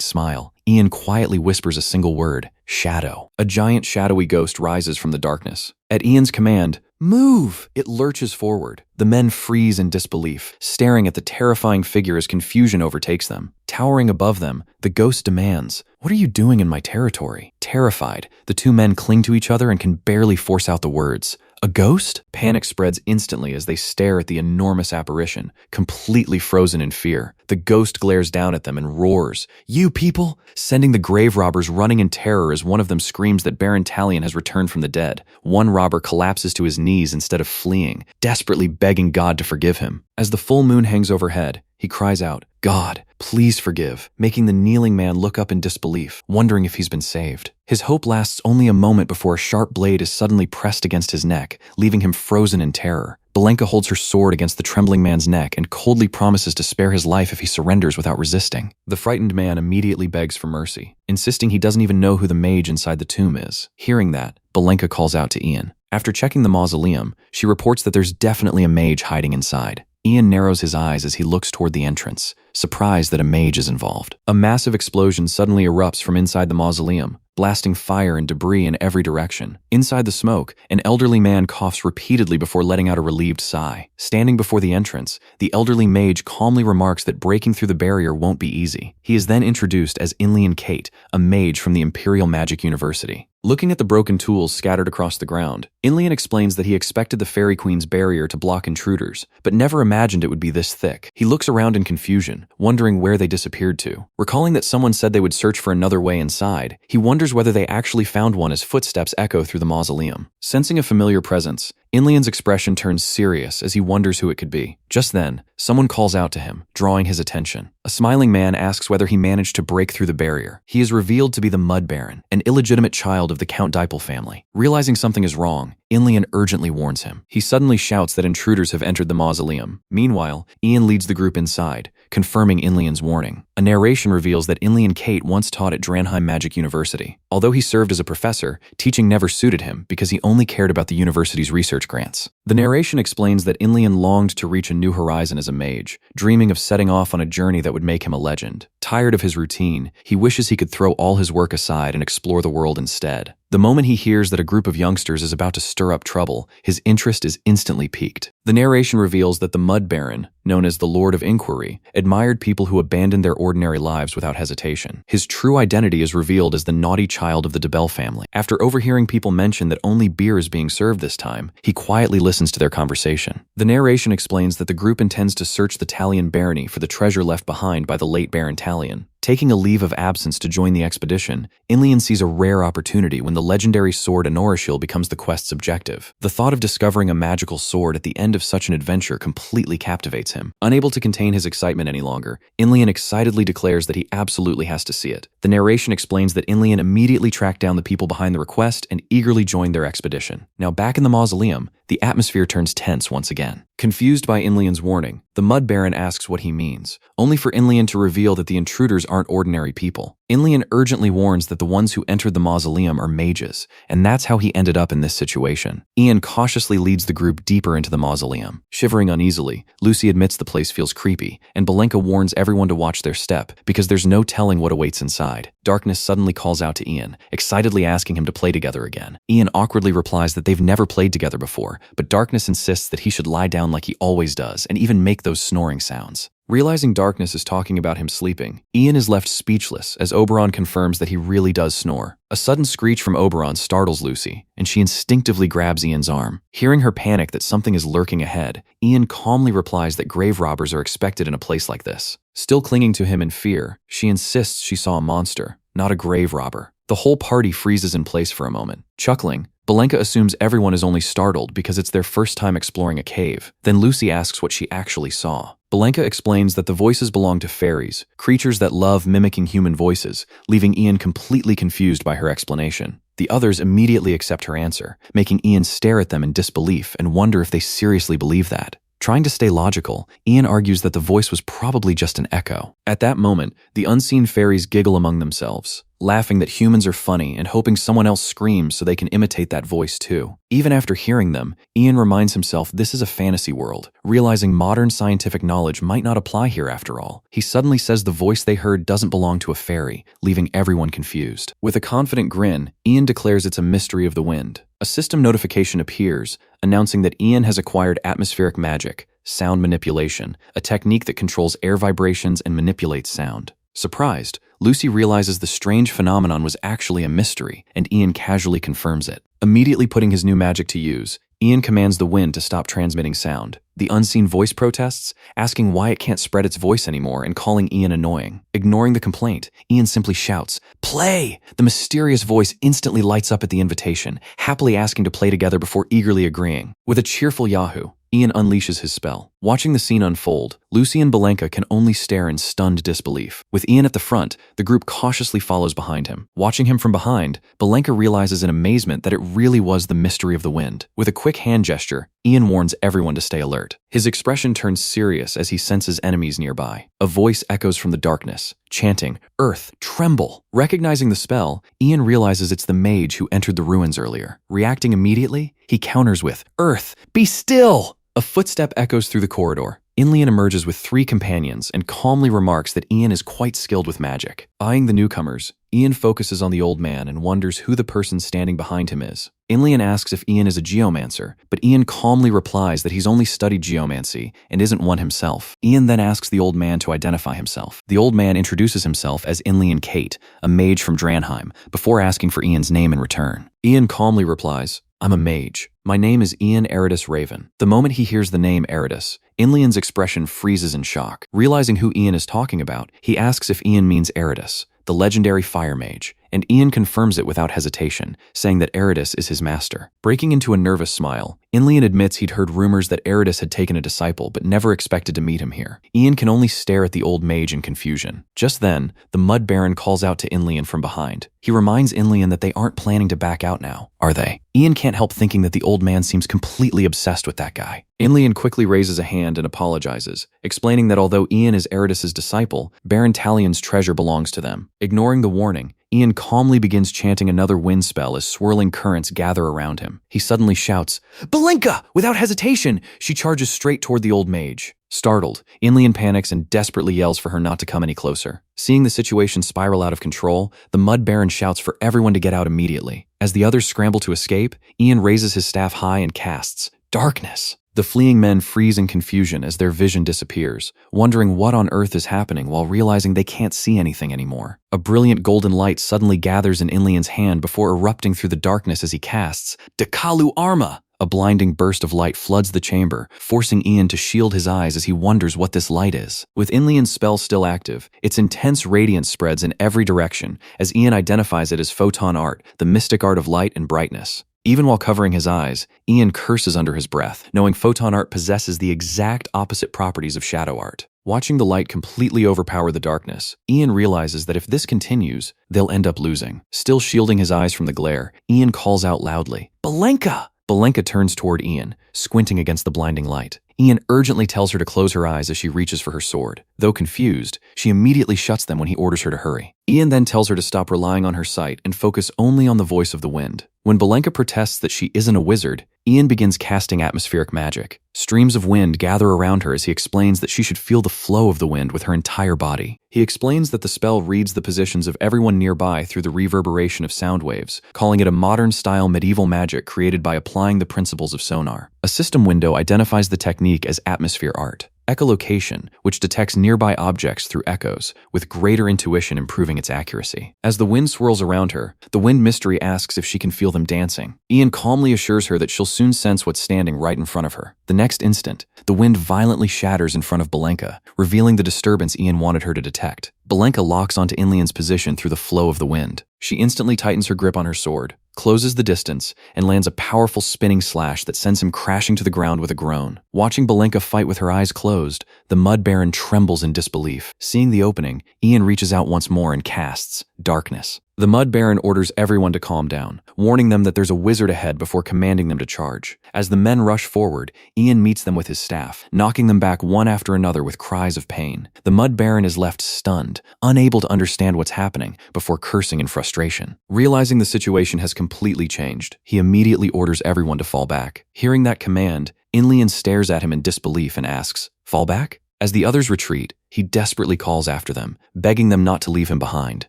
smile, Ian quietly whispers a single word, "Shadow." A giant shadowy ghost rises from the darkness. At Ian's command, "Move!" it lurches forward. The men freeze in disbelief, staring at the terrifying figure as confusion overtakes them. Towering above them, the ghost demands, "What are you doing in my territory?" Terrified, the two men cling to each other and can barely force out the words. "A ghost?" Panic spreads instantly as they stare at the enormous apparition, completely frozen in fear. The ghost glares down at them and roars, "You people!" sending the grave robbers running in terror as one of them screams that Baron Talion has returned from the dead. One robber collapses to his knees instead of fleeing, desperately begging God to forgive him. As the full moon hangs overhead, he cries out, "God, please forgive," making the kneeling man look up in disbelief, wondering if he's been saved. His hope lasts only a moment before a sharp blade is suddenly pressed against his neck, leaving him frozen in terror. Belenka holds her sword against the trembling man's neck and coldly promises to spare his life if he surrenders without resisting. The frightened man immediately begs for mercy, insisting he doesn't even know who the mage inside the tomb is. Hearing that, Belenka calls out to Ian. After checking the mausoleum, she reports that there's definitely a mage hiding inside. Ian narrows his eyes as he looks toward the entrance, surprised that a mage is involved. A massive explosion suddenly erupts from inside the mausoleum, blasting fire and debris in every direction. Inside the smoke, an elderly man coughs repeatedly before letting out a relieved sigh. Standing before the entrance, the elderly mage calmly remarks that breaking through the barrier won't be easy. He is then introduced as Reincarnated, a mage from the Imperial Magic University. Looking at the broken tools scattered across the ground, Inlian explains that he expected the Fairy Queen's barrier to block intruders, but never imagined it would be this thick. He looks around in confusion, wondering where they disappeared to. Recalling that someone said they would search for another way inside, he wonders whether they actually found one as footsteps echo through the mausoleum. Sensing a familiar presence, Inlian's expression turns serious as he wonders who it could be. Just then, someone calls out to him, drawing his attention. A smiling man asks whether he managed to break through the barrier. He is revealed to be the Mud Baron, an illegitimate child of the Count Dipel family. Realizing something is wrong, Inlian urgently warns him. He suddenly shouts that intruders have entered the mausoleum. Meanwhile, Ian leads the group inside, confirming Inlian's warning. A narration reveals that Reincarnated once taught at Dranheim Magic University. Although he served as a professor, teaching never suited him because he only cared about the university's research grants. The narration explains that Inlian longed to reach a new horizon as a mage, dreaming of setting off on a journey that would make him a legend. Tired of his routine, he wishes he could throw all his work aside and explore the world instead. The moment he hears that a group of youngsters is about to stir up trouble, his interest is instantly piqued. The narration reveals that the Mud Baron, known as the Lord of Inquiry, admired people who abandoned their ordinary lives without hesitation. His true identity is revealed as the naughty child of the Debel family. After overhearing people mention that only beer is being served this time, he quietly listens to their conversation. The narration explains that the group intends to search the Talion barony for the treasure left behind by the late Baron Talion. Taking a leave of absence to join the expedition, Inlian sees a rare opportunity when the legendary sword Anorishil becomes the quest's objective. The thought of discovering a magical sword at the end of such an adventure completely captivates him. Unable to contain his excitement any longer, Inlian excitedly declares that he absolutely has to see it. The narration explains that Inlian immediately tracked down the people behind the request and eagerly joined their expedition. Now back in the mausoleum, the atmosphere turns tense once again. Confused by Inlian's warning, the Mud Baron asks what he means, only for Inlian to reveal that the intruders aren't ordinary people. Inlian urgently warns that the ones who entered the mausoleum are mages, and that's how he ended up in this situation. Ian cautiously leads the group deeper into the mausoleum. Shivering uneasily, Lucy admits the place feels creepy, and Belenka warns everyone to watch their step because there's no telling what awaits inside. Darkness suddenly calls out to Ian, excitedly asking him to play together again. Ian awkwardly replies that they've never played together before, but Darkness insists that he should lie down like he always does and even make those snoring sounds. Realizing Darkness is talking about him sleeping, Ian is left speechless as Oberon confirms that he really does snore. A sudden screech from Oberon startles Lucy, and she instinctively grabs Ian's arm. Hearing her panic that something is lurking ahead, Ian calmly replies that grave robbers are expected in a place like this. Still clinging to him in fear, she insists she saw a monster, not a grave robber. The whole party freezes in place for a moment. Chuckling, Belenka assumes everyone is only startled because it's their first time exploring a cave. Then Lucy asks what she actually saw. Belenka explains that the voices belong to fairies, creatures that love mimicking human voices, leaving Ian completely confused by her explanation. The others immediately accept her answer, making Ian stare at them in disbelief and wonder if they seriously believe that. Trying to stay logical, Ian argues that the voice was probably just an echo. At that moment, the unseen fairies giggle among themselves, laughing that humans are funny and hoping someone else screams so they can imitate that voice too. Even after hearing them, Ian reminds himself this is a fantasy world, realizing modern scientific knowledge might not apply here after all. He suddenly says the voice they heard doesn't belong to a fairy, leaving everyone confused. With a confident grin, Ian declares it's a mystery of the wind. A system notification appears, announcing that Ian has acquired atmospheric magic, sound manipulation, a technique that controls air vibrations and manipulates sound. Surprised, Lucy realizes the strange phenomenon was actually a mystery, and Ian casually confirms it. Immediately putting his new magic to use, Ian commands the wind to stop transmitting sound. The unseen voice protests, asking why it can't spread its voice anymore and calling Ian annoying. Ignoring the complaint, Ian simply shouts, "Play!" The mysterious voice instantly lights up at the invitation, happily asking to play together before eagerly agreeing. With a cheerful yahoo, Ian unleashes his spell. Watching the scene unfold, Lucy and Belenka can only stare in stunned disbelief. With Ian at the front, the group cautiously follows behind him. Watching him from behind, Belenka realizes in amazement that it really was the mystery of the wind. With a quick hand gesture, Ian warns everyone to stay alert. His expression turns serious as he senses enemies nearby. A voice echoes from the darkness, chanting, "Earth, tremble!" Recognizing the spell, Ian realizes it's the mage who entered the ruins earlier. Reacting immediately, he counters with, "Earth, be still!" A footstep echoes through the corridor. Inlian emerges with 3 companions and calmly remarks that Ian is quite skilled with magic. Eyeing the newcomers, Ian focuses on the old man and wonders who the person standing behind him is. Inlian asks if Ian is a geomancer, but Ian calmly replies that he's only studied geomancy and isn't one himself. Ian then asks the old man to identify himself. The old man introduces himself as Inlian Kate, a mage from Dranheim, before asking for Ian's name in return. Ian calmly replies, "I'm a mage. My name is Ian Eridus Raven." The moment he hears the name Eridus, Inlian's expression freezes in shock. Realizing who Ian is talking about, he asks if Ian means Eridus, the legendary fire mage, and Ian confirms it without hesitation, saying that Eridus is his master. Breaking into a nervous smile, Inlian admits he'd heard rumors that Eridus had taken a disciple but never expected to meet him here. Ian can only stare at the old mage in confusion. Just then, the Mud Baron calls out to Inlian from behind. He reminds Inlian that they aren't planning to back out now, are they? Ian can't help thinking that the old man seems completely obsessed with that guy. Inlian quickly raises a hand and apologizes, explaining that although Ian is Eridus's disciple, Baron Talion's treasure belongs to them. Ignoring the warning, Ian calmly begins chanting another wind spell as swirling currents gather around him. He suddenly shouts, "Belenka!" Without hesitation, she charges straight toward the old mage. Startled, Inlian panics and desperately yells for her not to come any closer. Seeing the situation spiral out of control, the Mud Baron shouts for everyone to get out immediately. As the others scramble to escape, Ian raises his staff high and casts Darkness. The fleeing men freeze in confusion as their vision disappears, wondering what on earth is happening while realizing they can't see anything anymore. A brilliant golden light suddenly gathers in Inlian's hand before erupting through the darkness as he casts Dekalu Arma! A blinding burst of light floods the chamber, forcing Ian to shield his eyes as he wonders what this light is. With Inlian's spell still active, its intense radiance spreads in every direction as Ian identifies it as photon art, the mystic art of light and brightness. Even while covering his eyes, Ian curses under his breath, knowing photon art possesses the exact opposite properties of shadow art. Watching the light completely overpower the darkness, Ian realizes that if this continues, they'll end up losing. Still shielding his eyes from the glare, Ian calls out loudly, "Belenka!" Belenka turns toward Ian, squinting against the blinding light. Ian urgently tells her to close her eyes as she reaches for her sword. Though confused, she immediately shuts them when he orders her to hurry. Ian then tells her to stop relying on her sight and focus only on the voice of the wind. When Belenka protests that she isn't a wizard, Ian begins casting atmospheric magic. Streams of wind gather around her as he explains that she should feel the flow of the wind with her entire body. He explains that the spell reads the positions of everyone nearby through the reverberation of sound waves, calling it a modern-style medieval magic created by applying the principles of sonar. A system window identifies the technique as atmosphere art. Echolocation, which detects nearby objects through echoes, with greater intuition improving its accuracy. As the wind swirls around her, the wind mystery asks if she can feel them dancing. Ian calmly assures her that she'll soon sense what's standing right in front of her. The next instant, the wind violently shatters in front of Belenka, revealing the disturbance Ian wanted her to detect. Belenka locks onto Inlian's position through the flow of the wind. She instantly tightens her grip on her sword, closes the distance, and lands a powerful spinning slash that sends him crashing to the ground with a groan. Watching Belenka fight with her eyes closed, the Mud Baron trembles in disbelief. Seeing the opening, Ian reaches out once more and casts Darkness. The Mud Baron orders everyone to calm down, warning them that there's a wizard ahead before commanding them to charge. As the men rush forward, Ian meets them with his staff, knocking them back one after another with cries of pain. The Mud Baron is left stunned, unable to understand what's happening, before cursing in frustration. Realizing the situation has completely changed, he immediately orders everyone to fall back. Hearing that command, Inlian stares at him in disbelief and asks, "Fall back?" As the others retreat, he desperately calls after them, begging them not to leave him behind.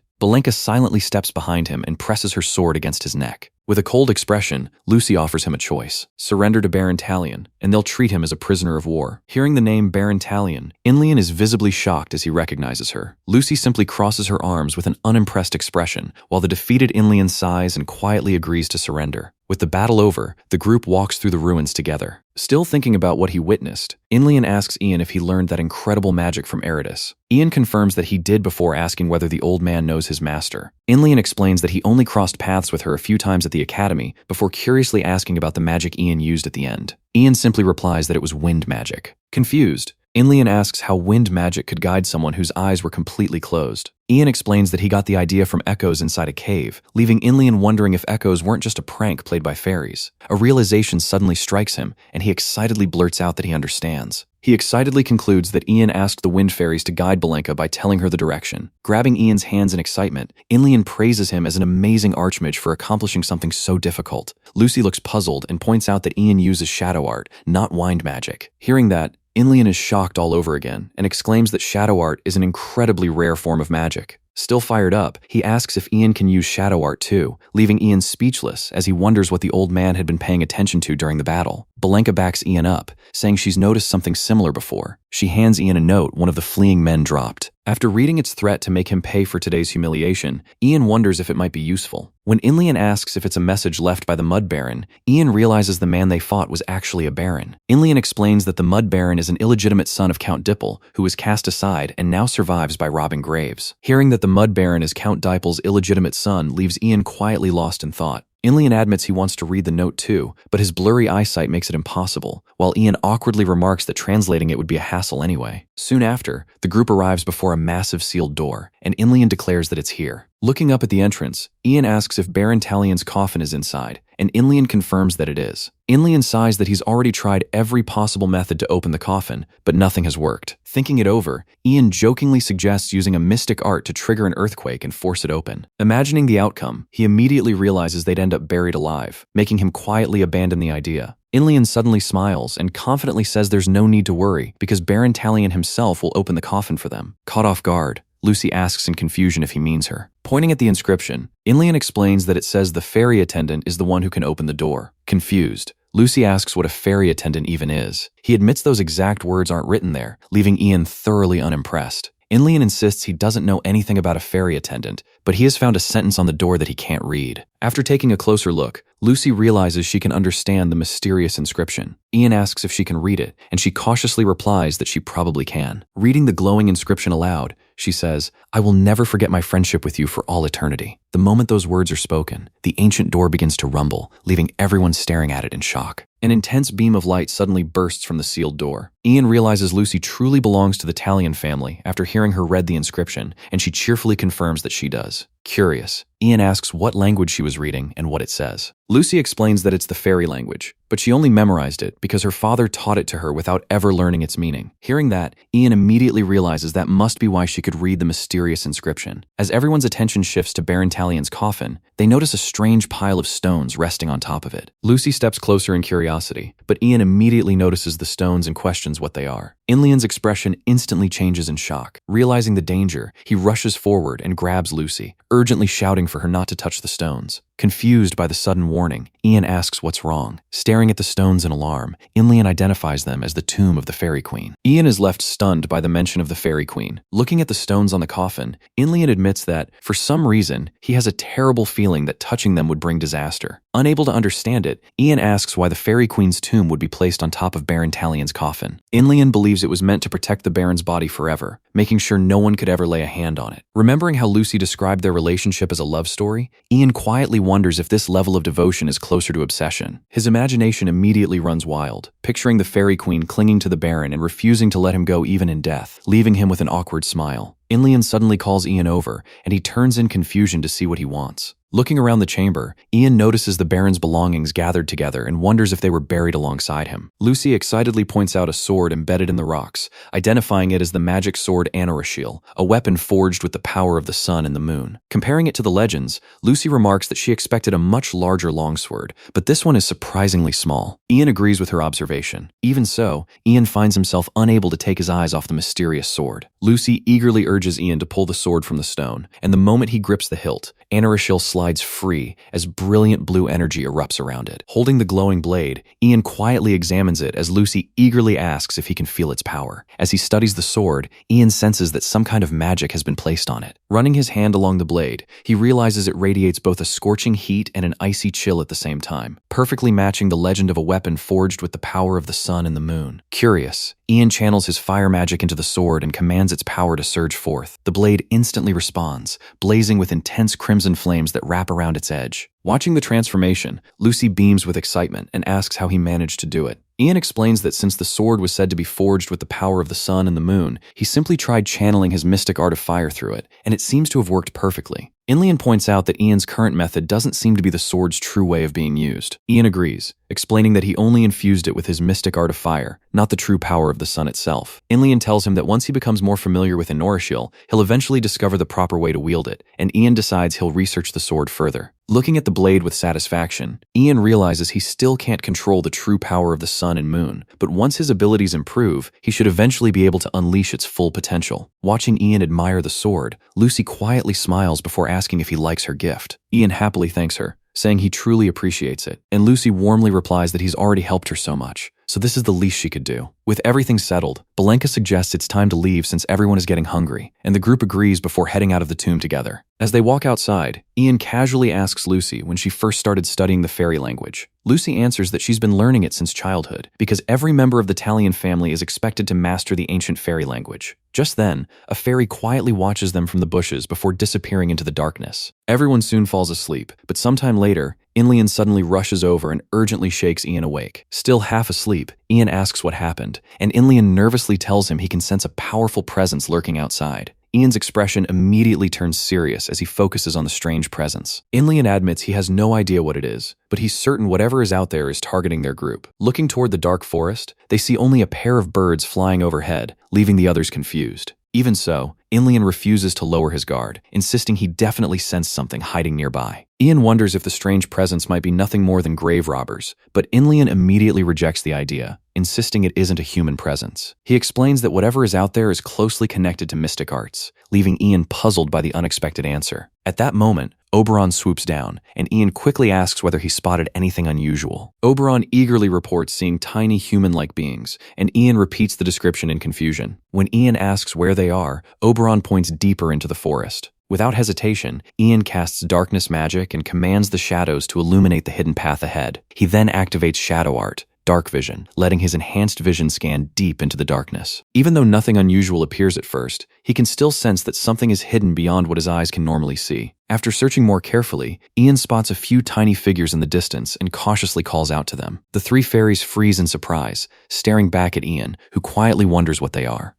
Belenka silently steps behind him and presses her sword against his neck. With a cold expression, Lucy offers him a choice: surrender to Baron Talion, and they'll treat him as a prisoner of war. Hearing the name Baron Talion, Inlian is visibly shocked as he recognizes her. Lucy simply crosses her arms with an unimpressed expression, while the defeated Inlian sighs and quietly agrees to surrender. With the battle over, the group walks through the ruins together. Still thinking about what he witnessed, Inlian asks Ian if he learned that incredible magic from Eridus. Ian confirms that he did before asking whether the old man knows his master. Inlian explains that he only crossed paths with her a few times at the academy before curiously asking about the magic Ian used at the end. Ian simply replies that it was wind magic. Confused, Inlian asks how wind magic could guide someone whose eyes were completely closed. Ian explains that he got the idea from echoes inside a cave, leaving Inlian wondering if echoes weren't just a prank played by fairies. A realization suddenly strikes him, and he excitedly blurts out that he understands. He excitedly concludes that Ian asked the wind fairies to guide Belenka by telling her the direction. Grabbing Ian's hands in excitement, Inlian praises him as an amazing archmage for accomplishing something so difficult. Lucy looks puzzled and points out that Ian uses shadow art, not wind magic. Hearing that, Inlian is shocked all over again and exclaims that shadow art is an incredibly rare form of magic. Still fired up, he asks if Ian can use shadow art too, leaving Ian speechless as he wonders what the old man had been paying attention to during the battle. Belenka backs Ian up, saying she's noticed something similar before. She hands Ian a note one of the fleeing men dropped. After reading its threat to make him pay for today's humiliation, Ian wonders if it might be useful. When Inlian asks if it's a message left by the Mud Baron, Ian realizes the man they fought was actually a baron. Inlian explains that the Mud Baron is an illegitimate son of Count Dipple, who was cast aside and now survives by robbing graves. Hearing that the Mud Baron is Count Diple's illegitimate son leaves Ian quietly lost in thought. Inlian admits he wants to read the note too, but his blurry eyesight makes it impossible, while Ian awkwardly remarks that translating it would be a hassle anyway. Soon after, the group arrives before a massive sealed door, and Inlian declares that it's here. Looking up at the entrance, Ian asks if Baron Talian's coffin is inside, and Inlian confirms that it is. Inlian sighs that he's already tried every possible method to open the coffin, but nothing has worked. Thinking it over, Ian jokingly suggests using a mystic art to trigger an earthquake and force it open. Imagining the outcome, he immediately realizes they'd end up buried alive, making him quietly abandon the idea. Inlian suddenly smiles and confidently says there's no need to worry because Baron Talian himself will open the coffin for them. Caught off guard, Lucy asks in confusion if he means her. Pointing at the inscription, Inlian explains that it says the fairy attendant is the one who can open the door. Confused, Lucy asks what a fairy attendant even is. He admits those exact words aren't written there, leaving Ian thoroughly unimpressed. Inlian insists he doesn't know anything about a fairy attendant, but he has found a sentence on the door that he can't read. After taking a closer look, Lucy realizes she can understand the mysterious inscription. Ian asks if she can read it, and she cautiously replies that she probably can. Reading the glowing inscription aloud, she says, "I will never forget my friendship with you for all eternity." The moment those words are spoken, the ancient door begins to rumble, leaving everyone staring at it in shock. An intense beam of light suddenly bursts from the sealed door. Ian realizes Lucy truly belongs to the Talian family after hearing her read the inscription, and she cheerfully confirms that she does. Curious, Ian asks what language she was reading and what it says. Lucy explains that it's the fairy language, but she only memorized it because her father taught it to her without ever learning its meaning. Hearing that, Ian immediately realizes that must be why she could read the mysterious inscription. As everyone's attention shifts to Baron Talian's coffin, they notice a strange pile of stones resting on top of it. Lucy steps closer in curiosity, but Ian immediately notices the stones and questions what they are. Inlian's expression instantly changes in shock. Realizing the danger, he rushes forward and grabs Lucy, urgently shouting for her not to touch the stones. Confused by the sudden warning, Ian asks what's wrong. Staring at the stones in alarm, Inlian identifies them as the tomb of the Fairy Queen. Ian is left stunned by the mention of the Fairy Queen. Looking at the stones on the coffin, Inlian admits that, for some reason, he has a terrible feeling that touching them would bring disaster. Unable to understand it, Ian asks why the Fairy Queen's tomb would be placed on top of Baron Talian's coffin. Inlian believes it was meant to protect the Baron's body forever, making sure no one could ever lay a hand on it. Remembering how Lucy described their relationship as a love story, Ian quietly wonders if this level of devotion is closer to obsession. His imagination immediately runs wild, picturing the Fairy Queen clinging to the Baron and refusing to let him go even in death, leaving him with an awkward smile. Inlian suddenly calls Ian over, and he turns in confusion to see what he wants. Looking around the chamber, Ian notices the Baron's belongings gathered together and wonders if they were buried alongside him. Lucy excitedly points out a sword embedded in the rocks, identifying it as the magic sword Anirecap, a weapon forged with the power of the sun and the moon. Comparing it to the legends, Lucy remarks that she expected a much larger longsword, but this one is surprisingly small. Ian agrees with her observation. Even so, Ian finds himself unable to take his eyes off the mysterious sword. Lucy eagerly urges Ian to pull the sword from the stone, and the moment he grips the hilt, Anirecap slides free as brilliant blue energy erupts around it. Holding the glowing blade, Ian quietly examines it as Lucy eagerly asks if he can feel its power. As he studies the sword, Ian senses that some kind of magic has been placed on it. Running his hand along the blade, he realizes it radiates both a scorching heat and an icy chill at the same time, perfectly matching the legend of a weapon forged with the power of the sun and the moon. Curious, Ian channels his fire magic into the sword and commands its power to surge forth. The blade instantly responds, blazing with intense crimson flames that wrap around its edge. Watching the transformation, Lucy beams with excitement and asks how he managed to do it. Ian explains that since the sword was said to be forged with the power of the sun and the moon, he simply tried channeling his mystic art of fire through it, and it seems to have worked perfectly. Inlian points out that Ian's current method doesn't seem to be the sword's true way of being used. Ian agrees, explaining that he only infused it with his mystic art of fire, not the true power of the sun itself. Inlian tells him that once he becomes more familiar with Anirecap, he'll eventually discover the proper way to wield it, and Ian decides he'll research the sword further. Looking at the blade with satisfaction, Ian realizes he still can't control the true power of the sun and moon, but once his abilities improve, he should eventually be able to unleash its full potential. Watching Ian admire the sword, Lucy quietly smiles before asking if he likes her gift. Ian happily thanks her, saying he truly appreciates it, and Lucy warmly replies that he's already helped her so much, so this is the least she could do. With everything settled, Belenka suggests it's time to leave since everyone is getting hungry, and the group agrees before heading out of the tomb together. As they walk outside, Ian casually asks Lucy when she first started studying the fairy language. Lucy answers that she's been learning it since childhood, because every member of the Talion family is expected to master the ancient fairy language. Just then, a fairy quietly watches them from the bushes before disappearing into the darkness. Everyone soon falls asleep, but sometime later, Inlian suddenly rushes over and urgently shakes Ian awake. Still half asleep, Ian asks what happened, and Inlian nervously tells him he can sense a powerful presence lurking outside. Ian's expression immediately turns serious as he focuses on the strange presence. Inlian admits he has no idea what it is, but he's certain whatever is out there is targeting their group. Looking toward the dark forest, they see only a pair of birds flying overhead, leaving the others confused. Even so, Inlian refuses to lower his guard, insisting he definitely sensed something hiding nearby. Ian wonders if the strange presence might be nothing more than grave robbers, but Inlian immediately rejects the idea, insisting it isn't a human presence. He explains that whatever is out there is closely connected to mystic arts, leaving Ian puzzled by the unexpected answer. At that moment, Oberon swoops down, and Ian quickly asks whether he spotted anything unusual. Oberon eagerly reports seeing tiny human-like beings, and Ian repeats the description in confusion. When Ian asks where they are, Oberon points deeper into the forest. Without hesitation, Ian casts darkness magic and commands the shadows to illuminate the hidden path ahead. He then activates shadow art, dark vision, letting his enhanced vision scan deep into the darkness. Even though nothing unusual appears at first, he can still sense that something is hidden beyond what his eyes can normally see. After searching more carefully, Ian spots a few tiny figures in the distance and cautiously calls out to them. The three fairies freeze in surprise, staring back at Ian, who quietly wonders what they are.